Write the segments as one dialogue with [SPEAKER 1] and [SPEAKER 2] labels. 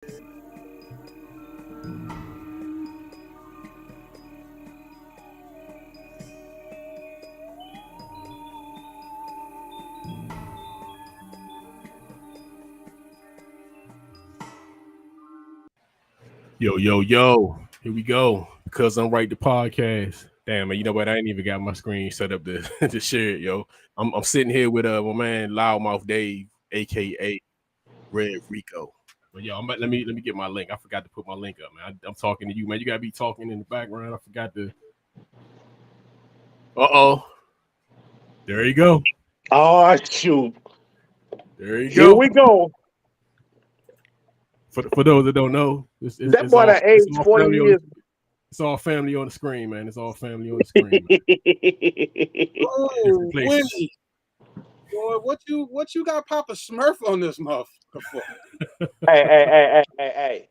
[SPEAKER 1] Yo, yo, yo. Here we go. Because I'm right the podcast. Damn, man, you know what? I ain't even got my screen set up to, to share it, yo. I'm sitting here with my man Loudmouth Dave, aka Red Rico. But yo, let me get my link. I forgot to put my link up, man. I'm talking to you, man. You gotta be talking in the background. I forgot to. There you go.
[SPEAKER 2] Oh shoot.
[SPEAKER 1] There you
[SPEAKER 2] Here
[SPEAKER 1] go.
[SPEAKER 2] we go.
[SPEAKER 1] For those that don't know,
[SPEAKER 2] that boy that aged 40 years.
[SPEAKER 1] It's all family on the screen, man. It's all family on the screen.
[SPEAKER 3] Oh, Winnie. Boy, what you got Papa Smurf on this motherfucker for?
[SPEAKER 2] Hey.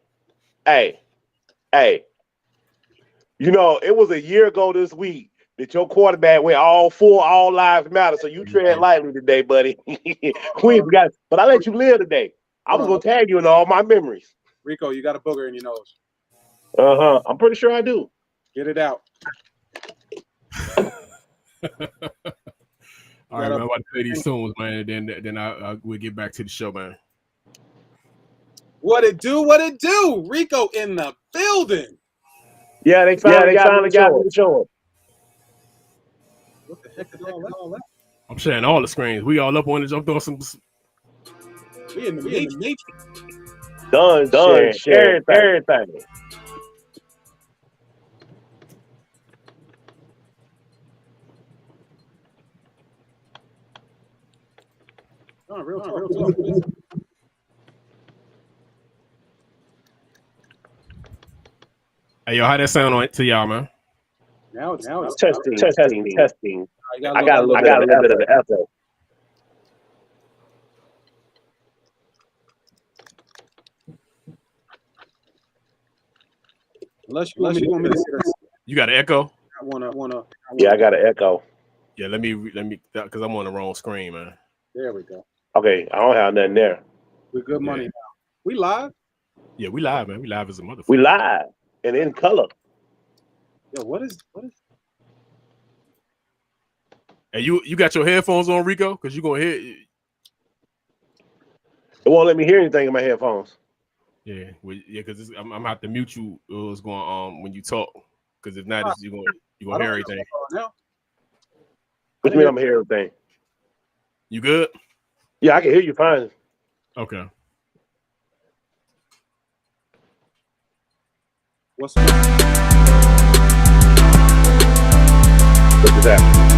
[SPEAKER 2] You know, it was a year ago this week that your quarterback went all lives matter. So you tread lightly today, buddy. But I let you live today. I was gonna tag you in all my memories.
[SPEAKER 3] Rico, you got a booger in your nose.
[SPEAKER 2] I'm pretty sure I do.
[SPEAKER 3] Get it out.
[SPEAKER 1] All right, man. I'm about to play these songs, man. Then we'll get back to the show, man.
[SPEAKER 3] What it do? What it do? Rico in the building.
[SPEAKER 2] Yeah, they finally got me to show him.
[SPEAKER 3] What the heck is all that?
[SPEAKER 1] I'm sharing all the screens. We all up on it. I'm doing some.
[SPEAKER 3] We in the matrix.
[SPEAKER 2] Done, share everything.
[SPEAKER 3] Oh, real talk.
[SPEAKER 1] Hey, yo, how that sound on it to y'all, man?
[SPEAKER 3] Now it's
[SPEAKER 2] testing. I got a little bit of the echo.
[SPEAKER 3] Unless you want me to see this.
[SPEAKER 1] You got an echo?
[SPEAKER 3] I wanna.
[SPEAKER 2] Yeah, I got an echo.
[SPEAKER 1] Yeah, let me, because I'm on the wrong screen, man.
[SPEAKER 3] There we go.
[SPEAKER 2] Okay, I don't have nothing there.
[SPEAKER 3] We're good money now. We live?
[SPEAKER 1] Yeah, we live, man. We live as a motherfucker.
[SPEAKER 2] We live and in color.
[SPEAKER 3] Yo, what is?
[SPEAKER 1] Hey, you got your headphones on, Rico? Because you're gonna hear.
[SPEAKER 2] It won't let me hear anything in my headphones.
[SPEAKER 1] Yeah, because I'm gonna have to mute you. What's going on when you talk? Because if not, you're gonna hear everything.
[SPEAKER 2] What do you mean I'm hearing everything?
[SPEAKER 1] You good?
[SPEAKER 2] Yeah, I can hear you fine.
[SPEAKER 1] Okay.
[SPEAKER 3] What's up?
[SPEAKER 2] Look at that.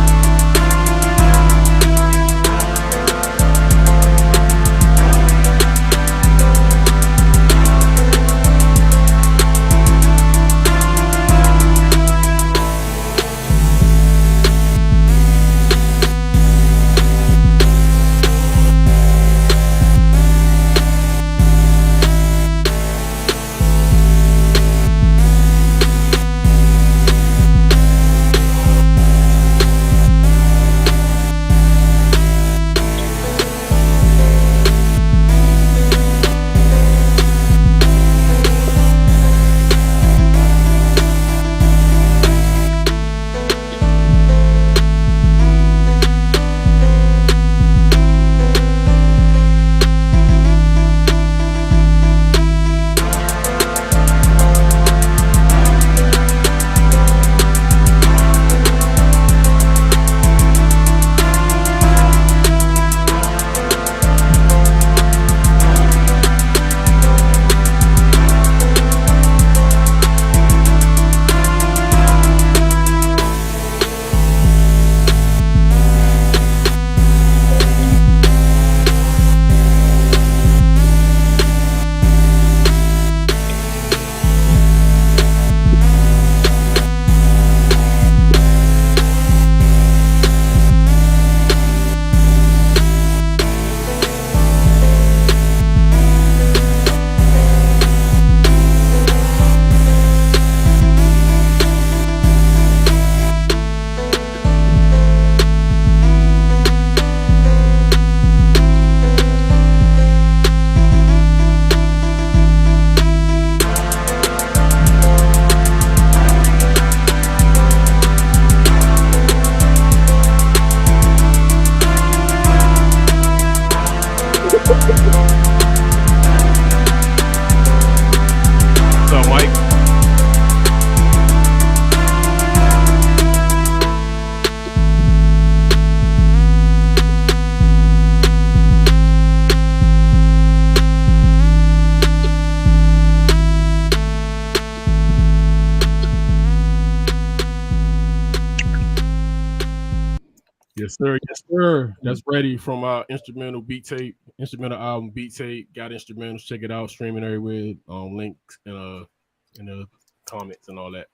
[SPEAKER 1] Yes, sir. Yes, sir. That's ready from our instrumental album beat tape. Got instrumentals. Check it out. Streaming everywhere. Links in the comments and all that.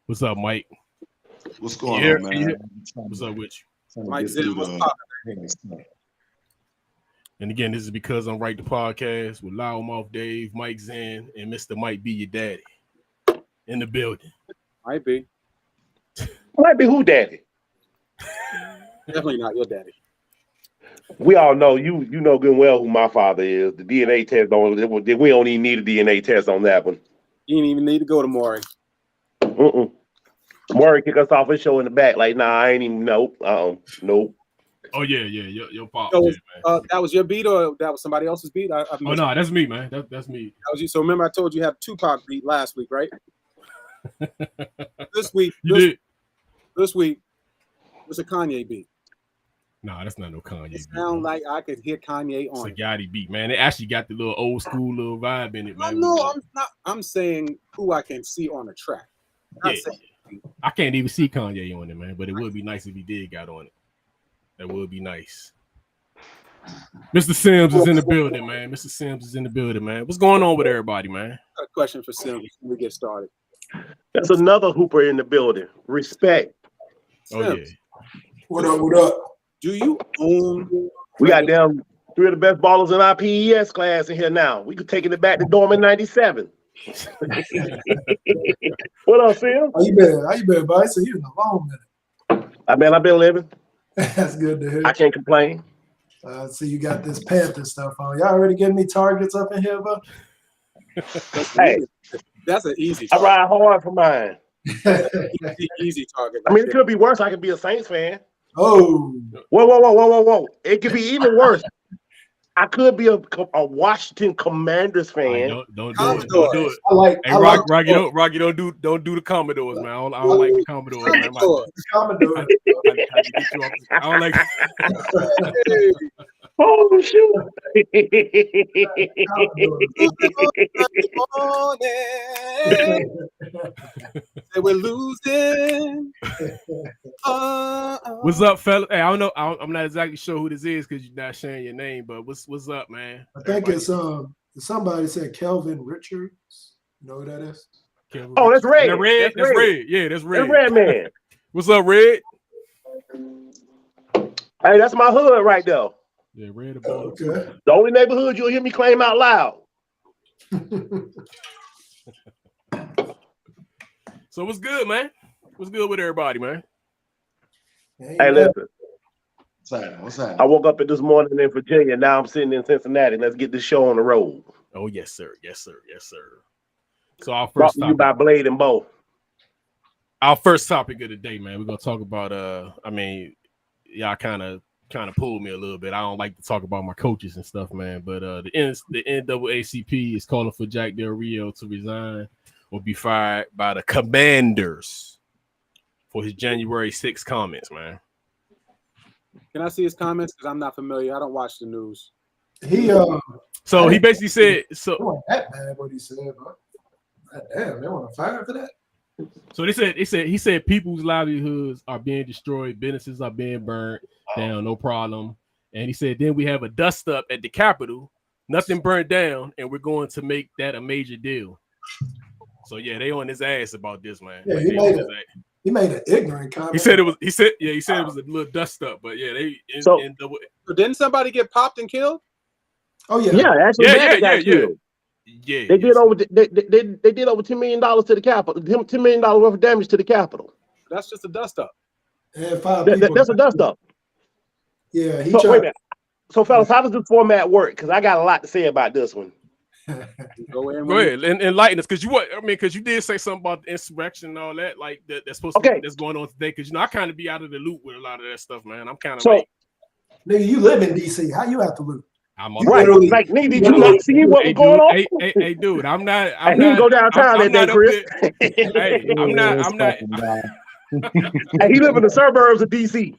[SPEAKER 1] What's up, Mike?
[SPEAKER 4] What's going on, man?
[SPEAKER 1] What's up with you?
[SPEAKER 3] Mike Zen, what's poppin'?
[SPEAKER 1] And again, this is Because I'm Right, the podcast with Loudmouth Dave, Mike Zen, and Mr. Might Be Your Daddy in the building.
[SPEAKER 3] Might be.
[SPEAKER 2] Might be who daddy?
[SPEAKER 3] Definitely not your daddy.
[SPEAKER 2] We all know you know good and well who my father is. The DNA test we don't even need a DNA test on that one.
[SPEAKER 3] You didn't even need to go to Maury.
[SPEAKER 2] Maury kick us off his show in the back. Like, nah, I ain't even nope. Nope.
[SPEAKER 1] Oh yeah, your pop.
[SPEAKER 3] So,
[SPEAKER 1] man.
[SPEAKER 3] That was your beat or that was somebody else's beat?
[SPEAKER 1] Oh no, that's me, man. That's me.
[SPEAKER 3] That was you. So remember, I told you have Tupac beat last week, right? This week, this week, was a Kanye beat.
[SPEAKER 1] Nah, that's not no Kanye.
[SPEAKER 3] It sound like I could hear Kanye on
[SPEAKER 1] it. It's a Gotti beat, man. It actually got the little old school little vibe in it, man.
[SPEAKER 3] No, I'm not. I'm saying who I can see on the track.
[SPEAKER 1] I can't even see Kanye on it, man. But it would be nice if he did got on it. That would be nice. Mr. Sims is in the building, man. Mr. Sims is in the building, man. What's going on with everybody, man?
[SPEAKER 3] I got a question for Sims before we get started.
[SPEAKER 2] There's another hooper in the building. Respect.
[SPEAKER 1] Oh yeah.
[SPEAKER 5] What up? What up?
[SPEAKER 3] Do you own?
[SPEAKER 2] We got them 3 of the best ballers in our PES class in here now. We could taking it back to Dorman 97. What up, Sim?
[SPEAKER 5] How you been, buddy? So you in a long minute.
[SPEAKER 2] I've been living.
[SPEAKER 5] That's good to hear.
[SPEAKER 2] I can't complain.
[SPEAKER 5] So you got this Panther stuff on. Y'all already getting me targets up in here, bro?
[SPEAKER 2] Hey,
[SPEAKER 3] that's an easy
[SPEAKER 2] target. I ride hard for mine.
[SPEAKER 3] Easy target.
[SPEAKER 2] I mean, it could be worse. I could be a Saints fan.
[SPEAKER 5] Oh.
[SPEAKER 2] Whoa. It could be even worse. I could be a Washington Commanders fan.
[SPEAKER 1] Right, don't do it. Hey, Rocky, don't do the Commodores, man. I don't like the Commodores, man. I don't like.
[SPEAKER 2] Oh shoot!
[SPEAKER 3] We're losing.
[SPEAKER 1] What's up, fella? Hey, I don't know. I'm not exactly sure who this is because you're not sharing your name. But what's up, man?
[SPEAKER 5] I think it's somebody said Kelvin Richards. You know who that is?
[SPEAKER 1] Kelvin
[SPEAKER 2] That's Red.
[SPEAKER 1] That's Red. Yeah, that's Red.
[SPEAKER 2] That's Red man.
[SPEAKER 1] What's up, Red?
[SPEAKER 2] Hey, that's my hood right there.
[SPEAKER 1] Yeah, Red.
[SPEAKER 5] Okay.
[SPEAKER 2] The only neighborhood you'll hear me claim out loud.
[SPEAKER 1] So what's good, man? What's good with everybody, man?
[SPEAKER 2] Hey, listen.
[SPEAKER 4] What's that?
[SPEAKER 2] I woke up this morning in Virginia. Now I'm sitting in Cincinnati. Let's get this show on the road.
[SPEAKER 1] Oh yes, sir. Yes, sir. Yes, sir. So our first topic
[SPEAKER 2] by Blade and Bow.
[SPEAKER 1] Our first topic of the day, man. We're gonna talk about. Y'all kind of pulled me a little bit. I don't like to talk about my coaches and stuff, man. But the NAACP is calling for Jack Del Rio to resign or be fired by the Commanders for his January 6th comments, man.
[SPEAKER 3] Can I see his comments? Because I'm not familiar. I don't watch the news.
[SPEAKER 1] So he basically said
[SPEAKER 5] so. That bad what he said, bro. Damn, they want to fire for that.
[SPEAKER 1] So he said people's livelihoods are being destroyed, businesses are being burned down, no problem. And he said, then we have a dust up at the Capitol, nothing burned down, and we're going to make that a major deal. So yeah, they on his ass about this, man.
[SPEAKER 5] Yeah, he made an ignorant comment.
[SPEAKER 1] He said it was a little dust up, but yeah,
[SPEAKER 3] So didn't somebody get popped and killed?
[SPEAKER 5] Oh yeah,
[SPEAKER 2] actually,
[SPEAKER 1] yeah.
[SPEAKER 2] They did over $10 million to the Capitol. $10 million worth of damage to the Capitol.
[SPEAKER 3] That's just a dust up.
[SPEAKER 2] That's a dust up.
[SPEAKER 5] Yeah.
[SPEAKER 2] Wait a minute. So, fellas, how does this format work? Because I got a lot to say about this one.
[SPEAKER 3] Go
[SPEAKER 1] ahead, enlighten us. Because you did say something about the insurrection and all that, like that's supposed to be that's going on today. Because I kind of be out of the loop with a lot of that stuff, man. I'm kind of
[SPEAKER 5] nigga, you live in DC. How you have to loop?
[SPEAKER 2] I'm right. Like, nigga, did you not see what was going on?
[SPEAKER 1] Hey, dude, I'm not.
[SPEAKER 2] He didn't go downtown that day, Chris.
[SPEAKER 1] Hey, I'm not.
[SPEAKER 2] Hey, he live in the suburbs of DC.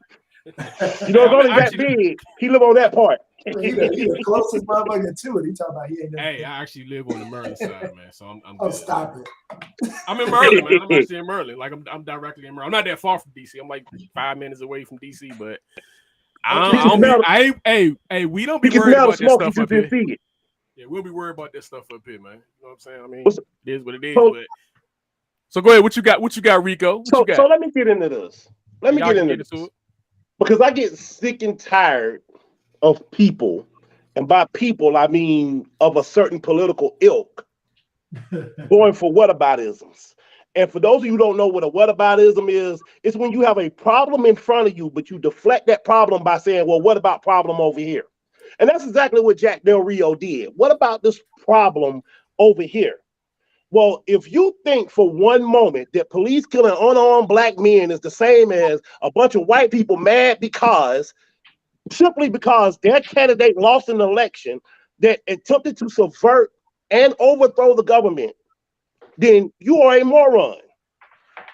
[SPEAKER 2] You know, it's only that big. He live on that part.
[SPEAKER 5] He the closest motherfucker to it. He talking about he ain't.
[SPEAKER 1] Hey, I actually live on the Maryland side, man. So I'm.
[SPEAKER 5] Oh, stop it.
[SPEAKER 1] I'm in Maryland, man. I'm actually in Maryland. Like I'm directly in Maryland. I'm not that far from DC. I'm like 5 minutes away from DC, but Hey, we don't be
[SPEAKER 2] He can
[SPEAKER 1] worried
[SPEAKER 2] smell the
[SPEAKER 1] about that
[SPEAKER 2] smoke. He
[SPEAKER 1] stuff
[SPEAKER 2] just
[SPEAKER 1] up
[SPEAKER 2] didn't
[SPEAKER 1] here.
[SPEAKER 2] see it.
[SPEAKER 1] Yeah, we'll be worried about that stuff up here, man. You know what I'm saying? I mean,
[SPEAKER 2] What's-
[SPEAKER 1] it is what it is.
[SPEAKER 2] so-
[SPEAKER 1] But so go ahead. What you got? What you got, Rico? What you
[SPEAKER 2] So
[SPEAKER 1] got?
[SPEAKER 2] let me get into this. Let me
[SPEAKER 1] Y'all
[SPEAKER 2] get
[SPEAKER 1] can
[SPEAKER 2] into
[SPEAKER 1] get
[SPEAKER 2] this.
[SPEAKER 1] into it.
[SPEAKER 2] Because I get sick and tired of people, and by people I mean of a certain political ilk, going for whataboutisms. And for those of you who don't know what a whataboutism is, it's when you have a problem in front of you, but you deflect that problem by saying, well, what about problem over here? And that's exactly what Jack Del Rio did. What about this problem over here? Well, if you think for one moment that police killing unarmed black men is the same as a bunch of white people mad simply because their candidate lost an election that attempted to subvert and overthrow the government, then you are a moron.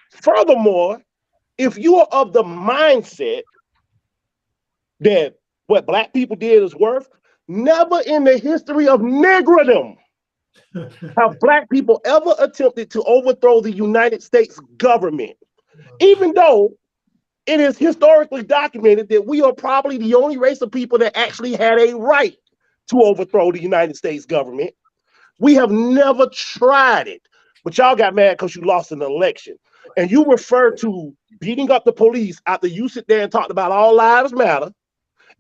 [SPEAKER 2] Furthermore, if you are of the mindset that what black people did is worth, never in the history of niggerdom have black people ever attempted to overthrow the United States government, even though it is historically documented that we are probably the only race of people that actually had a right to overthrow the United States government. We have never tried it, but y'all got mad because you lost an election. And you refer to beating up the police after you sit there and talked about all lives matter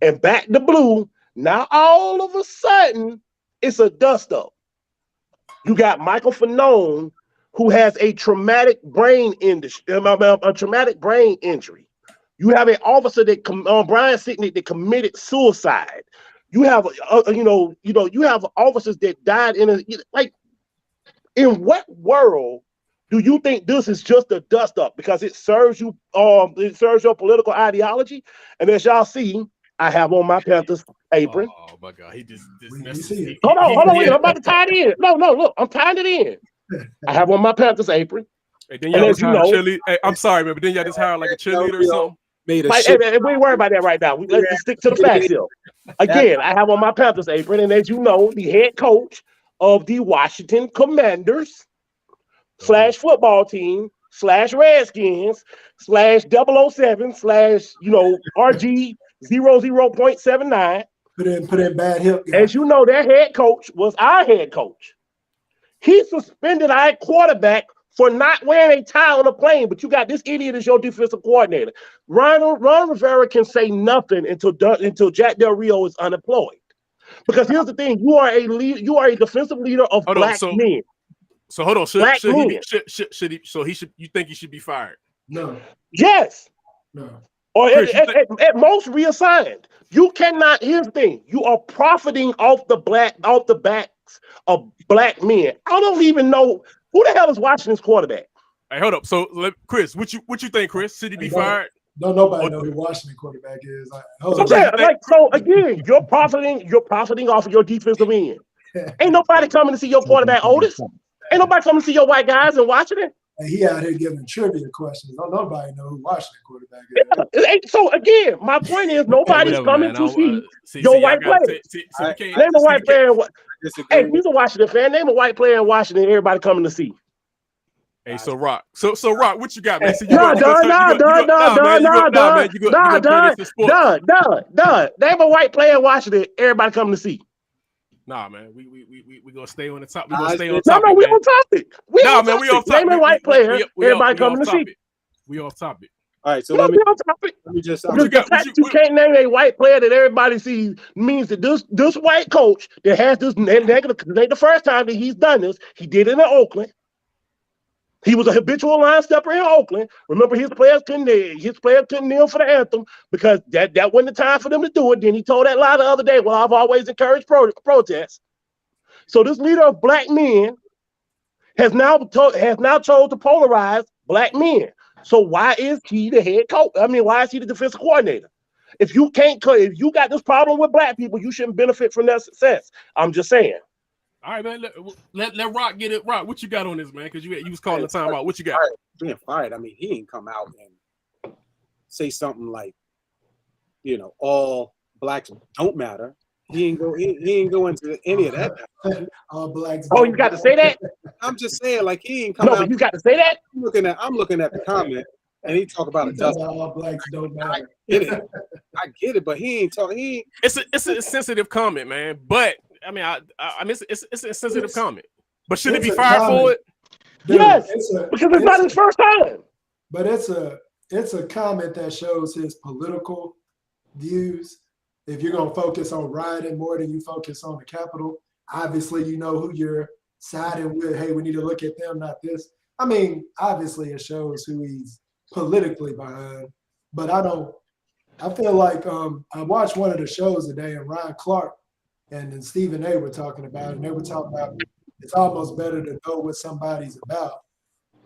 [SPEAKER 2] and back the blue. Now all of a sudden, it's a dust up. You got Michael Fanone, who has a traumatic brain injury. You have an officer that Brian Sicknick that committed suicide. You have you have officers that died in what world do you think this is just a dust up because it serves you it serves your political ideology? And as y'all see, I have on my Panthers apron.
[SPEAKER 1] Oh my God, he just
[SPEAKER 2] Hold on, wait, I'm about to tie it in. No, look, I'm tying it in. I have on my Panthers apron.
[SPEAKER 1] And then y'all just hired a cheerleader. Hey, I'm sorry, man, but then y'all just hired like a cheerleader or something.
[SPEAKER 3] Made a
[SPEAKER 2] Like,
[SPEAKER 3] shit.
[SPEAKER 2] hey, we ain't worried about that right now. Let's just stick to the facts here. Again, I have on my Panthers apron, and as you know, the head coach of the Washington Commanders / football team / Redskins / 007 / RG 00.79.
[SPEAKER 5] Put in bad hip. Guy.
[SPEAKER 2] As you know, their head coach was our head coach. He suspended our quarterback for not wearing a tie on a plane, but you got this idiot as your defensive coordinator. Ron Rivera can say nothing until Jack Del Rio is unemployed. Because here's the thing: you are a defensive leader of black men.
[SPEAKER 1] So hold on,
[SPEAKER 2] Black men.
[SPEAKER 1] You think he should be fired?
[SPEAKER 5] No.
[SPEAKER 2] Yes.
[SPEAKER 5] No.
[SPEAKER 2] Or
[SPEAKER 1] Chris,
[SPEAKER 2] at most reassigned. You cannot. Here's the thing: you are profiting off the backs of black men. I don't even know who the hell is watching this quarterback.
[SPEAKER 1] Hey, hold up. So, Chris, what you think, Chris? Should he be fired?
[SPEAKER 5] No, nobody know who Washington quarterback is.
[SPEAKER 2] So again, you're profiting off of your defensive end. Ain't nobody coming to see your quarterback, Otis. Ain't nobody coming to see your white guys in Washington.
[SPEAKER 5] And he out here giving trivia questions. Nobody know who Washington quarterback is.
[SPEAKER 2] Yeah. So again, my point is nobody's coming to see your white players. Name a white player. Hey, he's a Washington fan. Name a white player in Washington. Everybody coming to see.
[SPEAKER 1] Hey, so Rock. So Rock, what you got, man?
[SPEAKER 2] Done. Name a white player in Washington. Everybody coming to see.
[SPEAKER 1] Nah, man, we gonna stay on the top. We gonna stay on topic.
[SPEAKER 2] No, we on topic.
[SPEAKER 1] We off topic.
[SPEAKER 2] Name a white player. Everybody coming to see.
[SPEAKER 1] We off topic.
[SPEAKER 3] All right, so let me
[SPEAKER 2] just. The fact you can't name a white player that everybody sees means that this white coach that has this negative. Ain't the first time that he's done this. He did it in Oakland. He was a habitual line stepper in Oakland. Remember, his players couldn't kneel for the anthem because that wasn't the time for them to do it. Then he told that lie the other day. Well, I've always encouraged protests. So this leader of black men has now chose to polarize black men. So why is he the head coach? I mean, why is he the defensive coordinator? If you got this problem with black people, you shouldn't benefit from their success. I'm just saying.
[SPEAKER 1] All right, man. Let Rock get it. Rock, what you got on this, man? Because you was calling the time out. What you got?
[SPEAKER 3] Being fired. I mean, he ain't come out and say something like, all blacks don't matter. He ain't go into any of that.
[SPEAKER 5] All blacks.
[SPEAKER 2] Oh, you got to say that?
[SPEAKER 3] I'm just saying, like, he ain't come out.
[SPEAKER 2] No, but you got to say that.
[SPEAKER 3] I'm looking at the comment, and he talk about a dust.
[SPEAKER 5] All blacks don't matter.
[SPEAKER 3] I get it, but he ain't talking. He ain't,
[SPEAKER 1] It's a sensitive comment, man. But I mean, I mean, it's a sensitive comment. But should it be fired for it?
[SPEAKER 5] Dude,
[SPEAKER 2] Yes, because it's not his first time.
[SPEAKER 5] But it's a comment that shows his political views. If you're gonna focus on rioting more than you focus on the Capitol, obviously you know who you're siding with. Hey, we need to look at them, not this. I mean, obviously it shows who he's politically behind. But I feel like I watched one of the shows today, and Ryan Clark and Stephen A were talking about it, and they were talking about it's almost better to know what somebody's about.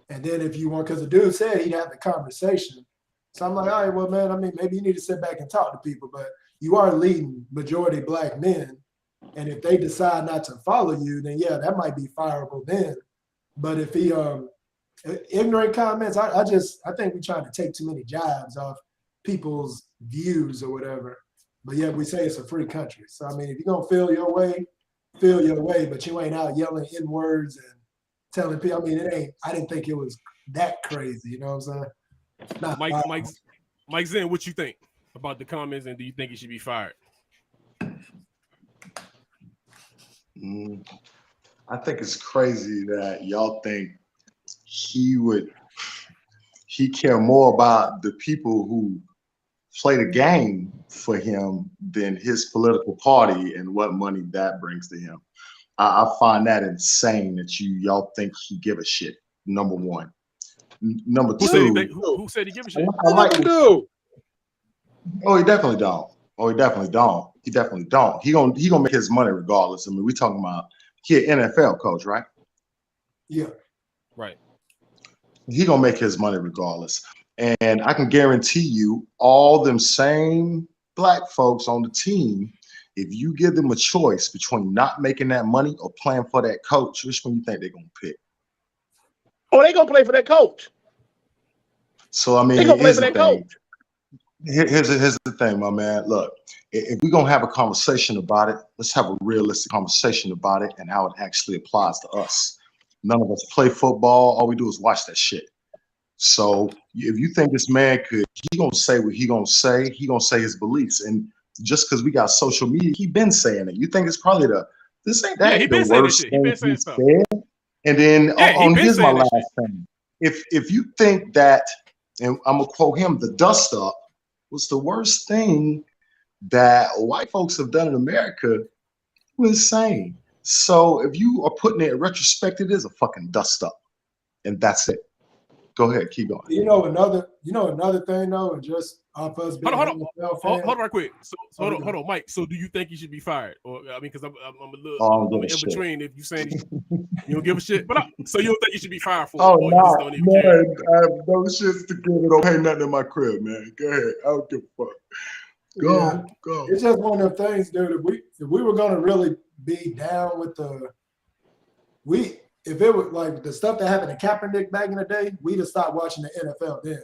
[SPEAKER 5] And then if you want, because the dude said he'd have the conversation. So I'm like, all right, well, man, I mean, maybe you need to sit back and talk to people, but you are leading majority Black men. And if they decide not to follow you, then yeah, that might be fireable then. But if he ignorant comments, I think we're trying to take too many jabs off people's views or whatever. But yeah, we say it's a free country. So I mean, if you're gonna feel your way, but you ain't out yelling N words and telling people. I mean, I didn't think it was that crazy. You know what I'm saying?
[SPEAKER 1] Mike Zen, what you think about the comments, and do you think he should be fired?
[SPEAKER 4] I think it's crazy that y'all think he care more about the people who play the game for him than his political party and what money that brings to him. I find that insane that y'all think he give a shit. Number one. Number two.
[SPEAKER 1] Who said he give a shit?
[SPEAKER 4] I like him.
[SPEAKER 3] do.
[SPEAKER 4] Oh, he definitely don't. He gonna make his money regardless. I mean, we talking about he an NFL coach, right?
[SPEAKER 5] Yeah.
[SPEAKER 1] Right.
[SPEAKER 4] He gonna make his money regardless. And I can guarantee you, all them same Black folks on the team, if you give them a choice between not making that money or playing for that coach, which one you think they're gonna pick?
[SPEAKER 2] Oh, they gonna play for that coach.
[SPEAKER 4] So I mean,
[SPEAKER 2] they gonna play for that coach.
[SPEAKER 4] Here's the thing, my man. Look, if we're gonna have a conversation about it, let's have a realistic conversation about it and how it actually applies to us. None of us play football. All we do is watch that shit. So if you think this man he gonna say what he gonna say his beliefs. And just because we got social media, he been saying it. You think it's probably this ain't that the worst thing he said? And then here's my last thing. If you think that, and I'm gonna quote him, the dust up was the worst thing that white folks have done in America, you're insane. So if you are putting it in retrospect, it is a fucking dust up. And that's it. Go ahead, keep going.
[SPEAKER 5] You know another thing though, and just off us being
[SPEAKER 1] hold on right quick. So hold on, Mike. So do you think he should be fired? Or I mean, because I'm a little in between. If you saying you don't give a shit, but so you don't think he should be fired for?
[SPEAKER 4] Oh
[SPEAKER 1] no,
[SPEAKER 4] man, I have no shit to give. Don't pay nothing in my crib, man. Go ahead. I don't give a fuck. Go.
[SPEAKER 5] It's just one of them things, dude. If we were gonna really be down with if it was like the stuff that happened to Kaepernick back in the day, we'd have stopped watching the NFL then.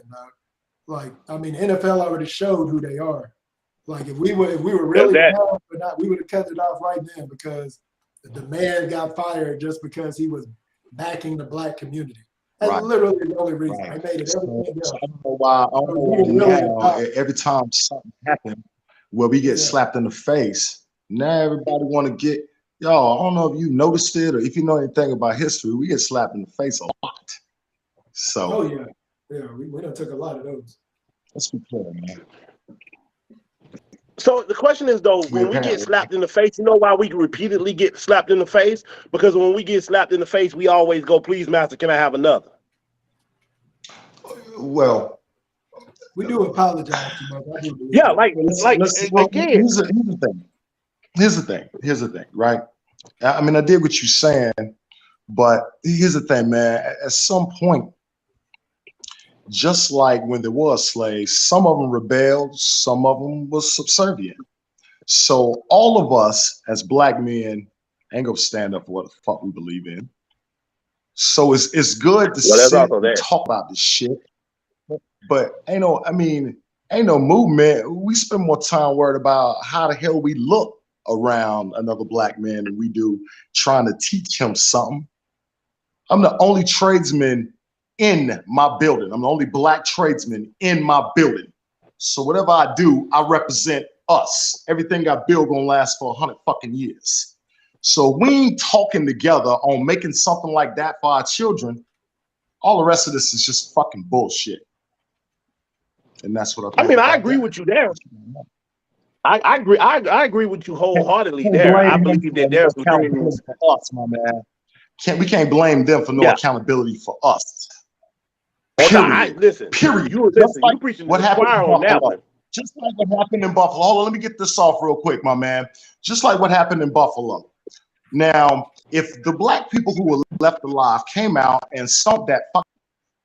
[SPEAKER 5] Like, I mean, the NFL already showed who they are. Like, if we were really down, but not, we would have cut it off right then because the man got fired just because he was backing the Black community. That's literally the only reason. Right. They made it everything else.
[SPEAKER 4] I don't know why now, every time something happens where we get slapped in the face, now everybody want to get. Y'all, I don't know if you noticed it or if you know anything about history, we get slapped in the face a lot. So,
[SPEAKER 5] we done took a lot of those.
[SPEAKER 4] Let's be clear, man.
[SPEAKER 2] So the question is though, when we get slapped in the face, you know why we repeatedly get slapped in the face? Because when we get slapped in the face, we always go, "Please, master, can I have another?"
[SPEAKER 4] Well,
[SPEAKER 5] we do apologize too much.
[SPEAKER 2] Again.
[SPEAKER 4] Here's the thing, right? I mean, I did what you're saying, but here's the thing, man. At some point, just like when there was slaves, some of them rebelled, some of them was subservient. So all of us as Black men ain't gonna stand up for what the fuck we believe in. So it's good to sit and talk about this shit, but ain't no movement. We spend more time worried about how the hell we look around another Black man than we do trying to teach him something. I'm the only tradesman in my building. I'm the only Black tradesman in my building. So whatever I do, I represent us. Everything I build gonna last for 100 fucking years. So we ain't talking together on making something like that for our children. All the rest of this is just fucking bullshit. And that's what I think.
[SPEAKER 2] I mean, I agree with you there. I agree. I agree with you wholeheartedly there. I believe that there's some things
[SPEAKER 4] for us, my man. We can't blame them for no accountability for us. Period.
[SPEAKER 2] Listen.
[SPEAKER 4] Period.
[SPEAKER 2] You preaching
[SPEAKER 4] what
[SPEAKER 2] the
[SPEAKER 4] happened
[SPEAKER 2] choir
[SPEAKER 4] in
[SPEAKER 2] on that
[SPEAKER 4] Buffalo.
[SPEAKER 2] one.
[SPEAKER 4] Just like what happened in Buffalo. Hold on, let me get this off real quick, my man. Just like what happened in Buffalo. Now, if the black people who were left alive came out and stomped that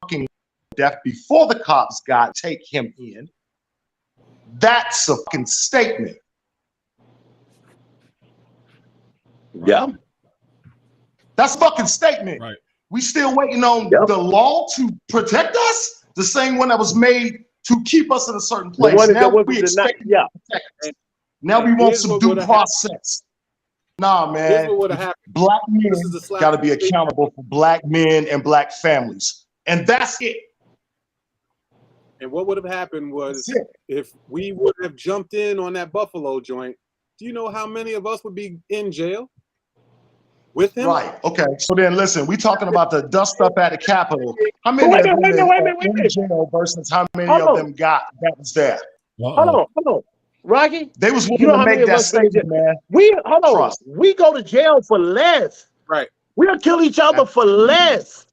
[SPEAKER 4] fucking death before the cops got take him in, that's a fucking statement.
[SPEAKER 2] Yeah.
[SPEAKER 4] That's a fucking statement.
[SPEAKER 1] Right.
[SPEAKER 4] We still waiting on the law to protect us? The same one that was made to keep us in a certain place. Now we expect Now we want some due process. Nah, man. Black men got to be accountable for black men and black families. And that's it.
[SPEAKER 3] And what would have happened was if we would have jumped in on that Buffalo joint, do you know how many of us would be in jail with him?
[SPEAKER 4] Right. Okay. So then listen, we talking about the dust up at the Capitol. How many of them in jail versus how many of them got that was there?
[SPEAKER 2] Hold on. Rocky,
[SPEAKER 4] they was willing to make that statement, man.
[SPEAKER 2] We go to jail for less.
[SPEAKER 3] Right.
[SPEAKER 2] We'll kill each other for less.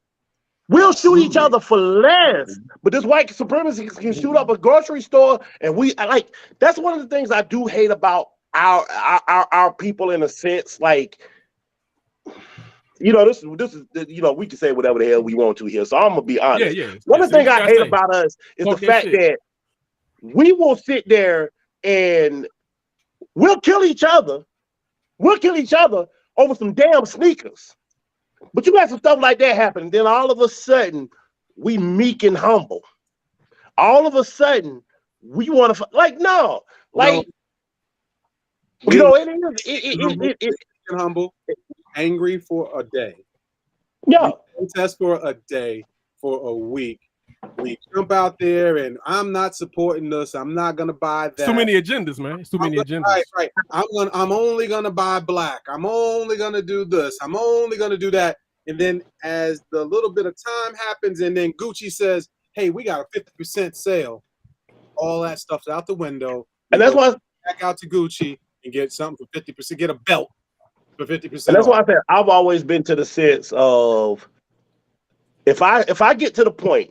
[SPEAKER 2] We'll shoot each other for less. But this white supremacists can shoot up a grocery store, and that's one of the things I do hate about our people in a sense. Like, this is we can say whatever the hell we want to here. So I'm gonna be honest. One of the things I hate about us is the fact that we will sit there and we'll kill each other. We'll kill each other over some damn sneakers. But you got some stuff like that happen, and then all of a sudden we meek and humble. All of a sudden we want to it is
[SPEAKER 3] humble, angry for a day.
[SPEAKER 2] Yeah.
[SPEAKER 3] We protest for a day, for a week. We jump out there and I'm not supporting this. I'm not gonna buy that.
[SPEAKER 1] It's too many agendas, man. It's too many agendas.
[SPEAKER 3] Right. I'm only gonna buy black. I'm only gonna do this. I'm only gonna do that. And then as the little bit of time happens, and then Gucci says, "Hey, we got a 50% sale." All that stuff's out the window.
[SPEAKER 2] And that's why
[SPEAKER 3] back out to Gucci and get something for 50%. Get a belt for 50%.
[SPEAKER 2] And that's why I said I've always been to the sense of if I get to the point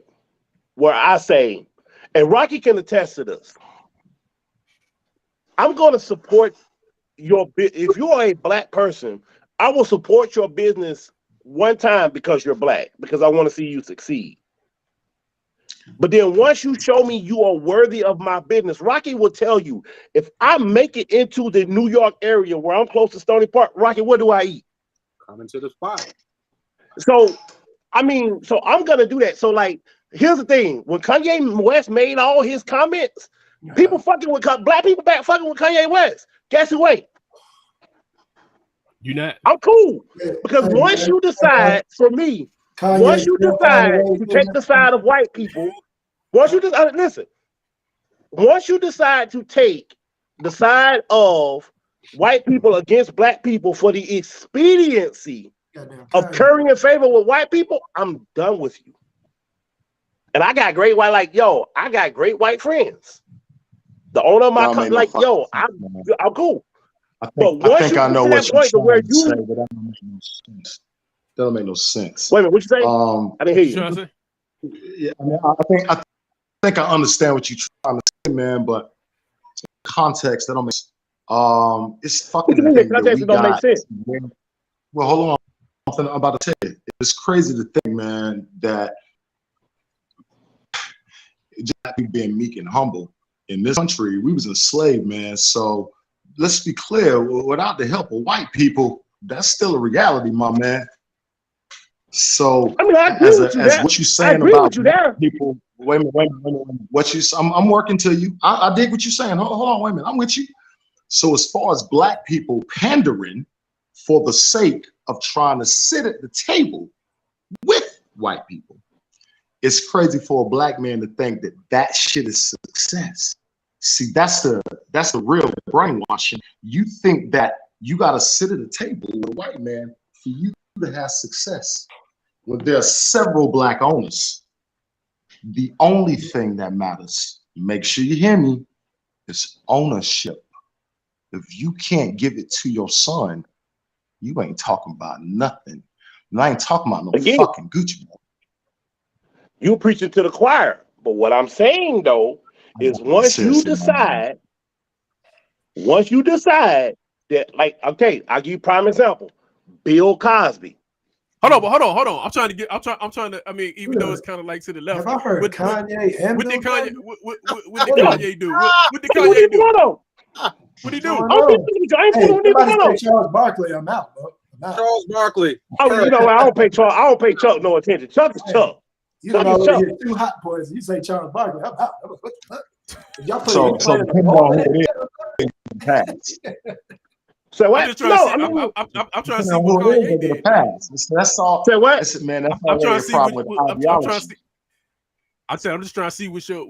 [SPEAKER 2] where I say, and Rocky can attest to this, I'm going to support your if you are a black person, I will support your business one time because you're black, because I want to see you succeed. But then once you show me you are worthy of my business, Rocky will tell you, if I make it into the New York area where I'm close to Stony Park, Rocky, what do I eat?
[SPEAKER 3] Coming to the spot.
[SPEAKER 2] So I'm going to do that. So here's the thing. When Kanye West made all his comments, people fucking with black people back fucking with Kanye West. Guess who ain't?
[SPEAKER 1] You not?
[SPEAKER 2] I'm cool. Because once you decide, for me, once you decide to take the side of white people, once you decide to take the side of white people against black people for the expediency of currying favor with white people, I'm done with you. And I got great white, I got great white friends. The owner of my company, I'm cool.
[SPEAKER 4] I think I know what you're trying to say, but that don't make no sense. That don't make no sense.
[SPEAKER 2] Wait a minute, what you say? I didn't hear you.
[SPEAKER 4] Yeah, I think I understand what you're trying to say, man, but context, that don't make sense. It's fucking the thing that we
[SPEAKER 2] don't make sense.
[SPEAKER 4] Well, hold on. I'm about to tell you. It's crazy to think, man, that just being meek and humble in this country, we was enslaved, man. So let's be clear, without the help of white people, that's still a reality, my man. So
[SPEAKER 2] I agree with you
[SPEAKER 4] as what you're saying about people, wait a minute. What you? I'm working to you. I dig what you're saying. Hold on, wait a minute. I'm with you. So as far as black people pandering for the sake of trying to sit at the table with white people, it's crazy for a black man to think that shit is success. See, that's the real brainwashing. You think that you got to sit at a table with a white man for you to have success. When there are several black owners, the only thing that matters, make sure you hear me, is ownership. If you can't give it to your son, you ain't talking about nothing. And I ain't talking about no fucking Gucci.
[SPEAKER 2] You preaching to the choir. But what I'm saying though is once you decide that, like, okay, I'll give you a prime example. Bill Cosby.
[SPEAKER 1] Hold on. I'm trying to. I mean, even though it's kind of like to the left.
[SPEAKER 5] Have I heard Kanye and
[SPEAKER 1] what did
[SPEAKER 5] Bill
[SPEAKER 1] Kanye?
[SPEAKER 5] Cosby?
[SPEAKER 1] What did Kanye do? What did
[SPEAKER 2] What
[SPEAKER 1] Kanye do?
[SPEAKER 2] What
[SPEAKER 1] he do?
[SPEAKER 5] Hey, somebody say Charles Barkley, I'm out, bro.
[SPEAKER 3] Charles Barkley.
[SPEAKER 2] Oh, you know what? I don't pay Chuck no attention. Chuck is Chuck.
[SPEAKER 5] You don't know here two hot boys. You say Charles Barkley, I'm out. Y'all put
[SPEAKER 4] So
[SPEAKER 2] what?
[SPEAKER 1] I'm trying to see what Kanye did.
[SPEAKER 4] That's all.
[SPEAKER 2] Say what?
[SPEAKER 4] Listen, man, that's
[SPEAKER 1] I'm trying to see
[SPEAKER 4] ideology.
[SPEAKER 1] I'm just trying to see what's your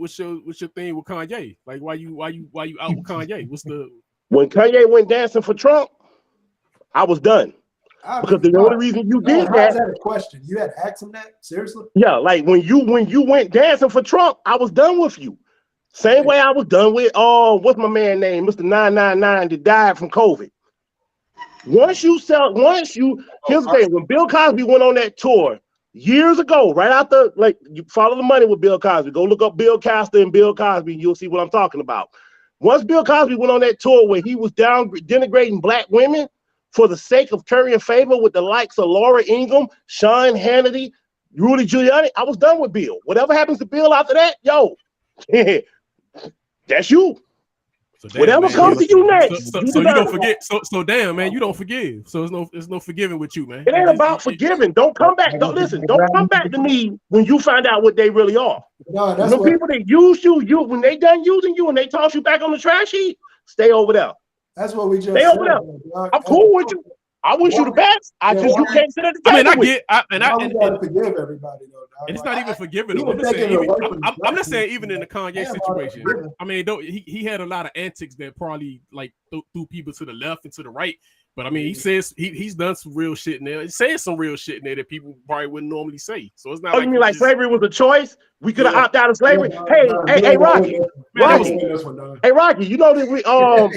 [SPEAKER 1] thing with Kanye. Like, why you out with Kanye? What's the
[SPEAKER 2] when Kanye went dancing for Trump? I was done. Because the only reason you did
[SPEAKER 5] that. Is that a question? You had to ask him that? Seriously?
[SPEAKER 2] Yeah, like when you went dancing for Trump, I was done with you. Same way I was done with what's my man name? Mr. 999 that died from COVID. Here's the thing, when Bill Cosby went on that tour years ago, right after, like, you follow the money with Bill Cosby, go look up Bill Castor and Bill Cosby, and you'll see what I'm talking about. Once Bill Cosby went on that tour where he was denigrating black women for the sake of currying favor with the likes of Laura Ingraham, Sean Hannity, Rudy Giuliani, I was done with Bill. Whatever happens to Bill after that, yo, that's you.
[SPEAKER 1] So damn,
[SPEAKER 2] whatever
[SPEAKER 1] man,
[SPEAKER 2] comes to you next.
[SPEAKER 1] So you don't forget. So damn, man, you don't forgive. So there's no forgiving with you, man.
[SPEAKER 2] It ain't about forgiving. Don't come back. Don't listen. Don't come back to me when you find out what they really are.
[SPEAKER 5] No, that's
[SPEAKER 2] the people that use you when they done using you and they toss you back on the trash heap, stay over there.
[SPEAKER 5] That's what we just
[SPEAKER 2] stay over there. I'm cool with you. I wish you the best. You can't sit at the table.
[SPEAKER 1] I mean, I
[SPEAKER 5] gotta forgive everybody though.
[SPEAKER 1] And it's not even forgiving them. I'm just saying, even in the Kanye situation, I mean, he had a lot of antics that probably like threw people to the left and to the right. But I mean, he says he's done some real shit in there. He says some real shit in there that people probably wouldn't normally say. So it's not.
[SPEAKER 2] You mean like slavery was a choice? We could have opted out of slavery. Hey, Rocky. Hey, Rocky. You know that we our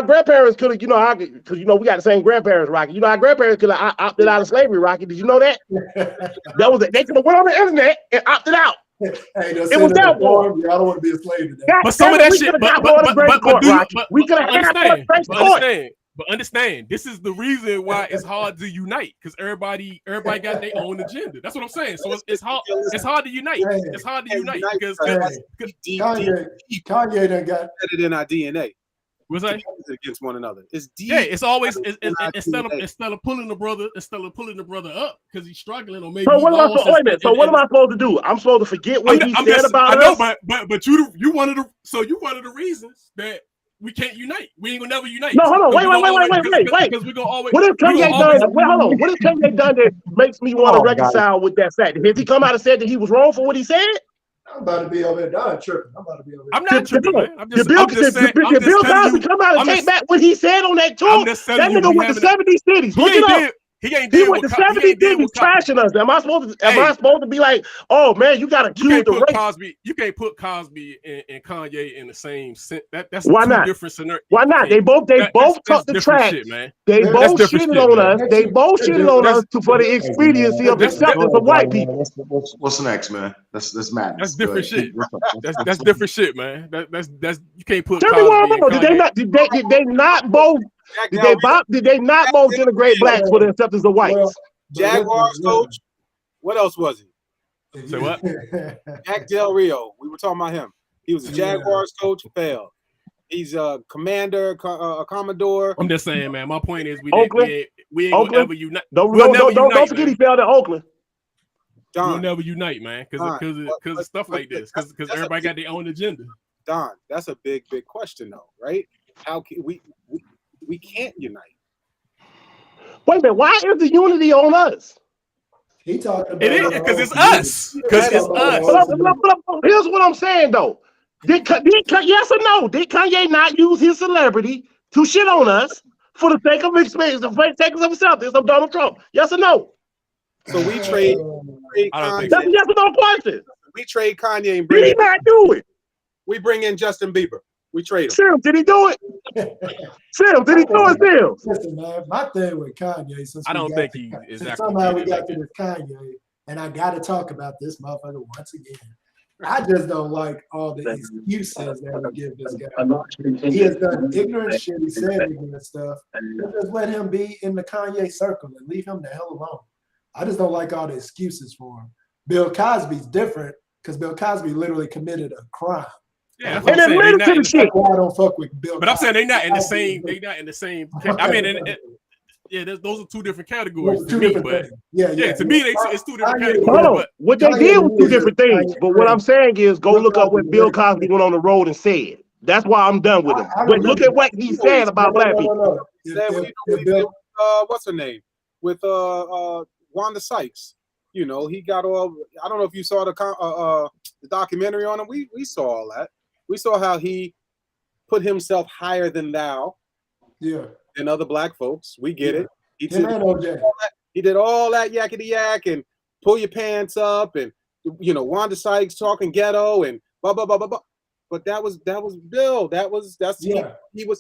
[SPEAKER 2] grandparents could have. Because we got the same grandparents, Rocky. Our grandparents could have opted out of slavery, Rocky. Did you know that? They could have went on the internet and opted out.
[SPEAKER 5] Hey,
[SPEAKER 2] it was that war.
[SPEAKER 5] I don't want to be a slave today.
[SPEAKER 1] But some of that shit.
[SPEAKER 2] We could have
[SPEAKER 1] But understand, this is the reason why it's hard to unite, because everybody got their own agenda. That's what I'm saying. So it's hard to unite. It's hard to unite because
[SPEAKER 5] Kanye done got
[SPEAKER 3] it in our DNA.
[SPEAKER 1] What's that?
[SPEAKER 3] Against one another.
[SPEAKER 1] It's always instead of pulling the brother up because he's struggling or maybe.
[SPEAKER 2] So what am I supposed to do? I'm supposed to forget what he said about us?
[SPEAKER 1] I know, but you one of the reasons that we can't unite. We ain't gonna never unite.
[SPEAKER 2] No, hold on. Wait.
[SPEAKER 1] Because we're gonna always.
[SPEAKER 2] What if Kanye done? Wait, hold on. What if Kanye done that makes me want to reconcile with that fact? Has he come out and said that he was wrong for what he said?
[SPEAKER 5] I'm about to be over there. I'm tripping.
[SPEAKER 1] I'm not tripping, man.
[SPEAKER 2] Did Bill Cosby come out and take back what he said on that tour? That nigga went to 70 cities. Look it up. He went to 70 cities trashing us. Am I supposed to be like, oh man, you got to choose the race?
[SPEAKER 1] You can't put Cosby and Kanye in the same sense. That's
[SPEAKER 2] why not?
[SPEAKER 1] Different scenario.
[SPEAKER 2] Why not? They both took the track. They both shitted on us. They both shitted on us for the expediency of acceptance of white people.
[SPEAKER 4] What's next, man? That's madness.
[SPEAKER 1] That's different shit. That's different shit, man. That's you can't put.
[SPEAKER 2] Tell me what I'm on. Did they not both? Did they not both denigrate blacks for the acceptance of whites?
[SPEAKER 3] Jaguars coach. What else was he?
[SPEAKER 1] Say what?
[SPEAKER 3] Jack Del Rio. We were talking about him. He was a Jaguars coach. Failed. He's a commander, a commodore.
[SPEAKER 1] I'm just saying, man. My point is, we ain't gonna ever unite.
[SPEAKER 2] Don't forget he failed at Oakland.
[SPEAKER 1] We'll never unite, man, because of stuff like this. Because everybody got their own agenda.
[SPEAKER 3] Don, that's a big question, though, right? How can we can't unite?
[SPEAKER 2] Wait a minute. Why is the unity on us?
[SPEAKER 5] He talking about
[SPEAKER 1] it is because it's us. Because it's us.
[SPEAKER 2] Here's what I'm saying though. Yes or no? Did Kanye not use his celebrity to shit on us for the sake of experience, the sake of himself? This of Donald Trump. Yes or no?
[SPEAKER 3] So we trade
[SPEAKER 1] I don't think
[SPEAKER 2] That's
[SPEAKER 3] Kanye.
[SPEAKER 2] a yes or no question.
[SPEAKER 3] We trade Kanye and
[SPEAKER 2] Did he not do it?
[SPEAKER 3] we bring in Justin Bieber. We trade him.
[SPEAKER 2] Sim, did he do it? Sim, did he do it? Sim.
[SPEAKER 5] Listen, man, my thing with Kanye, since
[SPEAKER 1] I
[SPEAKER 5] we
[SPEAKER 1] don't
[SPEAKER 5] got
[SPEAKER 1] think
[SPEAKER 5] to,
[SPEAKER 1] he
[SPEAKER 5] since
[SPEAKER 1] exactly
[SPEAKER 5] somehow we
[SPEAKER 1] did it
[SPEAKER 5] got
[SPEAKER 1] like
[SPEAKER 5] to
[SPEAKER 1] that.
[SPEAKER 5] this Kanye, and I got to talk about this motherfucker once again. I just don't like all the excuses that we give this guy. He has done ignorant shit. He said ignorant stuff. Just let him be in the Kanye circle and leave him the hell alone. I just don't like all the excuses for him. Bill Cosby's different because Bill Cosby literally committed a crime.
[SPEAKER 1] Yeah, that's what
[SPEAKER 2] And
[SPEAKER 1] I'm saying. They
[SPEAKER 2] admitted
[SPEAKER 1] not
[SPEAKER 2] to
[SPEAKER 1] in
[SPEAKER 2] the
[SPEAKER 1] the
[SPEAKER 2] shit.
[SPEAKER 5] Why I don't fuck with Bill
[SPEAKER 1] But I'm saying
[SPEAKER 5] Cosby.
[SPEAKER 1] they not in the same. They not in the same. I mean, yeah, those are two different categories to
[SPEAKER 5] Two
[SPEAKER 1] me.
[SPEAKER 5] different
[SPEAKER 1] But
[SPEAKER 5] things. Yeah.
[SPEAKER 1] to me, it's two different
[SPEAKER 5] Kanye-
[SPEAKER 1] categories.
[SPEAKER 2] Hold on.
[SPEAKER 1] But
[SPEAKER 2] What they
[SPEAKER 5] Kanye
[SPEAKER 2] did was two
[SPEAKER 5] is
[SPEAKER 2] different
[SPEAKER 5] just
[SPEAKER 2] things.
[SPEAKER 5] Kanye
[SPEAKER 2] But what I'm saying is go
[SPEAKER 5] Bill
[SPEAKER 2] look up what
[SPEAKER 5] Cosby
[SPEAKER 2] Bill
[SPEAKER 5] really-
[SPEAKER 2] Cosby went on the road and said. That's why I'm done with him.
[SPEAKER 5] I
[SPEAKER 2] But look
[SPEAKER 5] remember
[SPEAKER 2] at what he said about black people.
[SPEAKER 5] No.
[SPEAKER 3] Said, well, you know what he did with, what's her name? With Wanda Sykes. You know, he got all. I don't know if you saw the documentary on him. We saw all that. We saw how he put himself higher than thou.
[SPEAKER 5] Yeah.
[SPEAKER 3] Than other black folks. We get it. He
[SPEAKER 5] Him and OJ.
[SPEAKER 3] He did all that yakety yak and pull your pants up and Wanda Sykes talking ghetto and blah blah blah blah blah. But that was Bill.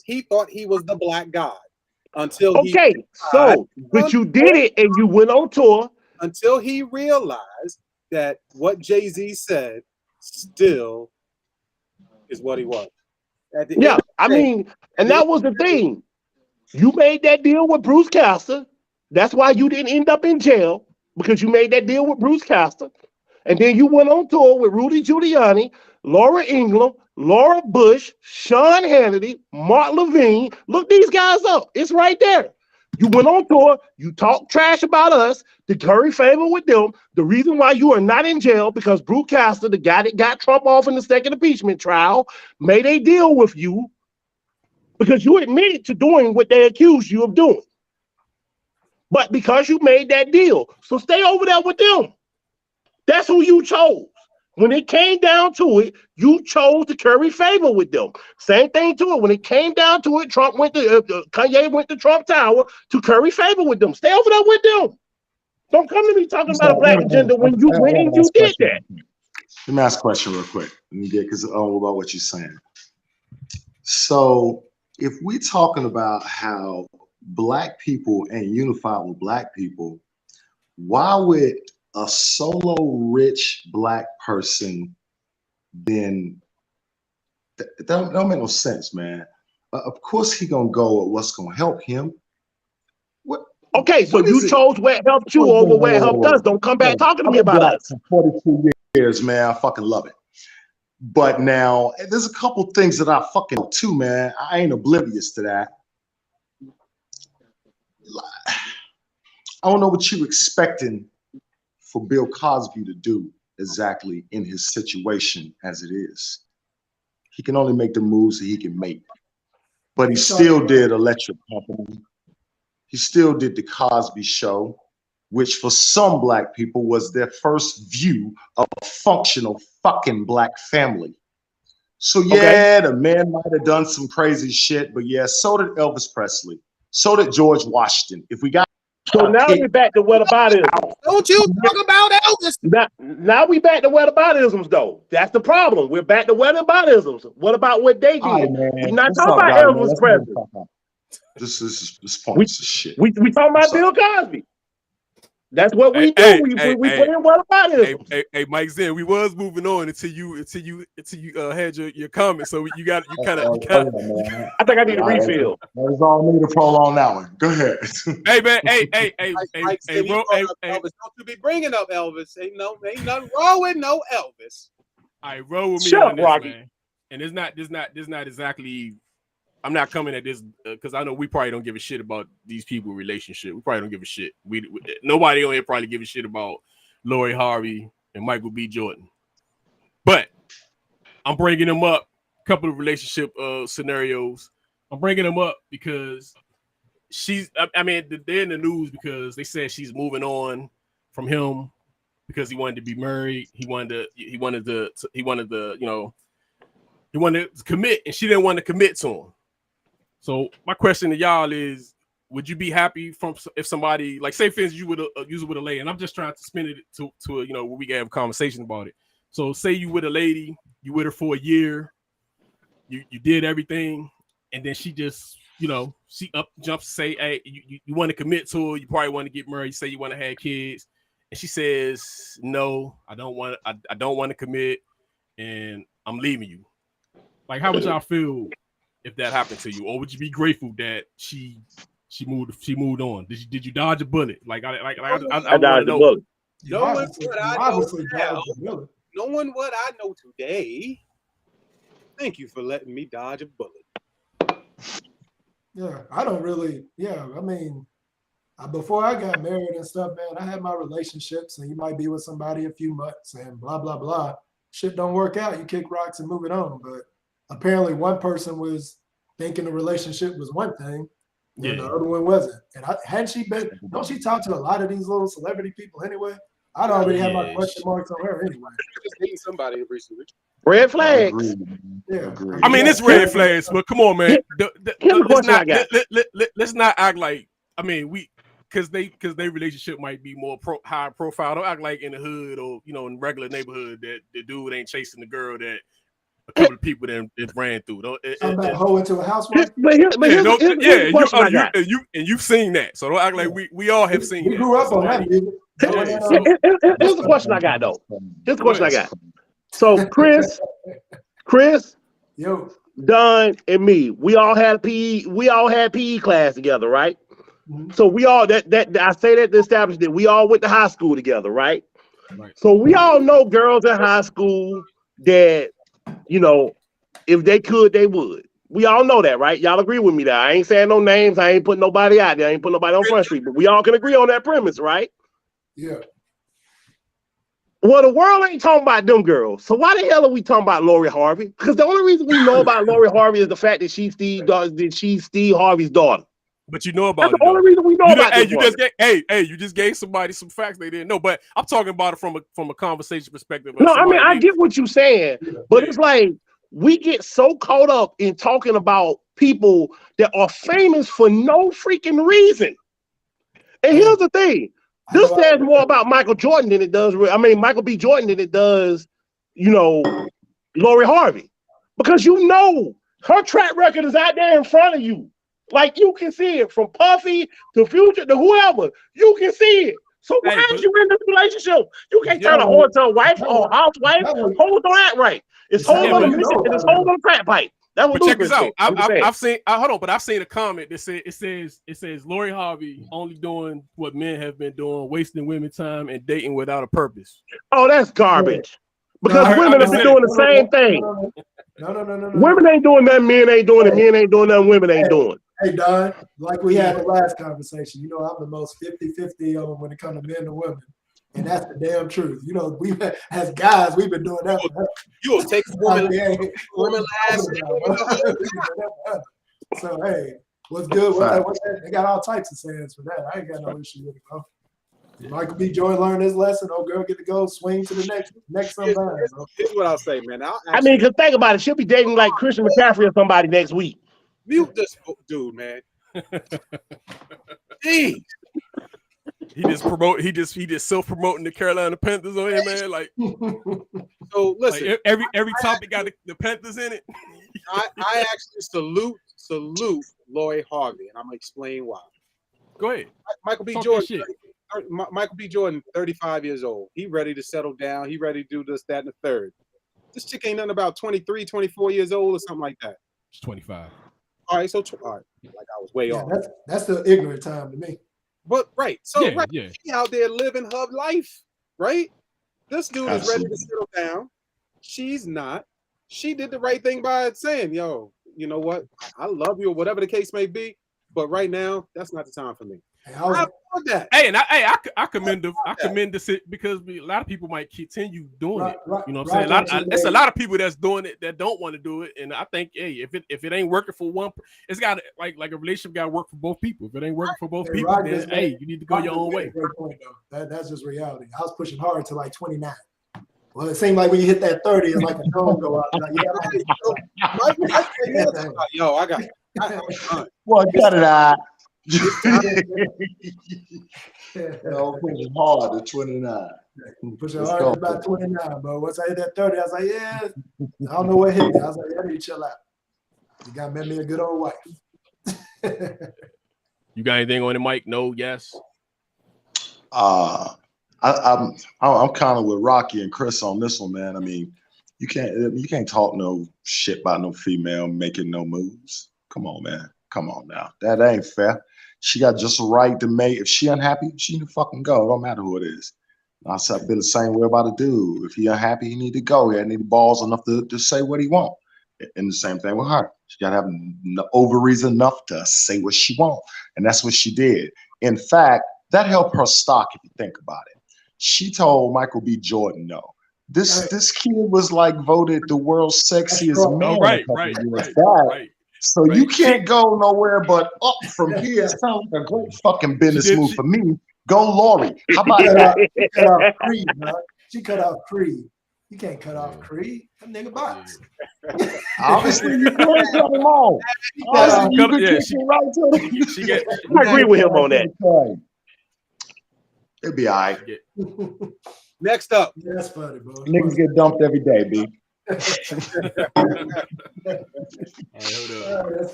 [SPEAKER 3] He thought he was the black god until
[SPEAKER 2] but you did it and you went on tour
[SPEAKER 3] until he realized that what Jay-Z said still is what he was.
[SPEAKER 2] Yeah, I mean, and that was the thing. You made that deal with Bruce Castor. That's why you didn't end up in jail, because you made that deal with Bruce Castor. And then you went on tour with Rudy Giuliani, Laura Ingraham, Laura Bush, Sean Hannity, Mark Levine. Look these guys up. It's right there. You went on tour. You talked trash about us to curry favor with them. The reason why you are not in jail, because Bruce Castor, the guy that got Trump off in the second impeachment trial, made a deal with you because you admitted to doing what they accused you of doing. But because you made that deal, so stay over there with them. That's who you chose. When it came down to it, you chose to curry favor with them. Same thing to it. When it came down to it, Kanye went to Trump Tower to curry favor with them. Stay over there with them. Don't come to me talking about a black agenda when you went and you did that.
[SPEAKER 4] Let me ask a question real quick. Let me get because about what you're saying. So if we're talking about how black people ain't unified with black people, why would a solo rich black person then that don't make no sense, man. Of course he gonna go with what's gonna help him.
[SPEAKER 2] Okay, so you chose what helped you over what helped us. Don't come back talking to me about us.
[SPEAKER 4] 42 years, man. I fucking love it. But now there's a couple things that I fucking too, man. I ain't oblivious to that. I don't know what you expecting for Bill Cosby to do exactly in his situation as it is. He can only make the moves that he can make. But he still did Electric Company. He still did the Cosby Show, which for some black people was their first view of a functional fucking black family. So yeah, the man might have done some crazy shit, but yeah, so did Elvis Presley. So did George Washington. If we got
[SPEAKER 2] so now we're back to whataboutism.
[SPEAKER 3] Don't you talk about Elvis.
[SPEAKER 2] Now we back to whataboutisms though. That's the problem. We're back to whataboutisms. What about what they did? We're not talking about Elvis Presley.
[SPEAKER 4] This points to shit.
[SPEAKER 2] We talking about Bill Cosby. That's what we do. We put in whataboutism.
[SPEAKER 1] Hey, Mike Zen, we was moving on until you had your comment. So you kind of.
[SPEAKER 2] I think I need a refill.
[SPEAKER 4] That was all me to prolong that one. Go ahead.
[SPEAKER 1] Hey man, hey,
[SPEAKER 3] Elvis, don't you be bringing up Elvis? Ain't nothing wrong with no Elvis.
[SPEAKER 1] All right, roll with me on this, Rocky. Man. And it's not exactly. I'm not coming at this because I know we probably don't give a shit about these people's relationship. We probably don't give a shit. Nobody on here probably give a shit about Lori Harvey and Michael B. Jordan. But I'm bringing them up. A couple of relationship scenarios. I'm bringing them up because they're in the news because they said she's moving on from him because he wanted to be married. He wanted to He wanted to commit, and she didn't want to commit to him. So my question to y'all is, would you be happy if somebody, like, say for instance, you with a lady, and I'm just trying to spin it to a, where we can have a conversation about it. So say you with a lady, you with her for a year, you did everything, and then she just, she up jumps to say, hey, you want to commit to her, you probably want to get married, you say you want to have kids, and she says, no, I don't want to commit, and I'm leaving you. Like, how would y'all feel if that happened to you, or would you be grateful that she moved on? Did you dodge a bullet? Like I
[SPEAKER 2] dodged a bullet.
[SPEAKER 3] Knowing what I know today, thank you for letting me dodge a bullet.
[SPEAKER 5] Yeah, I don't really. Yeah, I mean, before I got married and stuff, man, I had my relationships, and you might be with somebody a few months, and blah blah blah. Shit don't work out. You kick rocks and move it on. But apparently, one person was thinking the relationship was one thing, and the other one wasn't. And hadn't she been? Don't she talk to a lot of these little celebrity people anyway? I'd already have my question marks on her anyway.
[SPEAKER 3] Just dating somebody recently.
[SPEAKER 2] Red flags.
[SPEAKER 5] Yeah,
[SPEAKER 1] I mean, it's red flags, but come on, man. Let's not act like. I mean, because their relationship might be more high profile. Don't act like in the hood or in regular neighborhood that the dude ain't chasing the girl that a couple of people that ran through.
[SPEAKER 5] I'm about to hoe into a housewife.
[SPEAKER 1] You've seen that, so don't act like we all have seen.
[SPEAKER 5] We grew up on that.
[SPEAKER 2] Here's the question I got though. Here's the question I got. So Chris,
[SPEAKER 5] yo,
[SPEAKER 2] Don, and me, we all had PE class together, right? Mm-hmm. So we all that I say that to establish that we all went to high school together, right? So we all know girls in high school that, if they could, they would. We all know that, right? Y'all agree with me that I ain't saying no names, I ain't putting nobody out there, I ain't putting nobody on Front Street, but we all can agree on that premise, right?
[SPEAKER 5] Yeah.
[SPEAKER 2] Well, the world ain't talking about them girls. So why the hell are we talking about Lori Harvey? Because the only reason we know about Lori Harvey is the fact that she's Steve Harvey's daughter.
[SPEAKER 1] But you know about
[SPEAKER 2] That's the only reason we know about it.
[SPEAKER 1] You just gave somebody some facts they didn't know. But I'm talking about it from a conversation perspective.
[SPEAKER 2] No, I mean, I get what you're saying, but it's like we get so caught up in talking about people that are famous for no freaking reason. And here's the thing. This says more about Michael Jordan than it does. Michael B. Jordan than it does, Lori Harvey, because her track record is out there in front of you. Like, you can see it from Puffy to Future to whoever. You can see it. So why is you in this relationship? You can't turn a whore into a wife or housewife. Hold on that right. It's hold on a mission and it's hold on a crack pipe. That's what.
[SPEAKER 1] But check this out. I've seen. Hold on, but I've seen a comment that said it says Lori Harvey only doing what men have been doing, wasting women's time and dating without a purpose.
[SPEAKER 2] Oh, that's garbage. Because women have been doing the same thing.
[SPEAKER 5] No.
[SPEAKER 2] Women ain't doing that. Men ain't doing it. Men ain't doing that. Women ain't doing.
[SPEAKER 5] Hey, Don, like we had the last conversation, I'm the most 50-50 when it comes to men and women. And that's the damn truth. We as guys, we've been doing that.
[SPEAKER 3] You'll take a woman last.
[SPEAKER 5] So, hey, what's good? What's that? They got all types of sayings for that. I ain't got no issue with it, bro. Michael B. Jordan learned his lesson. Old girl get to go swing to the next sometime.
[SPEAKER 3] Here's what I'll say, man.
[SPEAKER 2] Because think about it. She'll be dating like Christian McCaffrey or somebody next week.
[SPEAKER 3] Mute this dude, man. Jeez.
[SPEAKER 1] He just self-promoting the Carolina Panthers on here, man. Like,
[SPEAKER 3] so listen,
[SPEAKER 1] like every topic got the Panthers in it.
[SPEAKER 3] I actually salute Lori Harvey, and I'm gonna explain why.
[SPEAKER 1] Go ahead.
[SPEAKER 3] Michael B. Jordan, 35 years old. He ready to settle down. He ready to do this, that, and the third. This chick ain't nothing about 23, 24 years old or something like that.
[SPEAKER 1] She's 25.
[SPEAKER 3] All right, like I was way off.
[SPEAKER 5] That's the ignorant time to me.
[SPEAKER 3] But she out there living her life, right? This dude is ready to settle down. She's not. She did the right thing by saying, yo, you know what? I love you or whatever the case may be. But right now, that's not the time for me. I
[SPEAKER 1] that. Hey, and I commend this because a lot of people might continue doing it. You know what I'm saying? It's a lot of people that's doing it that don't want to do it. And I think, hey, if it ain't working for one, it's got to like a relationship got to work for both people. If it ain't working for both people, then hey, you need to go your own way.
[SPEAKER 5] That's just reality. I was pushing hard to like 29. Well, it seemed like when you hit that 30, it's like a dome go out. Like,
[SPEAKER 3] Yo, I got
[SPEAKER 4] Well, got it out. Pushing hard to 29.
[SPEAKER 5] Pushing hard to about 29, but once I hit that 30, I was like, yeah, I don't know what hit me. I was like, I need to chill out. You got me a good old wife.
[SPEAKER 1] You got anything on the mic? No, yes.
[SPEAKER 4] I'm kind of with Rocky and Chris on this one, man. I mean, you can't talk no shit about no female making no moves. Come on, man. Come on now. That ain't fair. She got just a right to make. If she unhappy, she need to fucking go. It don't matter who it is. I said I've been the same way about a dude. If he unhappy, he need to go. He need balls enough to say what he want. And the same thing with her. She got to have ovaries enough to say what she want. And that's what she did. In fact, that helped her stock if you think about it. She told Michael B. Jordan no. This kid was like voted the world's sexiest man. Right. So you can't go nowhere but up from here. It sounds like a great fucking business move for me. Go Lori. How about that?
[SPEAKER 5] She cut off Creed, man. She cut off Creed. You can't cut off Creed. That nigga box.
[SPEAKER 4] Obviously, you can't cut him off.
[SPEAKER 2] I agree with him on that.
[SPEAKER 4] It'll be all right.
[SPEAKER 3] Next up.
[SPEAKER 5] Yeah, that's funny, bro.
[SPEAKER 4] Niggas get dumped every day, B.
[SPEAKER 5] That's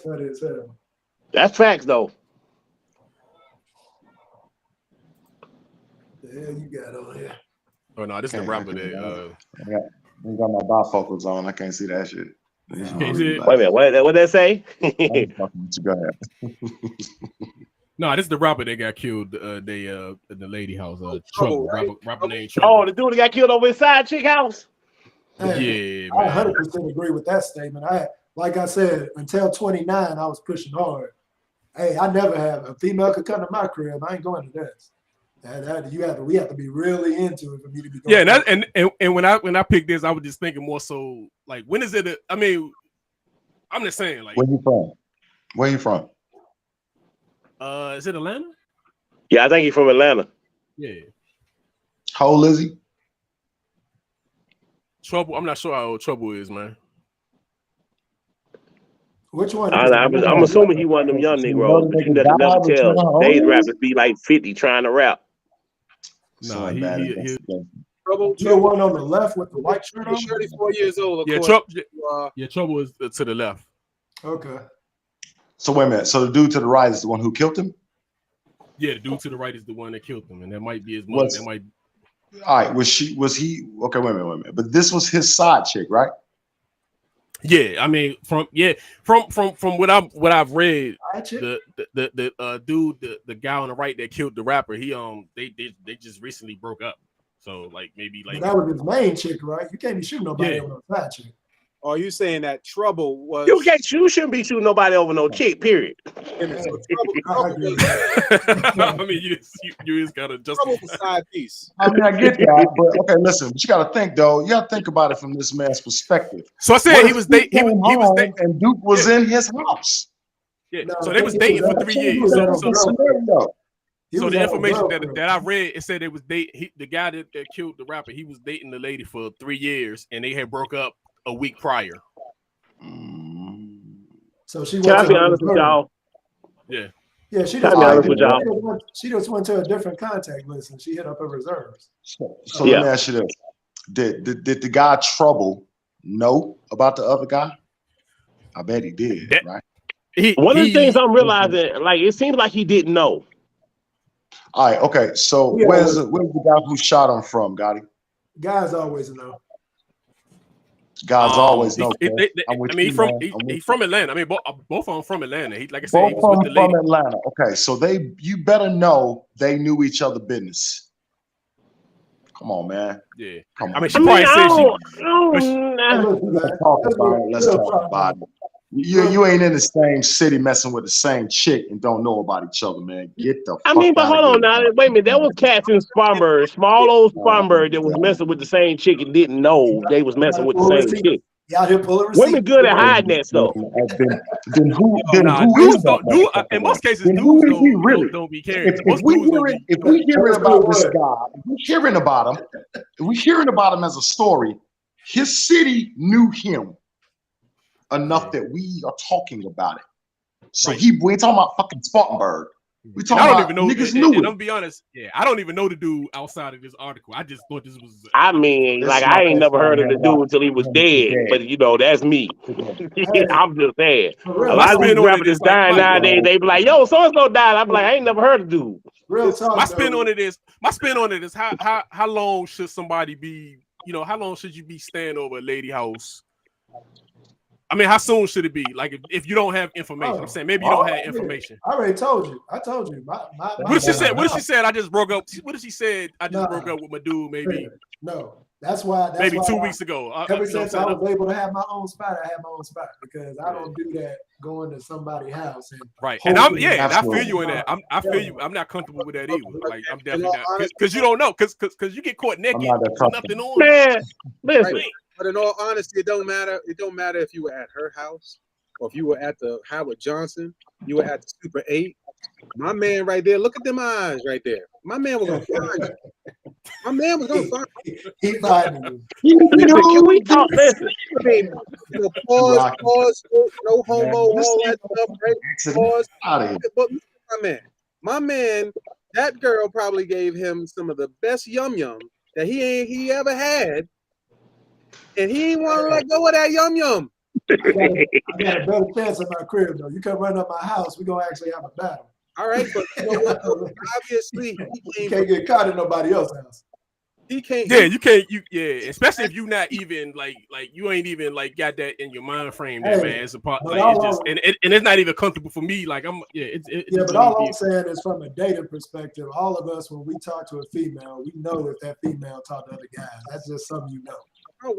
[SPEAKER 5] funny as hell.
[SPEAKER 2] That's facts, though.
[SPEAKER 5] The hell you got on here?
[SPEAKER 1] Oh no, this is the rapper that.
[SPEAKER 4] I got my bifocals on. I can't see that shit.
[SPEAKER 1] Can't see it?
[SPEAKER 2] Wait a minute, what that say?
[SPEAKER 4] Go ahead.
[SPEAKER 1] No, this is the rapper that got killed. In the lady house. Trouble.
[SPEAKER 3] Right?
[SPEAKER 1] Rapper named Trouble.
[SPEAKER 2] Oh, the dude that got killed over his side chick house.
[SPEAKER 5] Hey,
[SPEAKER 1] Yeah,
[SPEAKER 5] I
[SPEAKER 1] man.
[SPEAKER 5] 100% agree with that statement. Like I said, until 29, I was pushing hard. Hey, I never have a female could come to my crib. I ain't going to this. We have to be really into it for me to be going.
[SPEAKER 1] Yeah, and when I picked this, I was just thinking more so like, when is it? I'm just saying, like,
[SPEAKER 4] Where you from?
[SPEAKER 1] Is it Atlanta?
[SPEAKER 2] Yeah, I think he's from Atlanta.
[SPEAKER 1] Yeah.
[SPEAKER 4] How old is he?
[SPEAKER 1] Trouble. I'm not sure how old Trouble is, man.
[SPEAKER 5] Which one?
[SPEAKER 2] I'm assuming he one of them young Negroes, but you never tell. These rappers be like 50 trying to rap.
[SPEAKER 1] Nah, he
[SPEAKER 3] Trouble.
[SPEAKER 5] The one on the left with the white shirt on?
[SPEAKER 3] He's 34 years old.
[SPEAKER 1] Yeah, Trouble is to the left.
[SPEAKER 5] Okay.
[SPEAKER 4] So wait a minute. So the dude to the right is the one who killed him?
[SPEAKER 1] Yeah, the dude to the right is the one that killed him, and that might be his mother.
[SPEAKER 4] All right. Was he? Okay, wait a minute. But this was his side chick, right?
[SPEAKER 1] Yeah, I mean, from what I've read, the dude, the guy on the right that killed the rapper, they just recently broke up. So like maybe like
[SPEAKER 5] that was his main chick, right? You can't be shooting nobody on no side chick.
[SPEAKER 3] Are you saying that Trouble was?
[SPEAKER 2] You shouldn't be shooting nobody over no chick. Period.
[SPEAKER 1] I mean, you just gotta just
[SPEAKER 3] side piece.
[SPEAKER 4] I mean, I get that, but okay, listen. But you gotta think though. You gotta think about it from this man's perspective.
[SPEAKER 1] So I said he was dating,
[SPEAKER 4] and Duke was in his house.
[SPEAKER 1] Yeah. So they was dating for 3 years. So the information that I read, it said they was dating. The guy that killed the rapper, he was dating the lady for 3 years, and they had broke up a week prior.
[SPEAKER 5] So she.
[SPEAKER 2] Can I be honest with y'all?
[SPEAKER 1] Yeah.
[SPEAKER 5] Yeah, she just went to a different contact list and she hit up her reserves.
[SPEAKER 4] So let me ask you this: Did the guy Trouble know about the other guy? I bet he did, right?
[SPEAKER 2] One of the things I'm realizing, like, it seems like he didn't know.
[SPEAKER 4] All right, okay. So where's the guy who shot him from, Gotti?
[SPEAKER 5] Guys always know.
[SPEAKER 4] Guys always know.
[SPEAKER 1] He's from Atlanta. I mean, both of them from Atlanta. Like I said,
[SPEAKER 4] both
[SPEAKER 1] he was with the lady.
[SPEAKER 4] From Atlanta. Okay, so you better know they knew each other business. Come on, man.
[SPEAKER 1] Yeah.
[SPEAKER 4] Come on.
[SPEAKER 1] I mean, she probably
[SPEAKER 4] said Let's talk about it. You ain't in the same city messing with the same chick and don't know about each other, man. Get the fuck
[SPEAKER 2] but hold on now. Wait a minute. That was cats in Spartanburg, small old Spartanburg that was messing with the same chick and didn't know they was messing with the same chick. Women good at hiding that stuff.
[SPEAKER 4] Then who is that?
[SPEAKER 1] In most cases, dudes don't be caring.
[SPEAKER 4] If we hearing about this guy, if we hearing about him, we're hearing about him as a story. His city knew him enough that we are talking about it. So
[SPEAKER 1] Right.
[SPEAKER 4] we ain't talking about fucking Spartanburg. We
[SPEAKER 1] And
[SPEAKER 4] talking
[SPEAKER 1] I don't
[SPEAKER 4] about
[SPEAKER 1] even know.
[SPEAKER 4] niggas
[SPEAKER 1] And
[SPEAKER 4] knew
[SPEAKER 1] I'm
[SPEAKER 4] it.
[SPEAKER 1] gonna be honest. Yeah, I don't even know the dude outside of this article. I just thought this was.
[SPEAKER 2] I mean,
[SPEAKER 4] This
[SPEAKER 2] like
[SPEAKER 4] is my
[SPEAKER 2] I ain't
[SPEAKER 4] first
[SPEAKER 2] never
[SPEAKER 4] time
[SPEAKER 2] heard of the
[SPEAKER 4] hearing about
[SPEAKER 2] dude until he was dead. But you know, that's me.
[SPEAKER 5] Hey,
[SPEAKER 2] I'm just saying.
[SPEAKER 5] for
[SPEAKER 2] A
[SPEAKER 5] real
[SPEAKER 1] My
[SPEAKER 2] lot of
[SPEAKER 5] talk,
[SPEAKER 2] these
[SPEAKER 1] spin on it
[SPEAKER 2] rappers
[SPEAKER 1] is
[SPEAKER 2] is
[SPEAKER 1] like
[SPEAKER 2] dying nowadays. They be like, "Yo, so and so died." I'm like, I ain't never heard of dude.
[SPEAKER 5] real
[SPEAKER 3] It's-
[SPEAKER 5] talk.
[SPEAKER 1] my spin
[SPEAKER 5] though.
[SPEAKER 1] on it is how long should somebody be? You know, how long should you be staying over a lady house? I mean, how soon should it be? Like, if you don't have information, I'm saying maybe you don't have information.
[SPEAKER 5] I already told you. I told you.
[SPEAKER 1] What did she say? What did she said? I just broke up. What did she said? I just
[SPEAKER 5] Nah.
[SPEAKER 1] broke up with my dude. Maybe
[SPEAKER 5] No, that's why.
[SPEAKER 1] maybe 2 weeks ago.
[SPEAKER 5] Ever
[SPEAKER 1] You know what I'm
[SPEAKER 5] since I
[SPEAKER 1] saying?
[SPEAKER 5] was able to have my own spot, I have my own spot because I don't do that going to somebody's house and
[SPEAKER 1] Right, and I feel
[SPEAKER 4] Absolutely.
[SPEAKER 1] you in that. I feel you. I'm not comfortable with that either. Like, I'm
[SPEAKER 3] In
[SPEAKER 1] definitely
[SPEAKER 3] all
[SPEAKER 1] not
[SPEAKER 3] honesty,
[SPEAKER 1] because you don't know because you get caught naked
[SPEAKER 4] not that
[SPEAKER 1] with
[SPEAKER 4] comfortable.
[SPEAKER 1] nothing on.
[SPEAKER 2] Man, listen.
[SPEAKER 3] Right. But in all honesty, it don't matter. It don't matter if you were at her house or if you were at the Howard Johnson, you were at the Super 8. My man right there, look at them eyes right there. My man was gonna find you. My man was gonna find
[SPEAKER 5] he finding you.
[SPEAKER 2] Listen, can we talk? Listen,
[SPEAKER 3] you. Pause, no homo, all that stuff, right? Pause.
[SPEAKER 4] Out of here.
[SPEAKER 3] But look at my man, that girl probably gave him some of the best yum yum that he ever had, and he didn't want to let go of that yum yum.
[SPEAKER 5] I got a better chance in my crib though. You come run up my house, we're gonna actually have a battle.
[SPEAKER 3] All right, but you know what? Obviously
[SPEAKER 5] You can't get caught in nobody else's house.
[SPEAKER 3] he can't.
[SPEAKER 1] Yeah, you can't. Especially if you not even like you ain't even like got that in your mind frame. That
[SPEAKER 5] Hey,
[SPEAKER 1] man, it's a part.
[SPEAKER 5] but
[SPEAKER 1] Like
[SPEAKER 5] all
[SPEAKER 1] it's just
[SPEAKER 5] I'm-
[SPEAKER 1] and it's not even comfortable for me. Like
[SPEAKER 5] But all I'm saying is from a data perspective, all of us when we talk to a female, we know if that female talk to other guys. That's just something you know.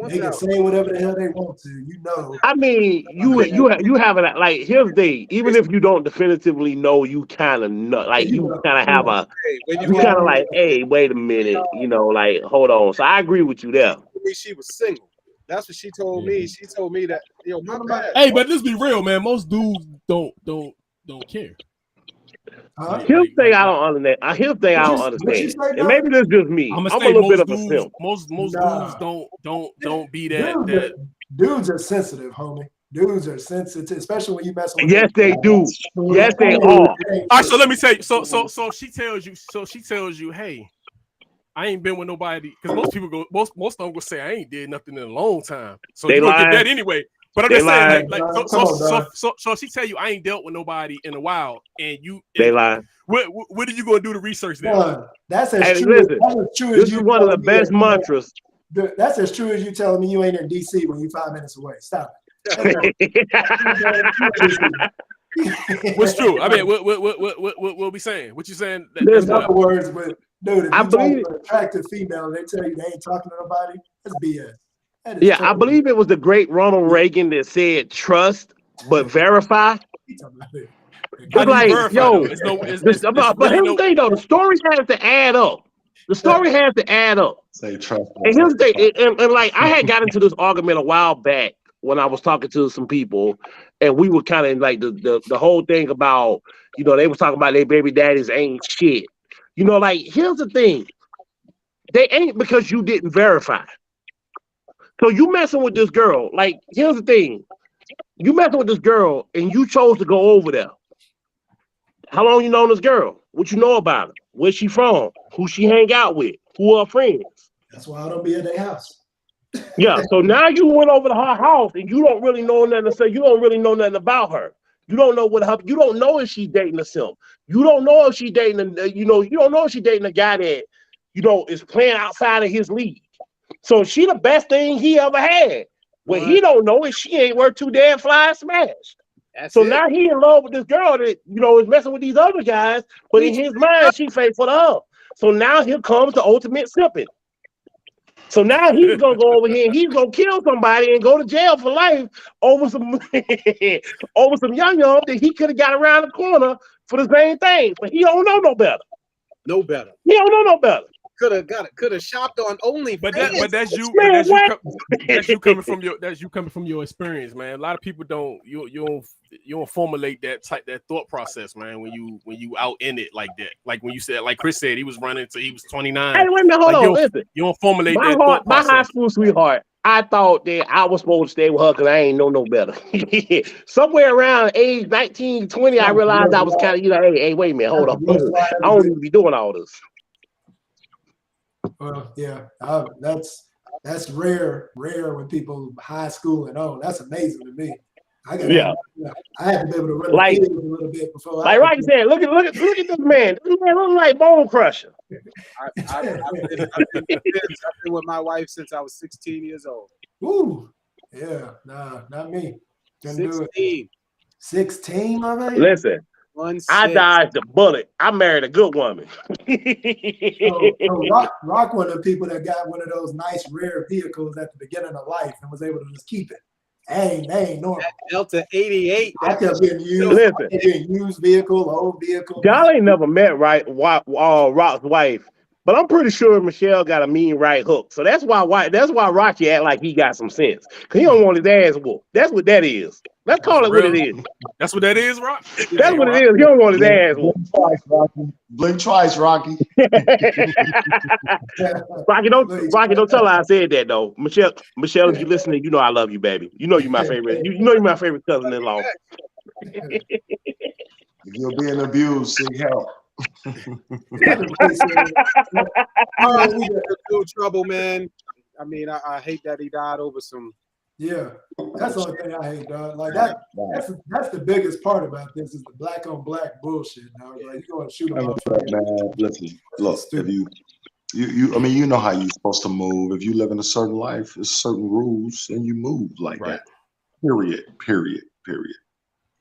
[SPEAKER 5] They can say whatever the hell they want to. You know.
[SPEAKER 2] I mean, you have it like here's the thing. Even if you don't definitively know, you kind of know. Like you kind of have a. You kind of like, hey, wait a minute. You know, like hold on. So I agree with you there.
[SPEAKER 3] She was single. That's what she told me. She told me that my bad.
[SPEAKER 1] Hey, but let's be real, man. Most dudes don't care.
[SPEAKER 2] Here's the thing I don't understand. Here's the thing I don't understand. And maybe this is just me. I'm a little bit of a simp.
[SPEAKER 1] Most dudes don't be that.
[SPEAKER 5] Dudes are sensitive, homie. Dudes are sensitive, especially when you mess with.
[SPEAKER 2] Yes, they do. Yes, they are.
[SPEAKER 1] All right, so let me say. So she tells you, hey, I ain't been with nobody because most people go. Most of them will say I ain't did nothing in a long time. So
[SPEAKER 2] They
[SPEAKER 1] you gonna
[SPEAKER 2] lying.
[SPEAKER 1] get that anyway. But I'm
[SPEAKER 2] They
[SPEAKER 1] just saying,
[SPEAKER 2] lying.
[SPEAKER 1] so she tell you I ain't dealt with nobody in a while, and you
[SPEAKER 2] They lie.
[SPEAKER 1] What are you gonna do to research that?
[SPEAKER 5] Son, that's as
[SPEAKER 2] Hey,
[SPEAKER 5] true.
[SPEAKER 2] listen,
[SPEAKER 5] That's as true
[SPEAKER 2] this
[SPEAKER 5] as
[SPEAKER 2] is
[SPEAKER 5] you
[SPEAKER 2] one of the
[SPEAKER 5] telling me
[SPEAKER 2] best mantras.
[SPEAKER 5] That's as true as you telling me you ain't in DC when you 5 minutes away. Stop it.
[SPEAKER 1] What's true? I mean, what we saying? What you saying?
[SPEAKER 5] In other words, but dude, if
[SPEAKER 2] I
[SPEAKER 5] you
[SPEAKER 2] believe
[SPEAKER 5] talk to an attractive female and they tell you they ain't talking to nobody, that's BS. That is
[SPEAKER 2] Yeah, I
[SPEAKER 5] totally-
[SPEAKER 2] believe it was the great Ronald Reagan that said trust but verify.
[SPEAKER 5] He talking about it.
[SPEAKER 2] It's
[SPEAKER 1] How do you
[SPEAKER 2] like,
[SPEAKER 1] verify,
[SPEAKER 2] yo,
[SPEAKER 1] though? It's no- it's-
[SPEAKER 2] but
[SPEAKER 1] it's
[SPEAKER 2] here's
[SPEAKER 1] really
[SPEAKER 2] the thing though, the story has to add up. The story has to add up.
[SPEAKER 4] Say trust.
[SPEAKER 2] And here's the thing, and like I had got into this argument a while back when I was talking to some people, and we were kind of like the whole thing about, they was talking about their baby daddies ain't shit. Like here's the thing. They ain't because you didn't verify. So you messing with this girl. Like, here's the thing. You messing with this girl and you chose to go over there. How long you known this girl? What you know about her? Where she from? Who she hang out with? Who are her friends?
[SPEAKER 5] That's why I don't be at their house.
[SPEAKER 2] Yeah, so now you went over to her house and you don't really know nothing to say. You don't really know nothing about her. You don't know you don't know if she's dating a simp. You don't know if she's dating you don't know if she's dating a guy that, is playing outside of his league. So she the best thing he ever had. What he don't know is she ain't worth 2 damn fly smashed. Now he in love with this girl that, is messing with these other guys, but in his mind, she faithful to her. So now here comes the ultimate sipping. So now he's gonna go over here and he's gonna kill somebody and go to jail for life over some over some young that he could have got around the corner for the same thing. But he don't know no better.
[SPEAKER 3] No better.
[SPEAKER 2] He don't know no better.
[SPEAKER 3] could have shopped on OnlyFans.
[SPEAKER 1] But that's you.
[SPEAKER 2] Man,
[SPEAKER 1] That's you coming from your experience, man. A lot of people don't formulate that thought process, man. When you out in it like that, like when you said, like Chris said, he was running till he was 29.
[SPEAKER 2] Hey, wait a minute, hold on. Listen,
[SPEAKER 1] you don't formulate
[SPEAKER 2] my
[SPEAKER 1] that thought
[SPEAKER 2] my
[SPEAKER 1] process.
[SPEAKER 2] high school sweetheart, I thought that I was supposed to stay with her because I ain't know no better. Somewhere around age 19, 20, I realized I was kind of, hey, wait a minute, hold up. I don't need to be doing all this.
[SPEAKER 5] Well, yeah, that's rare when people high school and on. That's amazing to me. I had to be able to run the field a little bit before.
[SPEAKER 2] Like Rocky said, look at this man. This man looks like Bone Crusher.
[SPEAKER 3] I've been with my wife since I was 16 years old.
[SPEAKER 5] Ooh, yeah, nah, not me.
[SPEAKER 3] 16.
[SPEAKER 5] 16, my man.
[SPEAKER 2] Listen, I dodged the bullet. I married a good woman.
[SPEAKER 5] so Rock one of the people that got one of those nice rare vehicles at the beginning of life and was able to just keep it. Ain't normal.
[SPEAKER 3] That Delta 88.
[SPEAKER 5] I kept getting used vehicle, old vehicle.
[SPEAKER 2] Y'all ain't never met Rock's wife, but I'm pretty sure Michelle got a mean right hook. So that's why Rocky act like he got some sense. Cause he don't want his ass whooped. That's what that is. Let's call it what it is.
[SPEAKER 1] That's what that is, Rock.
[SPEAKER 2] That's what it is. He don't want his ass whooped.
[SPEAKER 4] Blink twice, Rocky.
[SPEAKER 2] Rocky, don't tell her I said that though. Michelle, if you listening, you know I love you, baby. You know you're my favorite. You know you're my favorite cousin-in-law.
[SPEAKER 4] If you're being abused, seek help.
[SPEAKER 3] We got no trouble, man. I mean, I hate that he died over some.
[SPEAKER 5] Yeah, that's the only thing I hate, dog. Like that's the biggest part about this is the black on black bullshit. Now, like you going to shoot him off.
[SPEAKER 4] Man, listen, look, if you, I mean, you know how you're supposed to move. If you live in a certain life, there's certain rules, and you move like that. Period.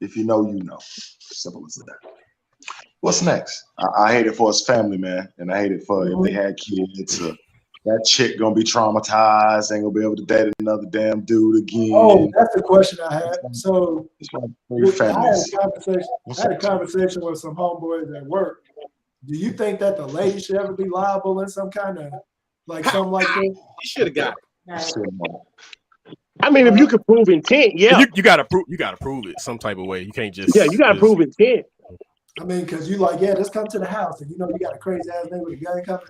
[SPEAKER 4] If you know, you know. Simple as that. What's next? I hate it for his family, man, and I hate it for if they had kids. That chick gonna be traumatized, ain't gonna be able to date another damn dude again.
[SPEAKER 5] Oh, that's the question I had. So
[SPEAKER 4] I
[SPEAKER 5] had a conversation with some homeboys at work. Do you think that the lady should ever be liable in some kind of something like this?
[SPEAKER 3] You should have got it.
[SPEAKER 2] I mean, if you can prove intent, yeah.
[SPEAKER 1] You gotta prove it some type of way. You can't just
[SPEAKER 2] you gotta prove intent.
[SPEAKER 5] I mean, because you just come to the house and you got a crazy ass nigga with a gun coming.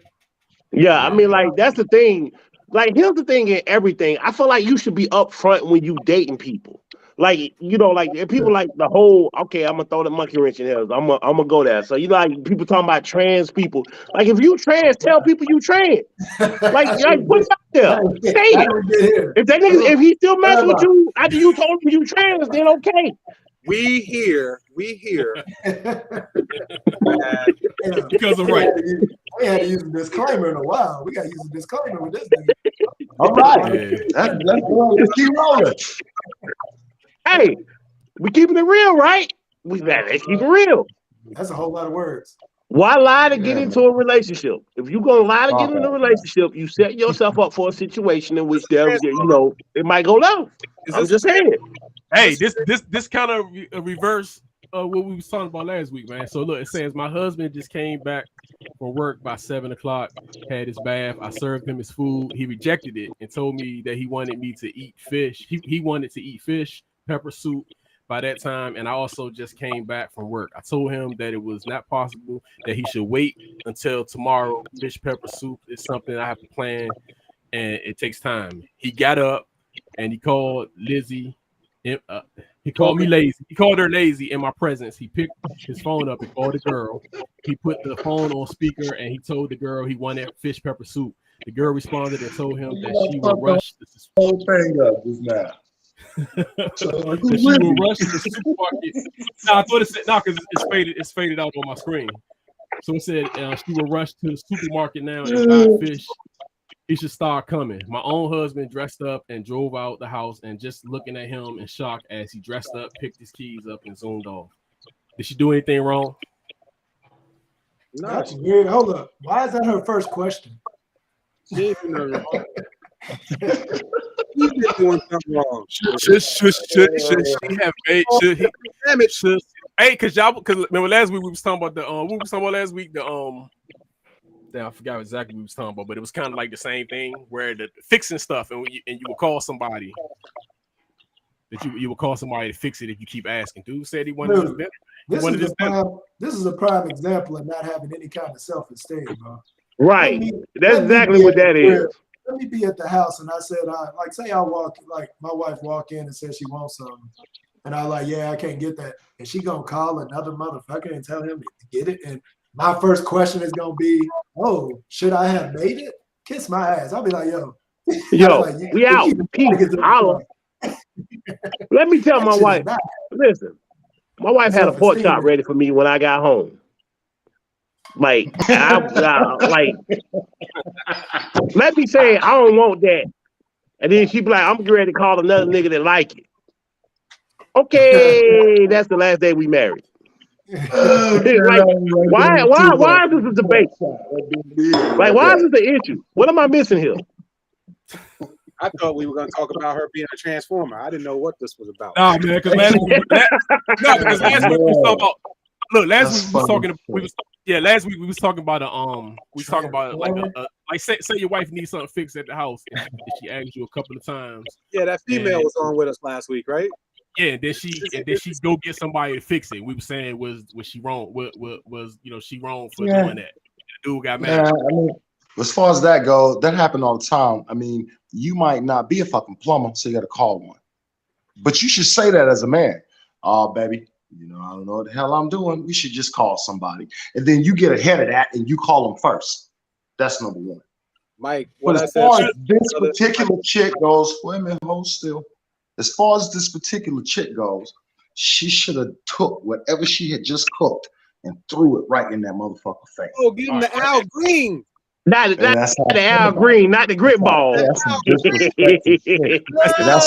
[SPEAKER 2] Yeah, I mean, that's the thing. Like, here's the thing in everything. I feel like you should be upfront when you dating people. Like, if people like the whole, okay, I'm gonna throw the monkey wrench in here. I'm gonna go there. So like people talking about trans people. Like, if you trans, tell people you trans. Like put it out there. Say it. If he still mess with you after you told him you trans, then okay.
[SPEAKER 3] We hear.
[SPEAKER 1] Because I'm right.
[SPEAKER 5] We had to use a disclaimer in a while. We got to use a disclaimer with this nigga.
[SPEAKER 4] All right. Let's keep rolling.
[SPEAKER 2] Hey, we keeping it real, right? Let's keep it real.
[SPEAKER 5] That's a whole lot of words.
[SPEAKER 2] Why lie to get into a relationship? If you're gonna lie to get into a relationship, you set yourself up for a situation in which it might go down. I'm just saying.
[SPEAKER 1] Hey, this kind of reverse what we was talking about last week, man. So look, it says my husband just came back from work by 7 o'clock, had his bath. I served him his food. He rejected it and told me that he wanted me to eat fish. He wanted to eat fish, pepper soup by that time, and I also just came back from work. I told him that it was not possible, that he should wait until tomorrow. Fish pepper soup is something I have to plan, and it takes time. He got up and he called Lizzie. He called me lazy. He called her lazy in my presence. He picked his phone up and called the girl. He put the phone on speaker and he told the girl he wanted fish pepper soup. The girl responded and told him that she would rush the supermarket. No, I thought it said because it's faded out on my screen. So it said she will rush to the supermarket now and buy fish. He should start coming. My own husband dressed up and drove out the house and just looking at him in shock as he dressed up, picked his keys up and zoomed off. Did she do anything wrong?
[SPEAKER 5] No. That's weird. Hold up. Why is that her first question?
[SPEAKER 3] She's been doing something wrong.
[SPEAKER 1] Should he have made? Hey, because remember last week we was talking about last week I forgot exactly what we was talking about, but it was kind of like the same thing where the fixing stuff, and you would call somebody that you would call somebody to fix it if you keep asking. Dude said he wanted
[SPEAKER 5] Dude,
[SPEAKER 1] this.
[SPEAKER 5] This is a prime example of not having any kind of self-esteem, bro.
[SPEAKER 2] Right. That's
[SPEAKER 5] let me
[SPEAKER 2] exactly
[SPEAKER 5] be
[SPEAKER 2] what
[SPEAKER 5] at the
[SPEAKER 2] that
[SPEAKER 5] crib.
[SPEAKER 2] is.
[SPEAKER 5] Let me be at the house, and I said, like, say I walk, like my wife walk in and says she wants something, and I like, yeah, I can't get that, and she gonna call another motherfucker and tell him to get it, and my first question is gonna be, oh, should I have made it? Kiss my ass. I'll be like, yo,
[SPEAKER 2] Like, we out. Peace. Holla. Let me tell my wife. Listen, my wife had a pork chop ready for me when I got home. Like, like, let me say I don't want that, and then she be like, I'm ready to call another nigga that like it. Okay, that's the last day we married. Like, why is this a debate? Like, why is this an issue? What am I missing here?
[SPEAKER 3] I thought we were going to talk about her being a transformer. I didn't know what this was about.
[SPEAKER 1] Nah, man, because last week we was talking about. Look, last week we was talking. Last week we was talking about like say your wife needs something fixed at the house, and she asked you a couple of times.
[SPEAKER 3] Yeah, that female was on with us last week, right?
[SPEAKER 1] Yeah, and then she go get somebody to fix it. We were saying was she wrong? Was she wrong for doing that? The dude got mad.
[SPEAKER 4] Yeah, I mean, as far as that goes, that happened all the time. I mean, you might not be a fucking plumber, so you got to call one. But you should say that as a man. Oh, baby, I don't know what the hell I'm doing. We should just call somebody. And then you get ahead of that and you call them first. That's number one.
[SPEAKER 3] Mike,
[SPEAKER 4] what as far as this particular chick goes, wait a minute, hold still. As far as this particular chick goes, she should have took whatever she had just cooked and threw it right in that motherfucker face.
[SPEAKER 3] Oh, give him the Al Green.
[SPEAKER 2] Not the Al Green, not the grit ball.
[SPEAKER 4] That's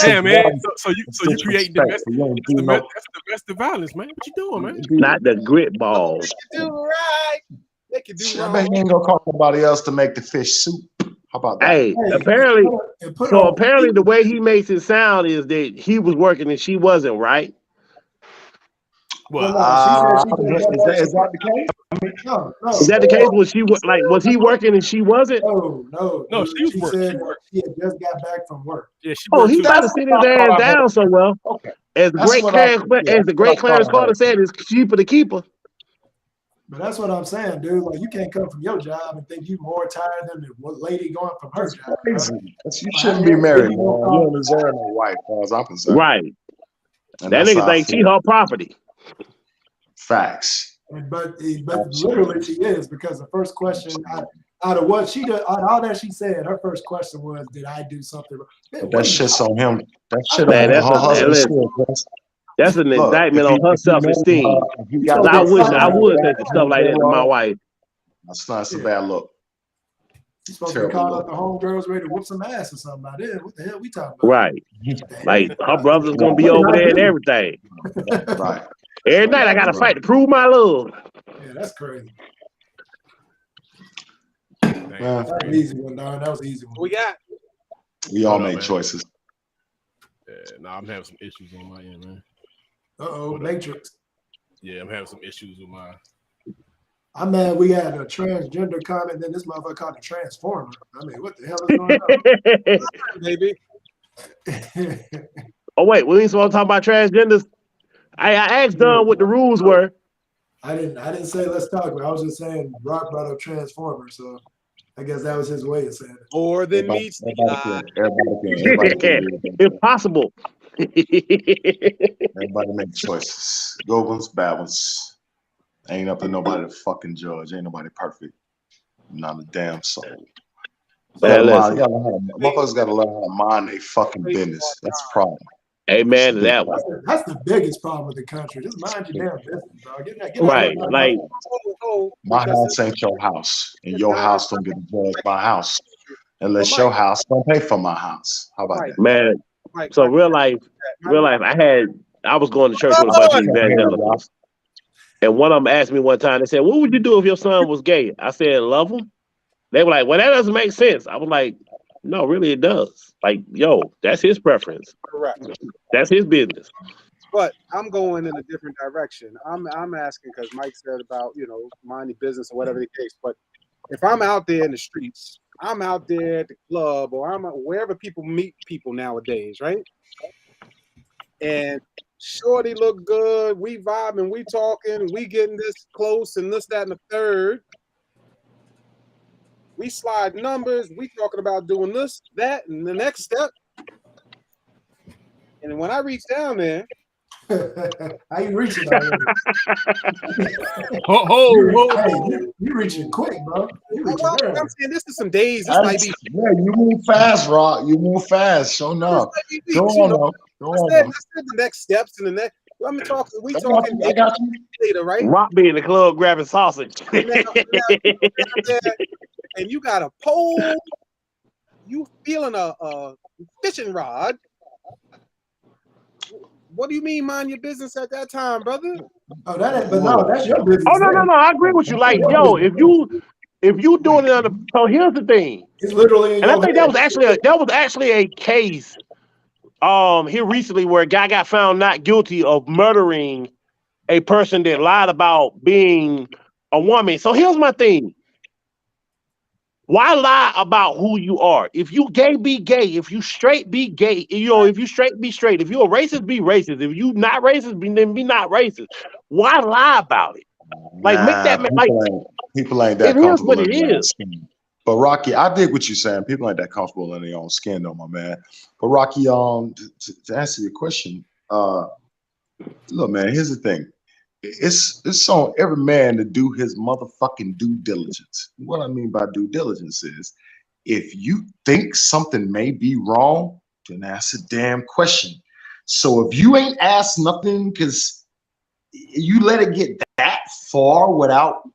[SPEAKER 1] Damn, man. So you create that's the domestic violence, man. What you doing, man?
[SPEAKER 2] Not the grit ball.
[SPEAKER 3] They can do right. They can do
[SPEAKER 4] wrong. I bet he ain't gonna call somebody else to make the fish soup. How about that?
[SPEAKER 2] Hey, apparently the way he makes it sound is that he was working and she wasn't, right?
[SPEAKER 5] Well,
[SPEAKER 4] is that the case?
[SPEAKER 5] No.
[SPEAKER 2] Is that the case? Was he working and she wasn't?
[SPEAKER 5] No.
[SPEAKER 1] She
[SPEAKER 5] said she had just got back from work.
[SPEAKER 1] Yeah, she
[SPEAKER 2] he got to sit his ass down somewhere.
[SPEAKER 4] Okay.
[SPEAKER 2] As the great Clarence Carter said, it's cheaper to keep her.
[SPEAKER 5] But that's what I'm saying, dude. Like, you can't come from your job and think you're more tired than the lady going from her job.
[SPEAKER 4] You shouldn't be married, man. You don't deserve no wife, as far as I'm concerned.
[SPEAKER 2] Right. And that nigga think she her property.
[SPEAKER 4] Facts.
[SPEAKER 5] But literally she is, because the first question out of what she did, all that she said, her first question was, "Did I do something wrong?"
[SPEAKER 4] That shit's on him. That shit on her husband.
[SPEAKER 2] That's an indictment on her self-esteem. I would say stuff like that to my wife.
[SPEAKER 4] That's not a bad look.
[SPEAKER 5] You're supposed to call up the homegirls ready to whoop some ass or something about it. What the hell we talking about?
[SPEAKER 2] Right. Like, her brother's gonna be over there and everything.
[SPEAKER 4] Right.
[SPEAKER 2] Every night I gotta fight to prove my love.
[SPEAKER 5] Yeah, that's crazy.
[SPEAKER 4] That
[SPEAKER 5] was an easy one, dog. That was an easy one.
[SPEAKER 4] We all made choices.
[SPEAKER 1] Yeah, I'm having some issues on my end, man.
[SPEAKER 5] Matrix.
[SPEAKER 1] Yeah, I'm having some issues with my.
[SPEAKER 5] I'm mad we had a transgender comment, then this motherfucker called a transformer. I mean, what the hell is going on?
[SPEAKER 2] Maybe. Oh, wait, we ain't supposed to talk about transgenders? I asked Don what the rules were.
[SPEAKER 5] I didn't say let's talk, but I was just saying Rock brought up transformer, so I guess that was his way of saying it.
[SPEAKER 3] More than meets the eye.
[SPEAKER 2] If possible.
[SPEAKER 4] Everybody make choices. Good ones, bad ones. Ain't up to nobody to fucking judge. Ain't nobody perfect. Not a damn soul. Motherfuckers gotta learn how to mind their fucking business. That's the problem.
[SPEAKER 2] Amen. That's
[SPEAKER 5] the biggest problem with the country. Just mind your damn business, dog. Get
[SPEAKER 2] right. Like,
[SPEAKER 4] my house ain't your house, and your house don't get judged my house, unless your house don't pay for my house. How about that,
[SPEAKER 2] man? So real life. I was going to church with a bunch of evangelicals, and one of them asked me one time. They said, "What would you do if your son was gay?" I said, "Love him." They were like, "Well, that doesn't make sense." I was like, "No, really, it does. Like, yo, that's his preference.
[SPEAKER 3] Correct.
[SPEAKER 2] That's his business."
[SPEAKER 3] But I'm going in a different direction. I'm asking because Mike said about mind your business or whatever the case. But if I'm out there in the streets, I'm out there at the club, or I'm wherever people meet people nowadays, right? And shorty look good, we vibing, we talking, we getting this close and this, that, and the third. We slide numbers, we talking about doing this, that, and the next step. And when I reach down there,
[SPEAKER 5] how you reaching already? You reaching quick, bro. You reaching early.
[SPEAKER 3] I'm saying this is some days. This might be.
[SPEAKER 4] Yeah, you move fast, Rock. You move fast. Show enough. Go on,
[SPEAKER 3] I said the next steps and the next. I'm talking. We talking later, right?
[SPEAKER 2] Rock be in the club grabbing sausage.
[SPEAKER 3] And you got a pole. You feeling a fishing rod. What do you mean mind your business at that time, brother?
[SPEAKER 5] Oh, that ain't, but no, that's your business.
[SPEAKER 2] Oh, no. I agree with you. Like, yo, if you doing it on the, so here's the thing.
[SPEAKER 5] It's literally in
[SPEAKER 2] and I think
[SPEAKER 5] head.
[SPEAKER 2] that was actually a case here recently where a guy got found not guilty of murdering a person that lied about being a woman. So here's my thing. Why lie about who you are? If you gay, be gay. If you straight, be gay. You know, if you straight, be straight. If you're a racist, be racist. If you not racist, then be not racist. Why lie about it? Like, make that like
[SPEAKER 4] people ain't that
[SPEAKER 2] it
[SPEAKER 4] comfortable.
[SPEAKER 2] Is what it is.
[SPEAKER 4] But Rocky, I dig what you're saying. People ain't that comfortable in their own skin, though, my man. But Rocky, to answer your question, look, man, here's the thing. It's on every man to do his motherfucking due diligence. What I mean by due diligence is, if you think something may be wrong, then ask a damn question. So if you ain't asked nothing because you let it get that far without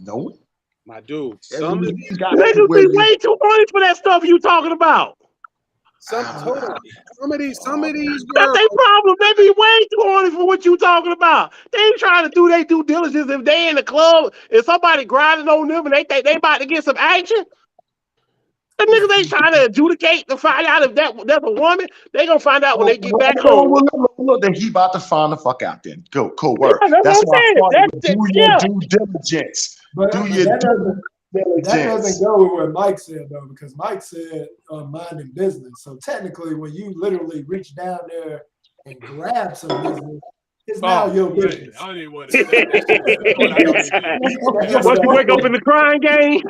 [SPEAKER 4] knowing,
[SPEAKER 3] my dude,
[SPEAKER 2] some of these guys be way too horny for that stuff you talking about.
[SPEAKER 3] Some of these
[SPEAKER 2] that's their problem. They be way too horny for what you talking about. They ain't trying to do their due diligence. If they in the club and somebody grinding on them and they think they about to get some action, the niggas ain't trying to adjudicate to find out if that's a woman. They gonna find out when they get back home.
[SPEAKER 4] Look, then he about to find the fuck out. Then go, cool work.
[SPEAKER 2] Yeah, that's what I'm
[SPEAKER 4] saying. Do your due diligence.
[SPEAKER 5] That doesn't go with what Mike said, though, because Mike said minding business. So technically, when you literally reach down there and grab some business, it's now your business.
[SPEAKER 1] I don't even want to say that.
[SPEAKER 2] Once you wake up in the crying game.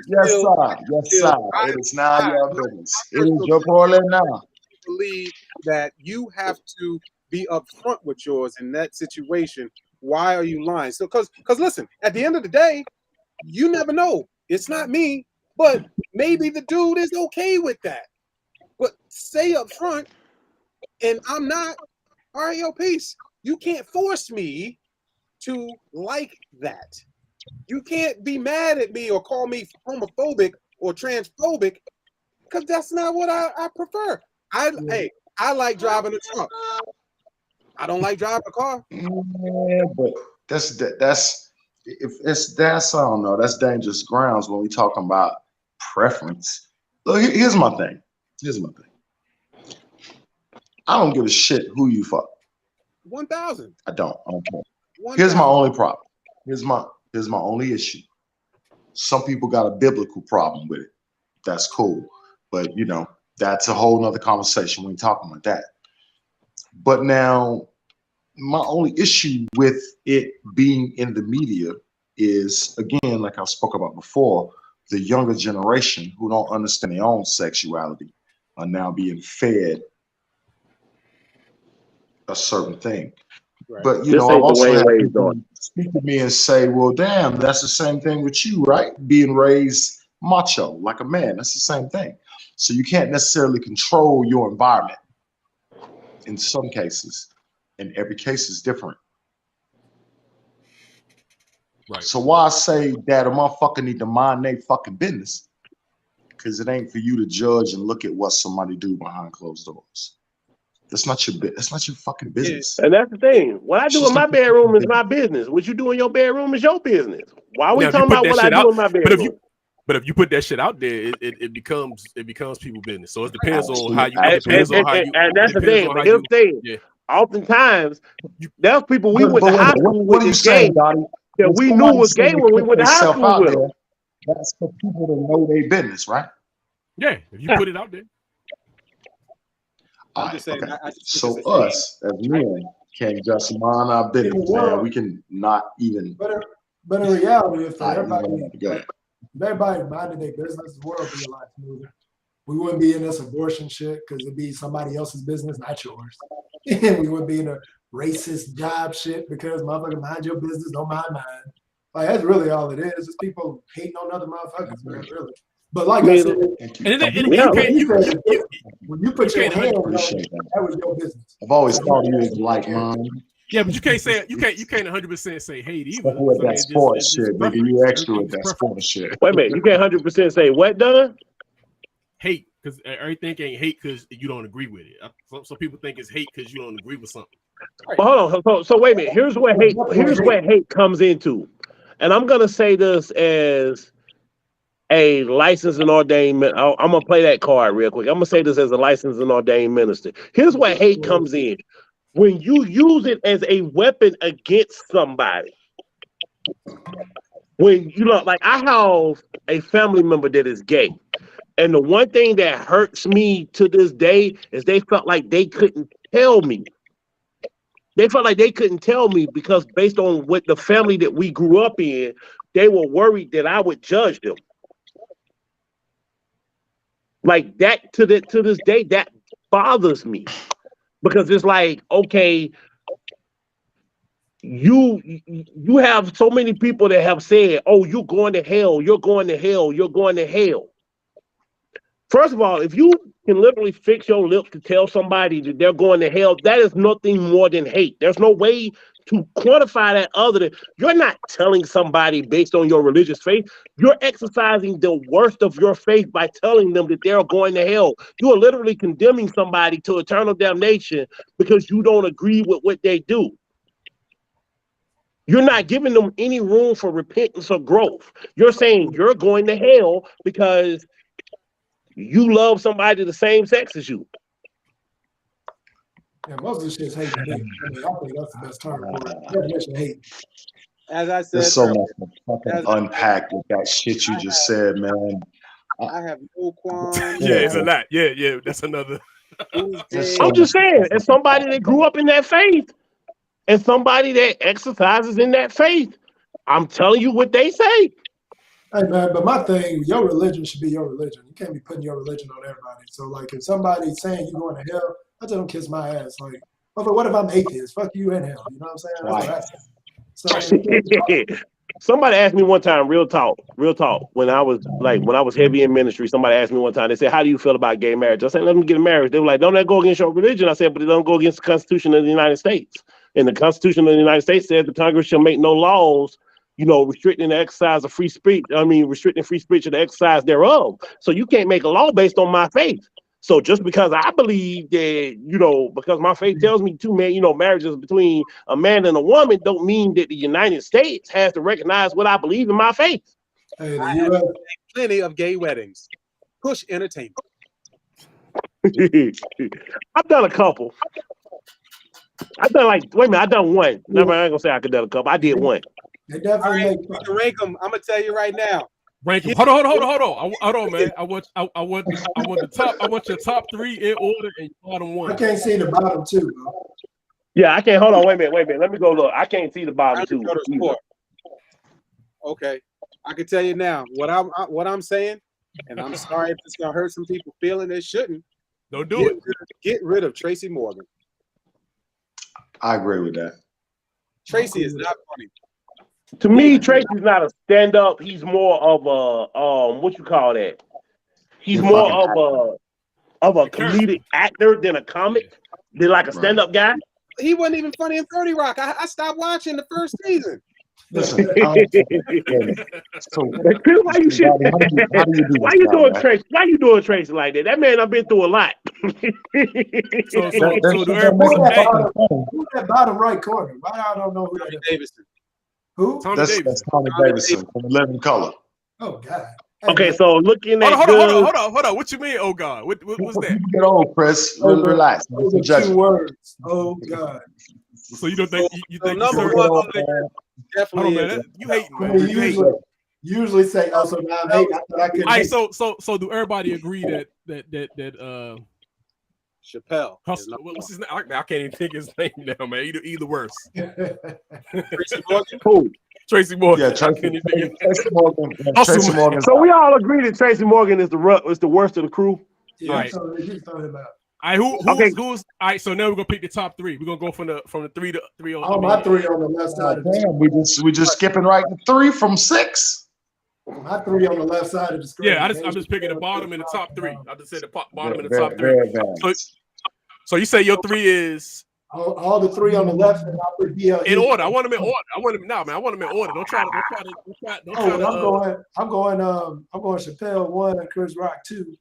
[SPEAKER 4] Yes, sir. It is now your business. It is your problem now.
[SPEAKER 3] I believe that you have to be upfront with yours in that situation. Why are you lying? So, because listen, at the end of the day, you never know. It's not me, but maybe the dude is okay with that. But say up front, and I'm not. All right, yo, peace. You can't force me to like that. You can't be mad at me or call me homophobic or transphobic, because that's not what I prefer. Hey, I like driving a truck. I don't like driving a car.
[SPEAKER 4] Yeah, but that's if that's I don't know, that's dangerous grounds when we talking about preference. Look, here's my thing. I don't give a shit who you fuck.
[SPEAKER 3] 1,000.
[SPEAKER 4] I don't care.
[SPEAKER 3] 1,
[SPEAKER 4] Here's my only problem. Here's my only issue. Some people got a biblical problem with it. That's cool. But you know, that's a whole nother conversation. We ain't talking about that. But now, my only issue with it being in the media is, again, like I spoke about before, the younger generation who don't understand their own sexuality are now being fed a certain thing. Right. But you know, I've also had people speak to me and say, well, damn, that's the same thing with you, right? Being raised macho, like a man, that's the same thing. So you can't necessarily control your environment in some cases, and every case is different. Right. So why I say that a motherfucker need to mind their fucking business? Because it ain't for you to judge and look at what somebody do behind closed doors. That's not your That's not your fucking business.
[SPEAKER 2] And that's the thing. What I do in my bedroom is my business. What you do in your bedroom is your business. Why are we talking about what I do in my bedroom?
[SPEAKER 1] But if you put that shit out there, it becomes people's business. So it depends on how you. And
[SPEAKER 2] that's the thing. But here's the thing. Yeah. Oftentimes, there's people we went to high school with.
[SPEAKER 4] What are you saying, Dottie?
[SPEAKER 2] that
[SPEAKER 4] when
[SPEAKER 2] we knew
[SPEAKER 4] somebody
[SPEAKER 2] was
[SPEAKER 4] say
[SPEAKER 2] gay
[SPEAKER 4] they
[SPEAKER 2] when we
[SPEAKER 4] put
[SPEAKER 2] went to high
[SPEAKER 4] themselves
[SPEAKER 2] school
[SPEAKER 4] out
[SPEAKER 2] with
[SPEAKER 4] there,
[SPEAKER 2] them.
[SPEAKER 4] that's for people to know their business, right?
[SPEAKER 1] Yeah, if you put it out there.
[SPEAKER 4] All
[SPEAKER 3] I'm
[SPEAKER 4] right,
[SPEAKER 3] just saying.
[SPEAKER 4] okay.
[SPEAKER 3] I just think
[SPEAKER 4] So
[SPEAKER 3] it's a shame.
[SPEAKER 4] us as men can just mind our business, man. We can not even.
[SPEAKER 5] But in reality, if
[SPEAKER 4] All right,
[SPEAKER 5] everybody,
[SPEAKER 4] go ahead.
[SPEAKER 5] if everybody minded their business, the world would be a lot smoother. We wouldn't be in this abortion shit because it'd be somebody else's business, not yours. And we wouldn't be in a racist job shit because motherfucker mind your business, don't mind mine. Like that's really all it is. It's people hating on other motherfuckers, man, really. But like I said, when you put your hand on it, that was your business.
[SPEAKER 4] I've always thought you was like mine.
[SPEAKER 1] Yeah, but you can't say you can't 100% say hate either.
[SPEAKER 4] With that sports shit, nigga, you extra with that sports shit.
[SPEAKER 2] Wait a minute, you can't 100% say what, Don?
[SPEAKER 1] Hate, because everything ain't hate because you don't agree with it. Some people think it's hate because you don't agree with something.
[SPEAKER 2] Well, hold on. So wait a minute. Here's where hate comes into, and I'm gonna say this as a licensed and ordained. I'm gonna play that card real quick. I'm gonna say this as a licensed and ordained minister. Here's where hate comes in. When you use it as a weapon against somebody. When you know, like I have a family member that is gay. And the one thing that hurts me to this day is they felt like they couldn't tell me. They felt like they couldn't tell me because based on what the family that we grew up in, they were worried that I would judge them. Like that to this day, that bothers me. Because it's like, okay, you have so many people that have said, oh, you're going to hell, you're going to hell, you're going to hell. First of all, if you can literally fix your lips to tell somebody that they're going to hell, that is nothing more than hate. There's no way to quantify that other than you're not telling somebody based on your religious faith. You're exercising the worst of your faith by telling them that they're going to hell. You are literally condemning somebody to eternal damnation because you don't agree with what they do. You're not giving them any room for repentance or growth. You're saying you're going to hell because you love somebody the same sex as you.
[SPEAKER 5] Yeah, most of this shit is hate. I think that's the best term for it. Definition of hate.
[SPEAKER 3] As I said,
[SPEAKER 4] there's so much to fucking unpack with that shit you just said, man.
[SPEAKER 3] I have no qualms.
[SPEAKER 1] Yeah, it's a lot. Yeah, that's another.
[SPEAKER 2] I'm just saying, as somebody that grew up in that faith, and somebody that exercises in that faith, I'm telling you what they say.
[SPEAKER 5] Hey man, but my thing, your religion should be your religion. You can't be putting your religion on everybody. So like, if somebody's saying you're going to hell, I tell them kiss my ass. Like, what if I'm atheist? Fuck you in hell. You know what I'm saying? That's what I say.
[SPEAKER 2] Somebody asked me one time, real talk, when I was heavy in ministry, somebody asked me one time, they said, how do you feel about gay marriage? I said, let them get married. They were like, don't that go against your religion? I said, but it don't go against the Constitution of the United States. And the Constitution of the United States says the Congress shall make no laws, restricting the exercise of free speech. Restricting free speech and the exercise thereof. So you can't make a law based on my faith. So just because I believe that, because my faith tells me marriage is between a man and a woman, don't mean that the United States has to recognize what I believe in my faith.
[SPEAKER 5] Hey,
[SPEAKER 3] I have plenty of gay weddings. Push entertainment.
[SPEAKER 2] I've done a couple. I've done one. Never, I ain't gonna say I could do a couple. I did one.
[SPEAKER 5] They definitely
[SPEAKER 3] make fun. Rank them. I'm gonna tell you right now.
[SPEAKER 1] Rank them. Hold on, man. I want the top. I want your top three in order and bottom one.
[SPEAKER 5] I can't see the bottom two, bro.
[SPEAKER 2] Yeah, I can't. Hold on. Wait a minute. Let me go look. I can't see the bottom two.
[SPEAKER 3] Okay, I can tell you now what I'm saying, and I'm sorry if it's gonna hurt some people feeling they shouldn't.
[SPEAKER 1] Don't do it.
[SPEAKER 3] Get rid of Tracy Morgan.
[SPEAKER 4] I agree with that.
[SPEAKER 3] Tracy is not funny.
[SPEAKER 2] To me, Tracy's not a stand-up. He's more of a what you call that? He's more of a comedic actor than a comic. Than like a stand-up guy.
[SPEAKER 3] He wasn't even funny in 30 Rock. I stopped watching the first season.
[SPEAKER 4] Listen,
[SPEAKER 2] so why you shit? Why you doing Tracy? Why you doing Tracy like that? That man, I've been through a lot.
[SPEAKER 5] Who's that bottom right corner? Why I don't know who that is?
[SPEAKER 3] Davidson.
[SPEAKER 5] Who?
[SPEAKER 4] That's Tommy Davidson from 11 Color.
[SPEAKER 5] Oh God.
[SPEAKER 2] Okay, so looking at
[SPEAKER 1] hold on. What you mean? Oh God, what's that?
[SPEAKER 4] Get old, Chris. Relax.
[SPEAKER 5] Those are 2 words. Oh God.
[SPEAKER 1] So you don't think you think
[SPEAKER 3] number one on Definitely.
[SPEAKER 1] Hold on, man. You hating,
[SPEAKER 5] I
[SPEAKER 1] man.
[SPEAKER 5] mean,
[SPEAKER 1] You hating.
[SPEAKER 5] usually say, "Oh, so now I'm hating." I thought I could.
[SPEAKER 1] All right, so do everybody agree that
[SPEAKER 3] Chappelle.
[SPEAKER 1] what's his name? I can't even think his name now, man. Either worse.
[SPEAKER 3] Tracy Morgan.
[SPEAKER 2] Who?
[SPEAKER 1] Tracy Morgan.
[SPEAKER 4] Yeah, Tracy Morgan.
[SPEAKER 2] Tracy Morgan. So we all agree that Tracy Morgan is the worst of the crew.
[SPEAKER 5] Yeah,
[SPEAKER 1] Right.
[SPEAKER 5] so you thought about.
[SPEAKER 1] All right, who's all right? So now we're gonna pick the top three. We're gonna go from the three to three.
[SPEAKER 5] My three on the left side. Of the
[SPEAKER 4] Damn, we just skipping right to 3 from 6.
[SPEAKER 5] My three on the left side of the screen.
[SPEAKER 1] Yeah, I'm just picking the bottom and the top three. I just said the bottom and the
[SPEAKER 4] Very,
[SPEAKER 1] top three.
[SPEAKER 4] very
[SPEAKER 1] So you say your three is
[SPEAKER 5] all the three on the left, and I'll put DL
[SPEAKER 1] in order. I want them in order. I want them in order. Don't try to.
[SPEAKER 5] I'm going Chappelle 1 and Chris Rock 2.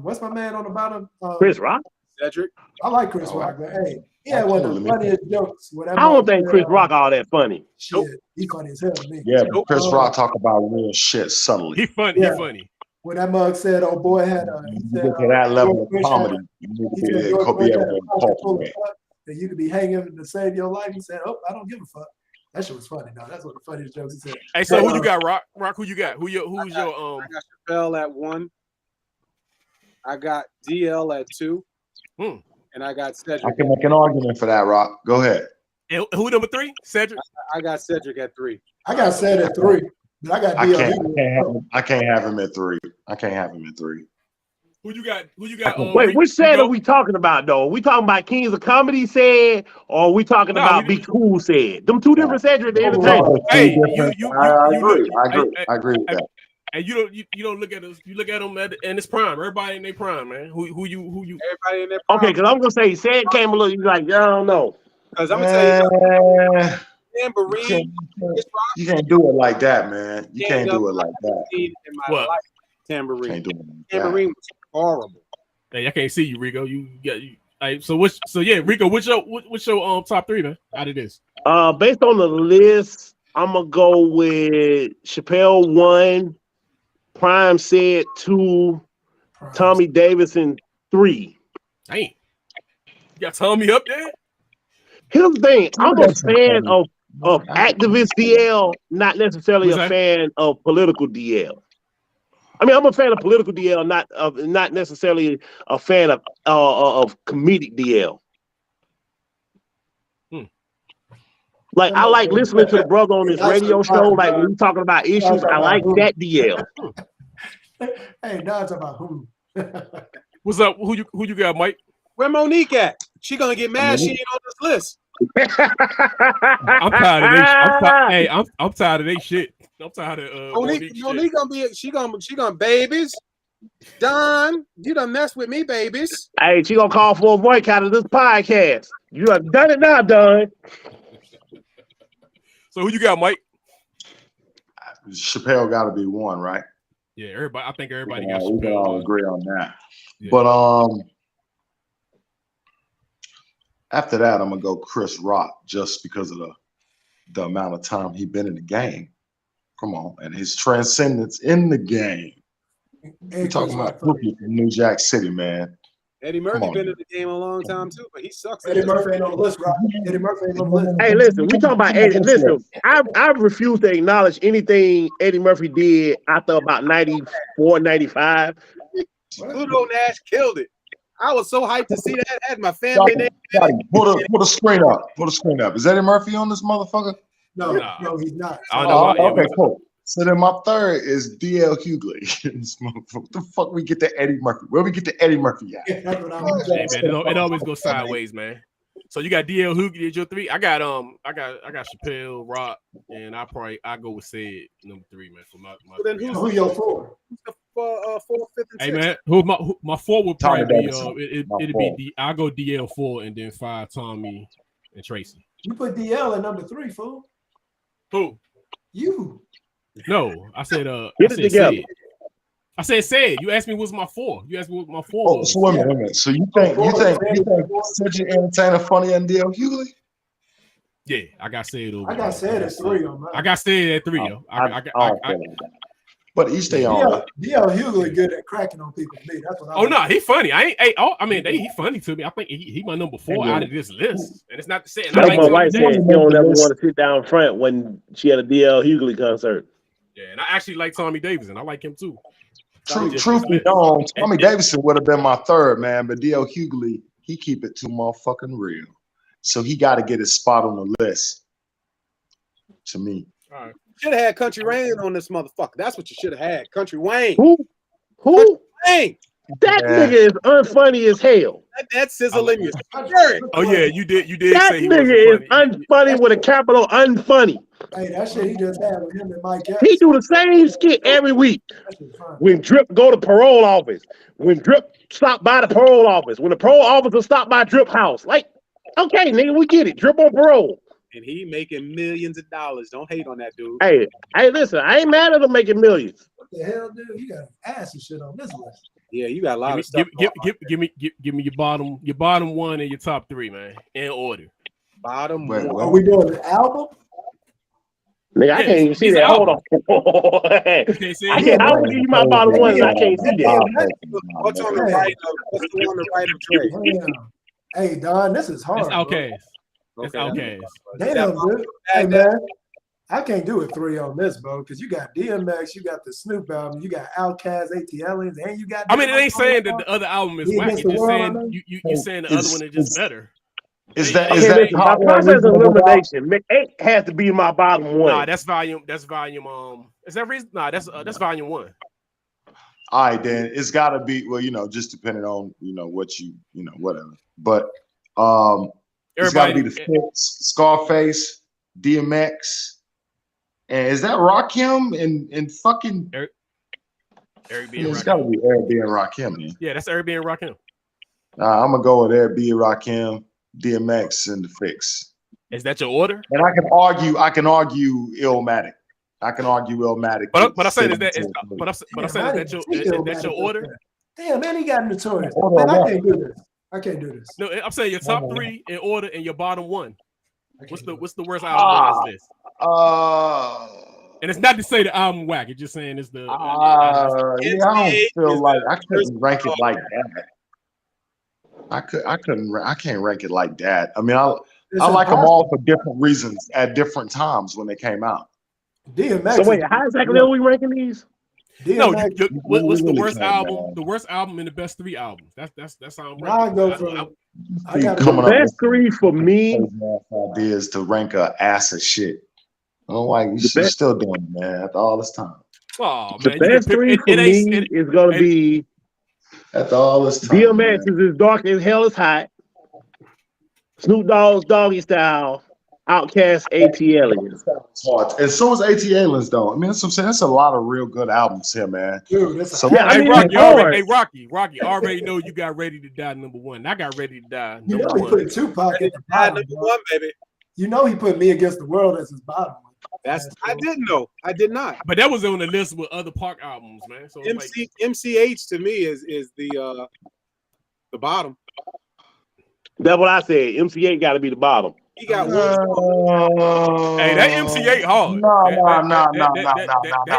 [SPEAKER 5] What's my man on the bottom?
[SPEAKER 2] Chris Rock.
[SPEAKER 3] Cedric.
[SPEAKER 5] I like Chris Rock, but hey, yeah, one of the funniest jokes.
[SPEAKER 2] I don't think Chris Rock all that funny.
[SPEAKER 5] Shit, he funny as hell to me.
[SPEAKER 4] Yeah, but Chris Rock talk about real shit subtly.
[SPEAKER 1] He funny.
[SPEAKER 5] Yeah.
[SPEAKER 1] He funny.
[SPEAKER 5] When that mug said, "Oh boy, had
[SPEAKER 4] You get to that level of comedy, you need to be able to cultivate.
[SPEAKER 5] that you could be hanging to save your life." He said, "Oh, I don't give a fuck." That shit was funny, though. That's one of the funniest jokes he said.
[SPEAKER 1] Hey, so who you got, Rock? Rock, who you got? Who's your
[SPEAKER 3] I got Chappelle at 1. I got DL at 2. And I got Cedric.
[SPEAKER 4] I can make an argument for that, Rock. Go ahead.
[SPEAKER 1] And who number 3? Cedric.
[SPEAKER 3] I got Cedric at 3.
[SPEAKER 5] I got Ced at 3. But I got DL.
[SPEAKER 4] I can't have him at 3. I can't have him at 3.
[SPEAKER 1] Who you got?
[SPEAKER 2] Wait, which Ced are we talking about, though? Are we talking about Kings of Comedy said, or are we talking about Be Cool said? Them two different Cedric, the entertainer.
[SPEAKER 1] Hey,
[SPEAKER 4] I agree with that.
[SPEAKER 1] And you don't look at us. You look at them in his prime. Everybody in their prime, man. Who you?
[SPEAKER 3] Everybody in their prime.
[SPEAKER 2] Okay, because I'm gonna say Ced came a little. You like, I don't know.
[SPEAKER 3] Because I'm gonna tell you, Tambourine.
[SPEAKER 4] You can't do it like that, man. You can't do it like that.
[SPEAKER 3] In my life, Tambourine.
[SPEAKER 4] Can't do it like
[SPEAKER 3] Tambourine was horrible.
[SPEAKER 1] Hey, I can't see you, Rico. You. Right, so Rico, what's your top 3, man? Out of this.
[SPEAKER 2] Based on the list, I'm gonna go with Chappelle 1, Prime said 2, Tommy Davidson 3.
[SPEAKER 1] Dang. You got Tommy up there?
[SPEAKER 2] Here's the thing. I'm a fan of activist DL, not necessarily a fan of political DL. I mean, I'm a fan of political DL, not necessarily a fan of comedic DL. Like, I like listening to the brother on his radio show, like when he's talking about issues. I like that DL.
[SPEAKER 5] Hey, now it's about who.
[SPEAKER 1] What's up? Who you got, Mike?
[SPEAKER 3] Where Monique at? She gonna get mad. She ain't on this list.
[SPEAKER 1] I'm tired of this. I'm tired of they shit. I'm tired of
[SPEAKER 3] Monique gonna be. She gonna babies. Don, you done mess with me, babies.
[SPEAKER 2] Hey, she gonna call for a boycott of this podcast. You have done it now, Don.
[SPEAKER 1] So who you got, Mike?
[SPEAKER 4] Chappelle got to be 1, right?
[SPEAKER 1] Yeah, everybody. I think everybody got
[SPEAKER 4] We can
[SPEAKER 1] Chappelle.
[SPEAKER 4] all agree on that.
[SPEAKER 1] Yeah.
[SPEAKER 4] But after that, I'm gonna go Chris Rock just because of the amount of time he's been in the game. Come on, and his transcendence in the game. We're talking about rookie from New Jack City, man.
[SPEAKER 3] Eddie Murphy been in the game a long time too, but he sucks.
[SPEAKER 5] Eddie Murphy ain't on the list, Rob. Eddie Murphy ain't on the list.
[SPEAKER 2] Hey, listen, we talking about Eddie. Listen, I refuse to acknowledge anything Eddie Murphy did after about 94, 95.
[SPEAKER 3] Pluto Nash killed it. I was so hyped to see that. I had my family there.
[SPEAKER 4] Put a screen up. Put a screen up. Is Eddie Murphy on this motherfucker?
[SPEAKER 5] No, he's not.
[SPEAKER 4] Okay, cool. So then my third is DL Hughley. What the fuck we get to Eddie Murphy? Where we get to Eddie Murphy at?
[SPEAKER 1] Hey, man, it always goes sideways, man. So you got DL Hughley as your 3. I got Chappelle, Rock, and I go with Ced number 3, man. For my
[SPEAKER 3] then
[SPEAKER 5] who your 4?
[SPEAKER 3] Who's the 4th, 5th, and 6th?
[SPEAKER 1] Hey man, who my 4 would probably be it'd be I'll go DL 4 and then 5 Tommy and Tracy.
[SPEAKER 5] You put DL at number 3, fool.
[SPEAKER 1] Who?
[SPEAKER 5] You.
[SPEAKER 1] No, I said
[SPEAKER 2] Get it together.
[SPEAKER 1] Ced. I said Ced. You asked me what's my 4. You asked me what my 4
[SPEAKER 4] Oh,
[SPEAKER 1] was.
[SPEAKER 4] so wait a minute. So you think Cedric Entertainer funnier than DL Hughley?
[SPEAKER 1] Yeah, I got Ced over.
[SPEAKER 5] I got Ced at 3 on mine.
[SPEAKER 1] I got Ced at 3, yo.
[SPEAKER 4] But each their own.
[SPEAKER 5] D.L. Hughley good at cracking on people. To me, that's what I.
[SPEAKER 1] Oh no, he funny. He funny to me. I think he my number 4 out of this list, and it's not the same.
[SPEAKER 2] Like my wife said, she don't ever want to sit down front when she had a D.L. Hughley concert.
[SPEAKER 1] Yeah, and I actually like Tommy Davis, and I like him too.
[SPEAKER 4] Truth be known, Tommy Davidson would have been my 3rd, man, but D.L. Hughley, he keep it too motherfucking real. So he got to get his spot on the list. To me.
[SPEAKER 1] All right.
[SPEAKER 3] Should have had Country Wayne on this motherfucker. That's what you should have had. Country Wayne.
[SPEAKER 2] Who?
[SPEAKER 3] Country Wayne.
[SPEAKER 2] That nigga is unfunny as hell.
[SPEAKER 3] That's sizzling your shirt.
[SPEAKER 1] Oh yeah, you did.
[SPEAKER 2] That
[SPEAKER 1] Say he
[SPEAKER 2] nigga is
[SPEAKER 1] funny.
[SPEAKER 2] unfunny with a capital unfunny.
[SPEAKER 5] Hey, that shit he just had with him and Mike Epps.
[SPEAKER 2] He do the same skit every week. When Drip go to parole office, when Drip stop by the parole office, when the parole officer stop by Drip house, like, okay, nigga, we get it. Drip on parole.
[SPEAKER 3] And he making millions of dollars. Don't hate on that dude.
[SPEAKER 2] Hey, listen, I ain't mad at him making millions.
[SPEAKER 5] What the hell, dude? You got ass and shit on this list.
[SPEAKER 3] Yeah, you got a lot of stuff.
[SPEAKER 1] Give me your bottom 1 and your top 3, man, in order.
[SPEAKER 3] Bottom
[SPEAKER 4] Wait,
[SPEAKER 3] one.
[SPEAKER 5] Are we doing the album?
[SPEAKER 2] Nigga, I can't even see that. Hold on. I will give you my bottom 1 and I can't see that.
[SPEAKER 3] What's on the right? What's the one on the right of Trey?
[SPEAKER 5] Hey, Don, this is hard.
[SPEAKER 1] That's Outkast.
[SPEAKER 3] Okay.
[SPEAKER 1] Outkast.
[SPEAKER 5] Damn, dude. Hey, man. I can't do a 3 on this, bro, because you got DMX, you got the Snoop album, you got Outkast, ATLians, and you got.
[SPEAKER 1] I mean, it ain't saying that the other album is whack. It's just saying you saying the other one is just better.
[SPEAKER 4] Is that
[SPEAKER 2] my process of elimination? 8 has to be my bottom 1.
[SPEAKER 1] Nah, that's volume. Is that reason? Nah, that's volume 1.
[SPEAKER 4] All right, then it's got to be. Well, just depending on what whatever. But it's got to be the Fix, Scarface, DMX. And is that Rakim and fucking
[SPEAKER 1] Eric B. and
[SPEAKER 4] It's got to be Eric B. and Rakim, man.
[SPEAKER 1] Yeah, that's Eric B. and Rakim.
[SPEAKER 4] I'm gonna go with Eric B. and Rakim, DMX, and the Fix.
[SPEAKER 1] Is that your order?
[SPEAKER 4] And I can argue Illmatic. But
[SPEAKER 1] I'm saying is that your order?
[SPEAKER 5] Damn, man, he got notorious. Man, I can't do this.
[SPEAKER 1] No, I'm saying your top 3 in order and your bottom 1. What's the worst album on this list? And it's not to say the album whack. It's just saying it's the.
[SPEAKER 4] I don't feel like I couldn't rank it like that. I can't rank it like that. I mean, I like them all for different reasons at different times when they came out.
[SPEAKER 5] DMX.
[SPEAKER 2] So wait, how exactly are we ranking these?
[SPEAKER 1] No, what's the worst album? The worst album in the best 3 albums. That's how I'm ranking.
[SPEAKER 2] I got the best 3 for me.
[SPEAKER 4] Ideas to rank a ass of shit. Oh, like you still doing it, man, after all this time.
[SPEAKER 1] Oh,
[SPEAKER 2] the best 3 for me is gonna be
[SPEAKER 4] after all this time.
[SPEAKER 2] DMX is as dark as hell is hot. Snoop Dogg's Doggy Style. Outkast, ATLians.
[SPEAKER 4] And so is ATLians, though. I mean, that's what I'm saying. That's a lot of real good albums here, man.
[SPEAKER 5] Dude,
[SPEAKER 1] Rocky, already know you got Ready to Die number 1. I got Ready to Die number 1.
[SPEAKER 5] He put Tupac at the bottom,
[SPEAKER 3] number 1, baby.
[SPEAKER 5] You know he put Me Against the World as his bottom.
[SPEAKER 3] I didn't know. I did not.
[SPEAKER 1] But that was on the list with other Park albums, man. So
[SPEAKER 3] MCH to me is the bottom.
[SPEAKER 2] That's what I said. MCH got to be the bottom.
[SPEAKER 3] He got
[SPEAKER 1] Hey, that MC8 hard.
[SPEAKER 4] That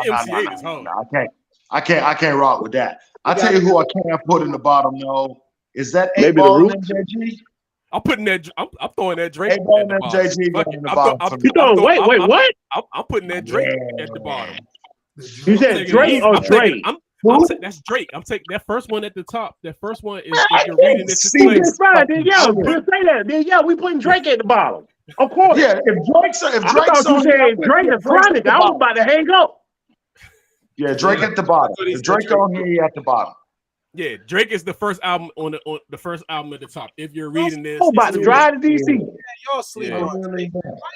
[SPEAKER 1] MC8 is hard.
[SPEAKER 4] I can't rock with that. I tell you who I can't put in the bottom though. Is that
[SPEAKER 2] maybe the Roots?
[SPEAKER 4] MJG?
[SPEAKER 1] I'm putting that. I'm throwing that Drake.
[SPEAKER 4] At the bottom.
[SPEAKER 2] You throwing wait, what?
[SPEAKER 1] I'm putting that Drake at the bottom.
[SPEAKER 2] You said Drake or Drake?
[SPEAKER 1] That's Drake. I'm taking that first one at the top. That first one is if you're reading this.
[SPEAKER 2] That's right. Then say that. Then we putting Drake at the bottom. Of course.
[SPEAKER 4] Yeah. If Drake's
[SPEAKER 2] I thought you said Drake and Chronic. I was about to hang up.
[SPEAKER 4] Yeah, Drake at the bottom. If Drake on here, he at the bottom.
[SPEAKER 1] Yeah, Drake is the first album on the first album at the top. If you're reading this,
[SPEAKER 2] I'm about to drive to DC.
[SPEAKER 3] Y'all sleep on.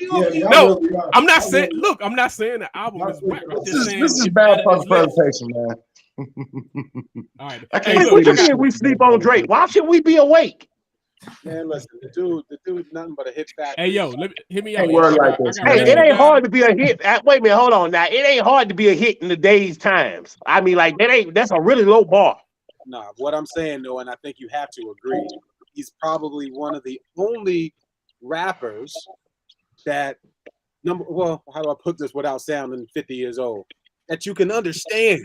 [SPEAKER 1] No, I'm not saying. Look, I'm not saying the album is whack. I'm just saying
[SPEAKER 4] this is bad public presentation, man.
[SPEAKER 1] All right.
[SPEAKER 2] Hey, what you mean we sleep on Drake? Why should we be awake?
[SPEAKER 3] Man, listen, the dude's nothing but a hit back.
[SPEAKER 1] Hey, yo, hit me out.
[SPEAKER 2] Like hey, it ain't hard to be a hit. Wait a minute, hold on. Now, it ain't hard to be a hit in the day's times. I mean, like that's a really low bar.
[SPEAKER 3] Nah, what I'm saying though, and I think you have to agree, he's probably one of the only rappers that how do I put this without sounding 50 years old? that you can understand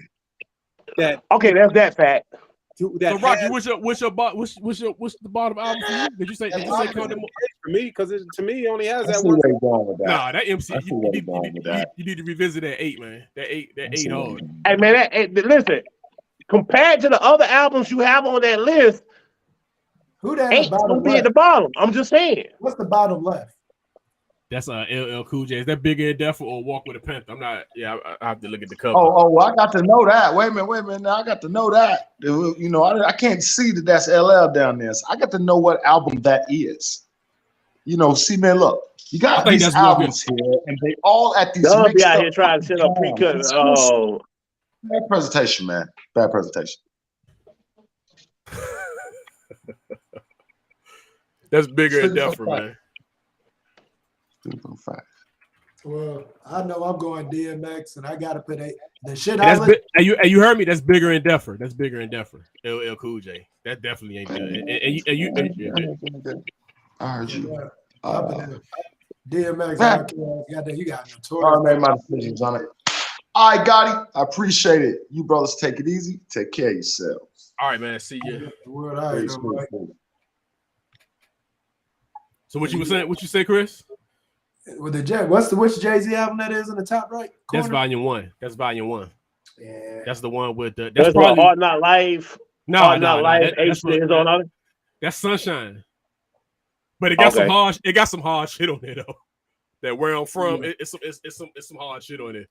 [SPEAKER 3] that.
[SPEAKER 2] Okay, that's that fact.
[SPEAKER 1] So Rocky, what's the bottom album for you? Did you say Count Them?
[SPEAKER 3] For me, because to me, it only has
[SPEAKER 4] I
[SPEAKER 3] that
[SPEAKER 4] see
[SPEAKER 3] one.
[SPEAKER 4] where you're going with that.
[SPEAKER 1] Nah, that MC.
[SPEAKER 4] I see where you're going with that.
[SPEAKER 1] You need to revisit that 8, man. That eight hard.
[SPEAKER 2] Hey man, listen. Compared to the other albums you have on that list,
[SPEAKER 5] Who that
[SPEAKER 2] 8's gonna
[SPEAKER 5] bottom
[SPEAKER 2] be at the
[SPEAKER 5] left?
[SPEAKER 2] bottom. I'm just saying.
[SPEAKER 5] What's the bottom left?
[SPEAKER 1] That's LL Cool J. Is that Bigger and Deffer or Walk with a Panther? I'm not. Yeah, I have to look at the cover.
[SPEAKER 4] Well, I got to know that. Wait a minute. Now I got to know that. You know, I can't see that that's LL down there. So I got to know what album that is. You know, see, man, look, you got these albums here, and they all at these.
[SPEAKER 2] Y'all be out here trying to set up pre-cut. Oh,
[SPEAKER 4] bad presentation, man. Bad presentation.
[SPEAKER 1] That's Bigger and Deffer, man.
[SPEAKER 5] Well, I know I'm going DMX, and I gotta put the shit.
[SPEAKER 1] You heard me. That's Bigger and Deffer. That's Bigger and Deffer. LL Cool J. That definitely ain't good.
[SPEAKER 4] I heard you.
[SPEAKER 5] DMX. You got Notorious.
[SPEAKER 4] I made my decisions on it. All right, Gotti. I appreciate it. You brothers take it easy. Take care of yourselves.
[SPEAKER 1] All right, man. See you. So what you were saying? What you say, Chris?
[SPEAKER 5] With the which Jay-Z album that is in the top right corner?
[SPEAKER 1] That's Volume 1. That's Volume 1.
[SPEAKER 5] Yeah,
[SPEAKER 1] that's the one with the.
[SPEAKER 2] That's probably Art Not Life.
[SPEAKER 1] Not
[SPEAKER 2] Life.
[SPEAKER 1] That's Sunshine. But it got some hard. It got some hard shit on there though. That where I'm from, it's some hard shit on it.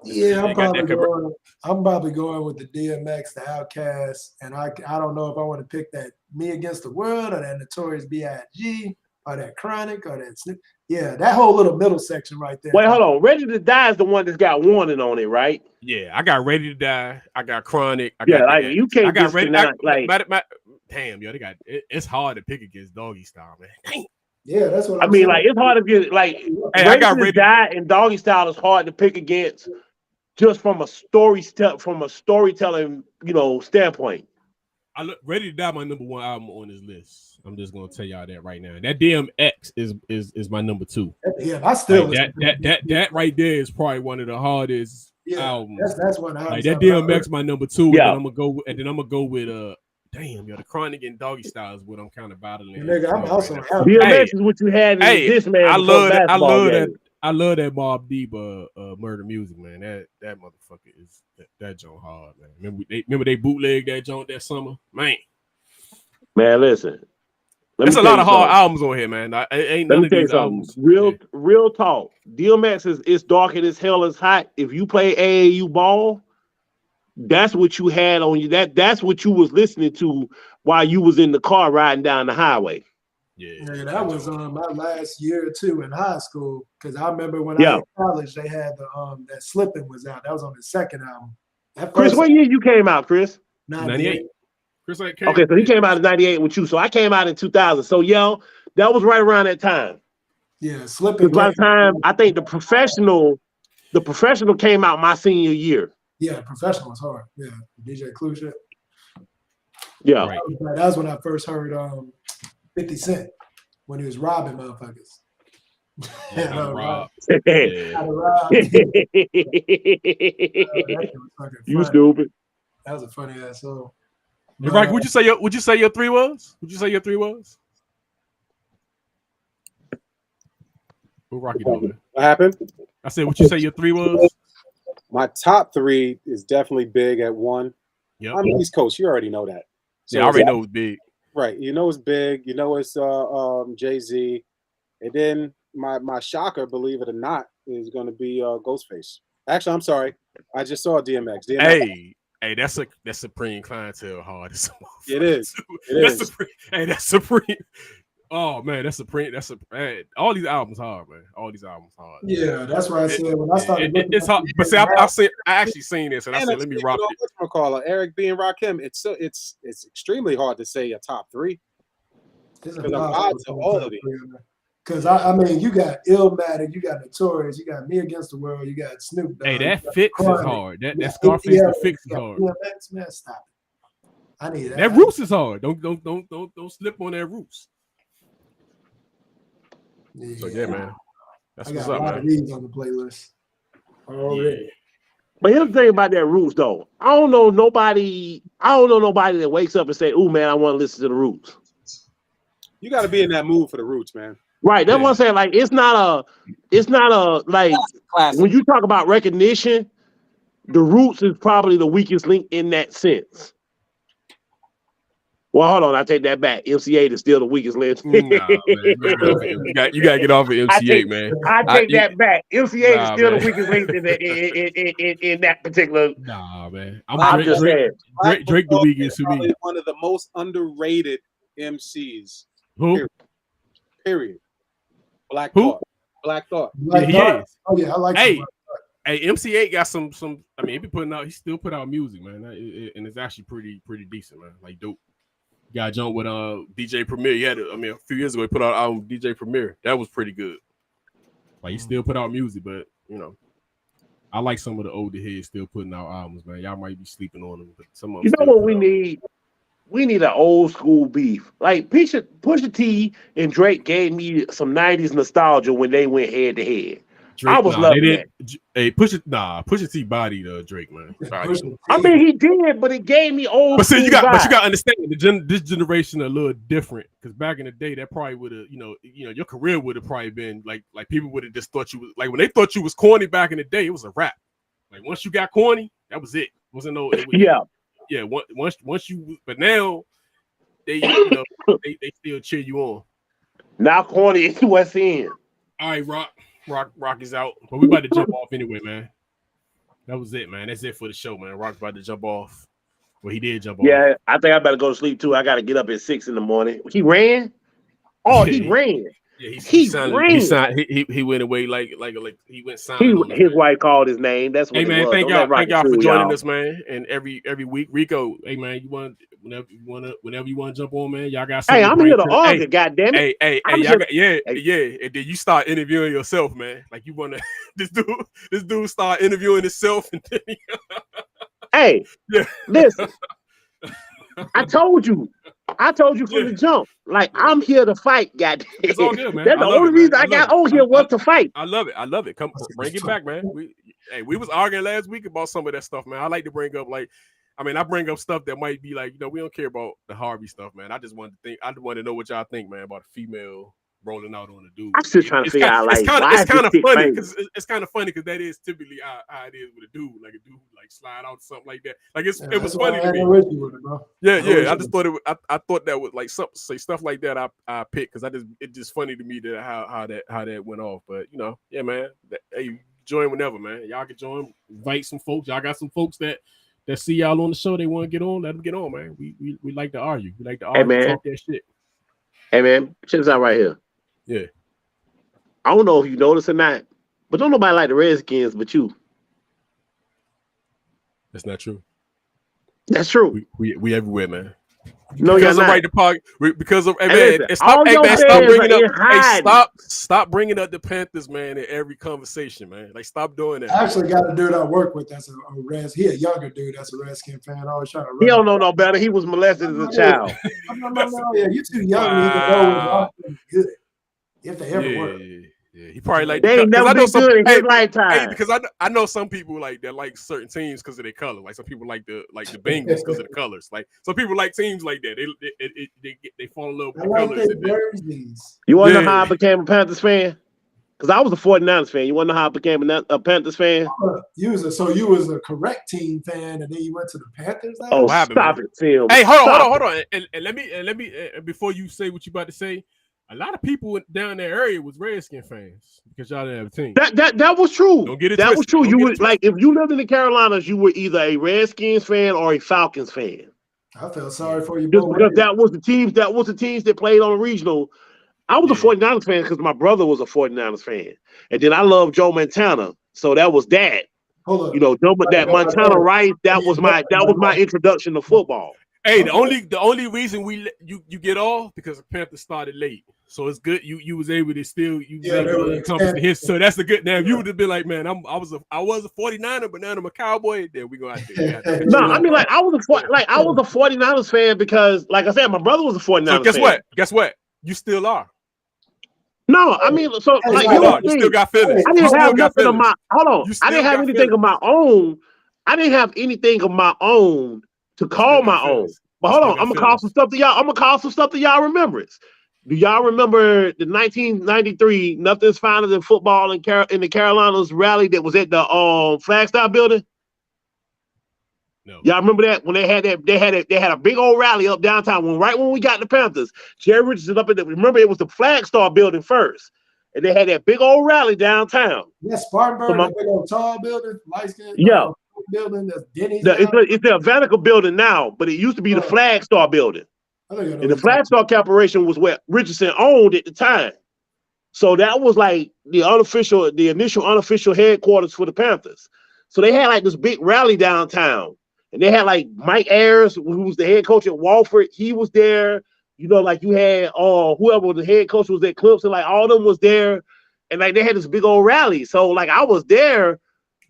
[SPEAKER 5] Yeah, I'm probably going with the DMX, the Outkast, and I don't know if I want to pick that Me Against the World or that Notorious B.I.G. or that Chronic or that Snoop. Yeah, that whole little middle section right there.
[SPEAKER 2] Wait, hold on. Ready to Die is the one that's got Warning on it, right?
[SPEAKER 1] Yeah, I got Ready to Die. I got Chronic.
[SPEAKER 2] You can't. I got
[SPEAKER 1] Ready. Damn, yo, they got. It's hard to pick against Doggy Style, man. Damn.
[SPEAKER 5] Yeah, that's what
[SPEAKER 2] I mean. Like, it's hard to get I got Ready to Die and Doggy Style is hard to pick against, just from a storytelling, standpoint.
[SPEAKER 1] Ready to Die, my number 1 album on this list. I'm just gonna tell y'all that right now. That DMX is my number 2.
[SPEAKER 5] Yeah, I still
[SPEAKER 1] that right there is probably one of the hardest albums.
[SPEAKER 5] That's one.
[SPEAKER 1] Like that DMX my number 2. Yeah. And then I'm gonna go with damn, yo, the Chronic and Doggy Style is what I'm kind of battling.
[SPEAKER 5] Nigga, I'm also
[SPEAKER 2] DMX is what you had in this man.
[SPEAKER 1] I love that Mobb Deep Murder Music, man. That motherfucker is that joint hard, man. Remember they bootlegged that joint that summer, man.
[SPEAKER 2] Man, listen.
[SPEAKER 1] There's a lot of hard albums on here, man. Ain't none of these albums.
[SPEAKER 2] Real talk. DMX is dark and as hell is hot. If you play AAU ball, that's what you had on you. That's what you was listening to while you was in the car riding down the highway.
[SPEAKER 5] Yeah, that was my last year or two in high school. Because I remember when I was in college, they had that Slippin' was out. That was on the second album.
[SPEAKER 2] Chris, what year you came out, Chris?
[SPEAKER 5] 98.
[SPEAKER 2] Okay, so he came out in 98 with you. So I came out in 2000. So that was right around that time.
[SPEAKER 5] Yeah, Slippin'.
[SPEAKER 2] By the time I think the professional came out my senior year.
[SPEAKER 5] Yeah, Professional was hard. Yeah, DJ Clue shit.
[SPEAKER 2] Yeah,
[SPEAKER 5] right. That was when I first heard 50 Cent when he was robbing motherfuckers.
[SPEAKER 2] You stupid.
[SPEAKER 5] That was a funny ass song.
[SPEAKER 1] Right, would you say your 3 was? What Rocky doing?
[SPEAKER 3] What happened?
[SPEAKER 1] I said, would you say your 3 was?
[SPEAKER 3] My top 3 is definitely Big at 1.
[SPEAKER 1] Yep.
[SPEAKER 3] I'm East Coast. You already know that.
[SPEAKER 1] So I already know it's Big.
[SPEAKER 3] Right. You know it's Big. You know it's Jay-Z. And then my shocker, believe it or not, is going to be Ghostface. Actually, I'm sorry. I just saw DMX.
[SPEAKER 1] Hey, that's Supreme Clientele hard.
[SPEAKER 3] It is.
[SPEAKER 1] That's Supreme. Oh man, that's Supreme. All these albums hard, man. All these albums hard.
[SPEAKER 5] Yeah, that's why I said when I started.
[SPEAKER 1] It's hard. But see, I actually seen this, and I said, let me rock it.
[SPEAKER 3] What's call Eric B and Rakim? It's extremely hard to say a top 3.
[SPEAKER 5] Because I mean, you got Illmatic, you got Notorious, you got Me Against the World, you got Snoop Dogg.
[SPEAKER 1] Hey, that Fix is hard. That Scarface the Fix is hard.
[SPEAKER 5] Man, stop it. I need that.
[SPEAKER 1] That Roots is hard. Don't slip on that Roots.
[SPEAKER 5] Yeah.
[SPEAKER 1] So yeah, man. That's
[SPEAKER 5] I
[SPEAKER 1] what's
[SPEAKER 5] got
[SPEAKER 1] up,
[SPEAKER 5] a lot of these on the playlist. Already.
[SPEAKER 2] But here's the thing about that Roots though. I don't know nobody that wakes up and say, "Ooh, man, I want to listen to the Roots."
[SPEAKER 3] You got to be in that mood for the Roots, man.
[SPEAKER 2] Right. That's what I'm saying. Like, it's not a like
[SPEAKER 6] Classic.
[SPEAKER 2] when you talk about recognition, the Roots is probably the weakest link in that sense. Well, hold on, I take that back. MC8 is still the weakest link.
[SPEAKER 1] Nah, man. You got to get off of MC8, man.
[SPEAKER 2] I take that back. MC8 is still
[SPEAKER 1] man.
[SPEAKER 2] the weakest link in that particular.
[SPEAKER 1] Nah, man.
[SPEAKER 2] I'm just saying.
[SPEAKER 1] Drake the weakest to me.
[SPEAKER 3] Probably one of the most underrated MCs.
[SPEAKER 1] Who?
[SPEAKER 3] Period. Black
[SPEAKER 1] Who?
[SPEAKER 3] Thought. Black Thought.
[SPEAKER 5] Like
[SPEAKER 1] he
[SPEAKER 5] Thought?
[SPEAKER 1] is.
[SPEAKER 5] Oh yeah, I like.
[SPEAKER 1] Hey,
[SPEAKER 5] him.
[SPEAKER 1] hey, MC8 got some. I mean, he still put out music, man, and it's actually pretty decent, man. Like dope. You got to jump with DJ Premier. He had, a few years ago, he put out an album DJ Premier. That was pretty good. Like he still put out music, but I like some of the older heads still putting out albums, man. Y'all might be sleeping on them, but some of them.
[SPEAKER 2] You know what we need? We need an old school beef. Like Pusha T and Drake gave me some 90s nostalgia when they went head to head.
[SPEAKER 1] Drake,
[SPEAKER 2] I was loving that.
[SPEAKER 1] Hey, Pusha T bodied Drake, man.
[SPEAKER 2] I mean, he did, but it gave me old.
[SPEAKER 1] But see,
[SPEAKER 2] school
[SPEAKER 1] you got
[SPEAKER 2] vibes.
[SPEAKER 1] to understand this generation a little different because back in the day, that probably would have, your career would have probably been like people would have just thought you was like when they thought you was corny back in the day, it was a rap. Like once you got corny, that was it. Wasn't no. Yeah. Once you, but now they they still cheer you on.
[SPEAKER 2] Now corny is what's in.
[SPEAKER 1] All right, Rock is out, but we about to jump off anyway, man. That was it, man. That's it for the show, man. Rock's about to jump off. Well, he did jump off.
[SPEAKER 2] Yeah, I think I better go to sleep too. I got to get up at 6 a.m. He ran. Oh, he ran.
[SPEAKER 1] Yeah, he went away like he went silent.
[SPEAKER 2] His wife called his name. That's what.
[SPEAKER 1] Hey man,
[SPEAKER 2] it was.
[SPEAKER 1] thank
[SPEAKER 2] Don't
[SPEAKER 1] y'all for joining
[SPEAKER 2] y'all.
[SPEAKER 1] us, man. And every week, Rico, hey man, whenever you want to jump on, man, y'all got something.
[SPEAKER 2] Hey, I'm here to argue, goddamn it.
[SPEAKER 1] Hey, y'all got, yeah. And then you start interviewing yourself, man. Like you wanna this dude start interviewing himself, and then
[SPEAKER 2] hey,
[SPEAKER 1] yeah.
[SPEAKER 2] Listen. I told you from the jump. Like I'm here to fight, goddamn.
[SPEAKER 1] It's all good, man.
[SPEAKER 2] That's the only reason I got on here was to fight.
[SPEAKER 1] I love it. Come bring it back, man. We was arguing last week about some of that stuff, man. I like to bring up I bring up stuff that might be like, we don't care about the Harvey stuff, man. I just want to know what y'all think, man, about a female rolling out on a dude.
[SPEAKER 2] I'm still trying to figure out, like,
[SPEAKER 1] it's kind of funny because it's kind of funny because that is typically how it is with a dude, like a dude like slide out something like that. Like it was funny to me. I just thought I thought that was like stuff like that. I picked because it's just funny to me that how that went off. But yeah, man. Hey, join whenever, man. Y'all can join. Invite some folks. Y'all got some folks that see y'all on the show. They want to get on. Let them get on, man. We like to argue. We like to argue.
[SPEAKER 2] Hey,
[SPEAKER 1] talk that shit.
[SPEAKER 2] Hey man, check this out right here.
[SPEAKER 1] Yeah.
[SPEAKER 2] I don't know if you noticed or not, but don't nobody like the Redskins but you.
[SPEAKER 1] That's not true.
[SPEAKER 2] That's true.
[SPEAKER 1] We everywhere, man.
[SPEAKER 2] No,
[SPEAKER 1] because
[SPEAKER 2] you're
[SPEAKER 1] of
[SPEAKER 2] not.
[SPEAKER 1] right to park. Because of stop bringing up the Panthers, man, in every conversation, man. Like stop doing that.
[SPEAKER 5] I actually got a dude I work with that's a Reds. He a younger dude that's a Redskin fan. Always trying to.
[SPEAKER 2] He don't know no better. He was molested as a child.
[SPEAKER 5] No, yeah, you too young to even know what's good. If they ever work.
[SPEAKER 1] Yeah, he probably like.
[SPEAKER 2] They ain't never been good in his lifetime.
[SPEAKER 1] Hey, because I know some people like that like certain teams because of their color. Like some people like the Bengals because of the colors. Like some people like teams like that. They fall in love with the colors.
[SPEAKER 2] You want to know how I became a Panthers fan? Because I was a 49ers fan. You want to know how I became a Panthers fan?
[SPEAKER 5] You was a correct team fan, and then you went to the Panthers. Now?
[SPEAKER 2] Oh, stop it, Tim.
[SPEAKER 1] Hey, hold on, and let me before you say what you about to say. A lot of people down that area was Redskin fans because y'all didn't have a team.
[SPEAKER 2] That was true.
[SPEAKER 1] Don't get it
[SPEAKER 2] that
[SPEAKER 1] twisted.
[SPEAKER 2] Was true.
[SPEAKER 1] Don't
[SPEAKER 2] You would like if you lived in the Carolinas, you were either a Redskins fan or a Falcons fan.
[SPEAKER 5] I felt sorry for you.
[SPEAKER 2] Just because that was the teams that played on the regional. I was a 49ers fan because my brother was a 49ers fan, and then I loved Joe Montana, so that was that.
[SPEAKER 5] Hold
[SPEAKER 2] on. That Montana Rice. That was my introduction to football.
[SPEAKER 1] Hey, the only reason you get off because the Panthers started late, so it's good you was able to still encompass the history. So that's the good. Now if you would have been like, man, I was a 49er, but now I'm a Cowboy. Then we gonna have to.
[SPEAKER 2] No, I mean I was a 49ers fan because, like I said, my brother was a 49ers.
[SPEAKER 1] So guess what? You still are.
[SPEAKER 2] No, I mean, so
[SPEAKER 5] That's
[SPEAKER 2] like
[SPEAKER 5] right.
[SPEAKER 2] here was
[SPEAKER 1] No,
[SPEAKER 2] the
[SPEAKER 1] you
[SPEAKER 2] thing.
[SPEAKER 1] still got feelings.
[SPEAKER 2] I
[SPEAKER 1] You
[SPEAKER 2] didn't
[SPEAKER 1] still
[SPEAKER 2] have
[SPEAKER 1] got
[SPEAKER 2] nothing of
[SPEAKER 1] feelings.
[SPEAKER 2] my. Hold on,
[SPEAKER 1] You
[SPEAKER 2] I
[SPEAKER 1] still
[SPEAKER 2] didn't have
[SPEAKER 1] got
[SPEAKER 2] anything of
[SPEAKER 1] feelings.
[SPEAKER 2] my own. I didn't have anything of my own to
[SPEAKER 1] You still
[SPEAKER 2] call
[SPEAKER 1] got
[SPEAKER 2] my own.
[SPEAKER 1] feelings.
[SPEAKER 2] But
[SPEAKER 1] You
[SPEAKER 2] hold
[SPEAKER 1] still
[SPEAKER 2] on,
[SPEAKER 1] got
[SPEAKER 2] I'm gonna call some
[SPEAKER 1] feelings.
[SPEAKER 2] stuff to y'all. I'm gonna call some stuff to y'all remembrance. Do y'all remember the 1993 Nothing's Finer Than Football in the Carolinas rally that was at the Flagstaff building?
[SPEAKER 1] No.
[SPEAKER 2] Y'all remember that when they had a big old rally up downtown when we got the Panthers. Jerry Richardson up in the remember it was the Flagstar building first, and they had that big old rally downtown.
[SPEAKER 5] Yeah, Spartanburg,
[SPEAKER 2] So
[SPEAKER 5] that big old tall building, light skin
[SPEAKER 2] yeah,
[SPEAKER 5] building. That's Denny's now.
[SPEAKER 2] it's the Avanica building now, but it used to be the Flagstar building.
[SPEAKER 5] I think I know
[SPEAKER 2] And the
[SPEAKER 5] what you're talking
[SPEAKER 2] Flagstar Corporation was what Richardson owned at the time. So that was like the initial unofficial headquarters for the Panthers. So they had like this big rally downtown. And they had like Mike Ayers, who was the head coach at Walford. He was there. You know, like you had whoever the head coach was at Clemson, like all of them was there. And like they had this big old rally. So like I was there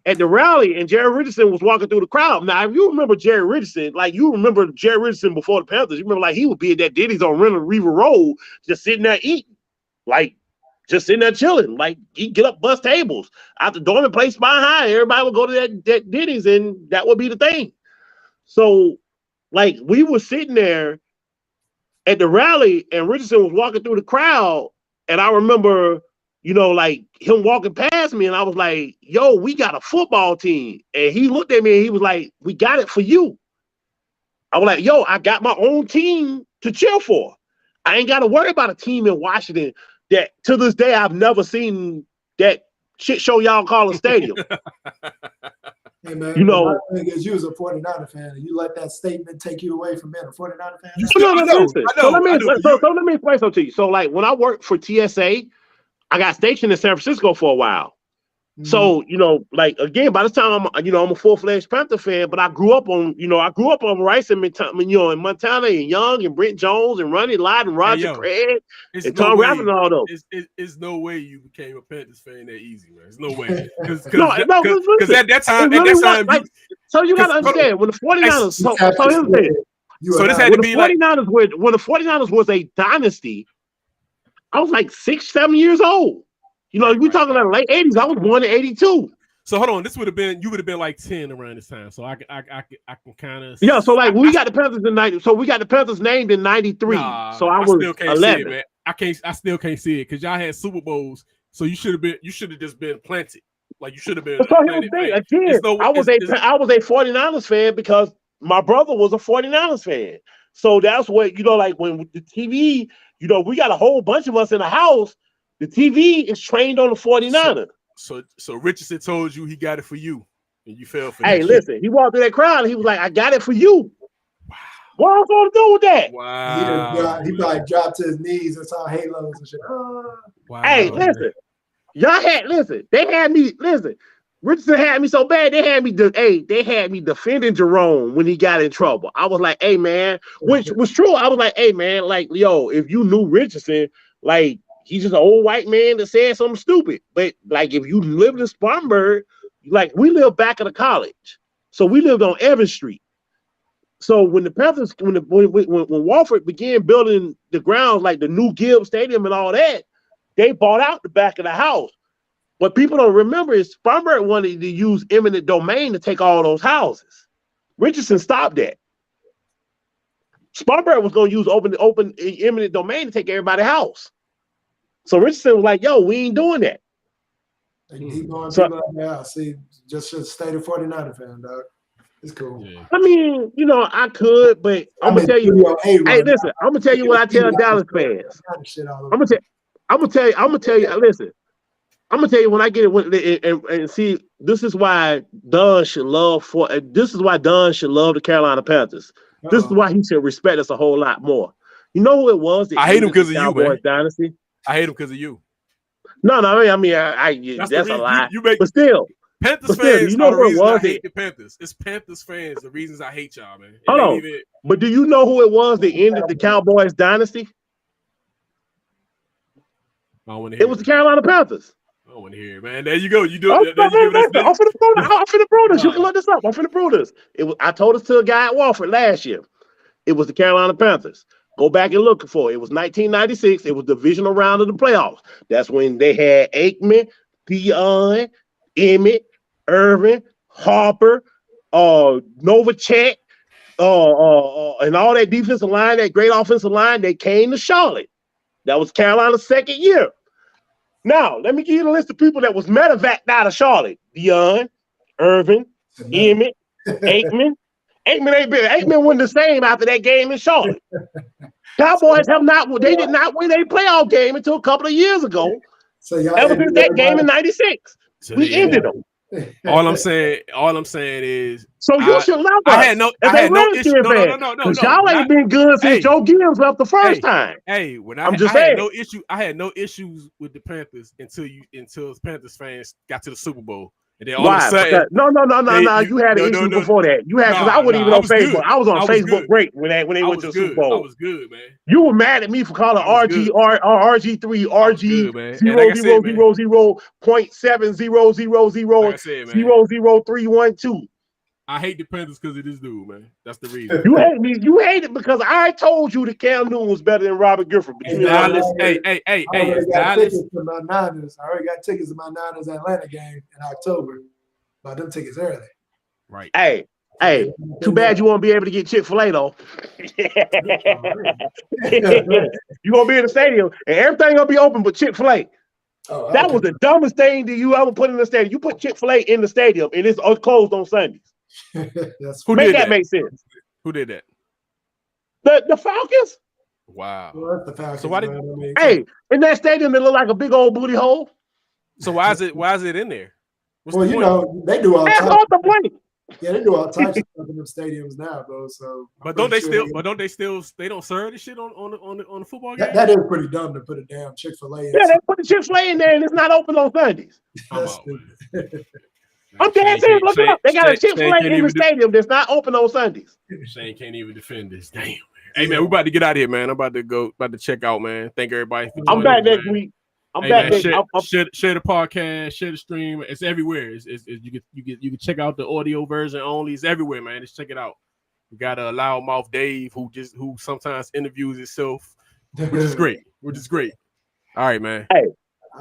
[SPEAKER 2] at the rally, and Jerry Richardson was walking through the crowd. Now, if you remember Jerry Richardson, like you remember Jerry Richardson before the Panthers, you remember like he would be at that Denny's on Renner Reaver Road, just sitting there eating, like just sitting there chilling. Like he'd get up, bust tables out the dormant place behind. Everybody would go to that Denny's, and that would be the thing. So, like we were sitting there at the rally, and Richardson was walking through the crowd, and I remember, you know, like him walking past me, and I was like, "Yo, we got a football team," and he looked at me, and he was like, "We got it for you." I was like, "Yo, I got my own team to cheer for. I ain't got to worry about a team in Washington that to this day I've never seen that shit show y'all call a stadium."
[SPEAKER 5] Hey man,
[SPEAKER 2] You know,
[SPEAKER 5] my thing is you was a 49er fan, and you let that statement take you away from being a 49er fan.
[SPEAKER 1] You
[SPEAKER 5] That's
[SPEAKER 1] still, I know,
[SPEAKER 2] listen.
[SPEAKER 1] I
[SPEAKER 2] So
[SPEAKER 1] know, I know.
[SPEAKER 2] let me explain something to you. So like when I worked for TSA, I got stationed in San Francisco for a while. So, you know, like again, by the time I'm a full-fledged Panther fan, but I grew up on Rice and in Montana and Young and Brent Jones and Ronnie Lott and Roger Craig and Tom Rabbit and all those.
[SPEAKER 1] It's no way you became a Panthers fan that easy, man. It's no way. Because
[SPEAKER 2] listen,
[SPEAKER 1] at that time,
[SPEAKER 2] it really was, like, so you gotta understand when the 49ers. So here's the thing.
[SPEAKER 1] So this had to be like
[SPEAKER 2] when the 49ers was a dynasty, I was like 6-7 years old. You know, we talking about the late 80s. I was born in 82.
[SPEAKER 1] So hold on, you would have been like 10 around this time. So I can kind of
[SPEAKER 2] so like we got the Panthers in 90. So we got the Panthers named in 93. So I was
[SPEAKER 1] still can't
[SPEAKER 2] 11.
[SPEAKER 1] see it, man. I still can't see it because y'all had Super Bowls. So you should have just been planted. Like you should have been.
[SPEAKER 2] So here's the thing. Again, I was a 49ers fan because my brother was a 49ers fan. So that's what, you know, like when the TV, you know, we got a whole bunch of us in the house. The TV is trained on the 49ers.
[SPEAKER 1] So Richardson told you he got it for you, and you fell for that.
[SPEAKER 2] Hey, listen, he walked through that crowd and he was like, "I got it for you." Wow. What am I supposed to do with that?
[SPEAKER 1] Wow.
[SPEAKER 5] He probably dropped to his knees and saw halos and shit.
[SPEAKER 2] Wow. Hey, listen, they had me. Listen, Richardson had me so bad. They had me defending Jerome when he got in trouble. I was like, "Hey, man," which was true. I was like, "Hey, man, like, yo, if you knew Richardson, like." He's just an old white man that said something stupid. But like if you lived in Spartanburg, like we lived back at the college. So we lived on Evans Street. So when the Panthers, when Walford began building the grounds like the new Gibbs Stadium and all that, they bought out the back of the house. What people don't remember is Spartanburg wanted to use eminent domain to take all those houses. Richardson stopped that. Spartanburg was going to use open eminent domain to take everybody's house. So Richardson was like, "Yo, we ain't doing that."
[SPEAKER 5] Keep going, people like that. See, just should stay the 49er fan, dog. It's cool.
[SPEAKER 1] Yeah.
[SPEAKER 2] I mean, you know, I could, but I'm gonna tell you. Hey, listen, I'm gonna tell you what I tell Dallas fans. I'm gonna tell you. Listen, I'm gonna tell you when I get it. And see, this is why Don should love the Carolina Panthers. This is why he should respect us a whole lot more. You know who it was?
[SPEAKER 1] I hate him because of you, man.
[SPEAKER 2] Dynasty.
[SPEAKER 1] I hate him because of you.
[SPEAKER 2] No, I mean, that's a lie. But still,
[SPEAKER 1] Panthers fans, you know the reason I hate the Panthers. It's Panthers fans, the reasons I hate y'all, man.
[SPEAKER 2] Hold on. But do you know who it was that ended the Cowboys dynasty?
[SPEAKER 1] I don't want to hear
[SPEAKER 2] it. It was the Carolina Panthers.
[SPEAKER 1] I don't want to hear it, man. There you go. You do
[SPEAKER 2] it. I'm finna prove this. You can look this up. I'm finna prove this. I told this to a guy at Walford last year. It was the Carolina Panthers. Go back and look for it. It was 1996. It was the divisional round of the playoffs. That's when they had Aikman, Dion, Emmett, Irvin, Harper, Novacek, and all that defensive line, that great offensive line. They came to Charlotte. That was Carolina's second year. Now, let me give you the list of people that was medevaced out of Charlotte. Dion, Irvin, Emmett, Aikman. Aikman wasn't the same after that game in Charlotte. Cowboys did not win a playoff game until a couple of years ago.
[SPEAKER 5] So y'all
[SPEAKER 2] Ever since that game in '96.
[SPEAKER 1] So
[SPEAKER 2] We ended them.
[SPEAKER 1] All I'm saying is,
[SPEAKER 2] so you should love us.
[SPEAKER 1] I had no issue. No.
[SPEAKER 2] Because y'all ain't been good since Joe Gibbs left the first time.
[SPEAKER 1] Hey, when I had no issues with the Panthers until the Panthers fans got to the Super Bowl. And then all of a sudden,
[SPEAKER 2] no. You had an issue before that. You had because I wasn't even on Facebook.
[SPEAKER 1] Good.
[SPEAKER 2] I was on Facebook break when they went to the Super Bowl.
[SPEAKER 1] I was good, man.
[SPEAKER 2] You were mad at me for calling RG3 RG000.700000312.
[SPEAKER 1] I hate the Panthers because of this dude, man. That's the reason.
[SPEAKER 2] You hate me. You hate it because I told you that Cam Newton was better than Robert Griffin.
[SPEAKER 1] Hey, Dallas.
[SPEAKER 5] I already got tickets to my Niners Atlanta game in October. Bought them tickets early.
[SPEAKER 1] Right.
[SPEAKER 2] Hey, too bad you won't be able to get Chick-fil-A though. You're gonna be in the stadium and everything gonna be open but Chick-fil-A. That was the dumbest thing that you ever put in the stadium. You put Chick-fil-A in the stadium and it's closed on Sundays. Make sense.
[SPEAKER 1] Who did that?
[SPEAKER 2] The Falcons.
[SPEAKER 1] Wow.
[SPEAKER 5] Well, the Falcons,
[SPEAKER 1] so why did
[SPEAKER 2] in that stadium it look like a big old booty hole?
[SPEAKER 1] So why is it in there?
[SPEAKER 5] What's the point? They do all types. Yeah, they do all types of stuff in them stadiums now, bro. So,
[SPEAKER 1] but don't they don't serve this shit on the football game?
[SPEAKER 5] That is pretty dumb to put a damn Chick-fil-A.
[SPEAKER 2] Yeah, they put the Chick-fil-A in there and it's not open on Sundays. I'm dead serious. Look it up. They got a Chick-fil-A in the stadium that's not open on Sundays.
[SPEAKER 1] Shane can't even defend this. Damn, man. Hey, man, we about to get out of here, man. I'm about to check out, man. Thank everybody for joining.
[SPEAKER 2] I'm back next week.
[SPEAKER 1] Share the podcast, share the stream. It's everywhere. You can check out the audio version only. It's everywhere, man. Just check it out. We got a loudmouth Dave who sometimes interviews himself, which is great. All right, man.
[SPEAKER 2] Hey,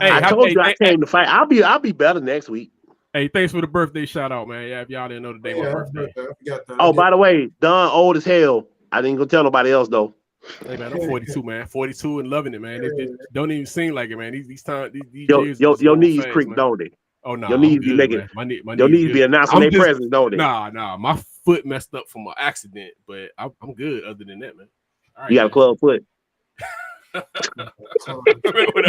[SPEAKER 2] I told you I came to fight. I'll be better next week.
[SPEAKER 1] Hey, thanks for the birthday shout out, man. Yeah, if y'all didn't know today my birthday.
[SPEAKER 2] By the way, Don old as hell. I didn't go tell nobody else though.
[SPEAKER 1] Hey man, I'm 42, man. 42 and loving it, man. It don't even seem like it, man. These
[SPEAKER 2] years, your knees creak, man. Don't they?
[SPEAKER 1] Oh no,
[SPEAKER 2] your knees be making your knees be announcing their presence, don't they?
[SPEAKER 1] Nah. My foot messed up from an accident, but I'm good. Other than that, man.
[SPEAKER 2] All right, you got a club foot.
[SPEAKER 1] What up?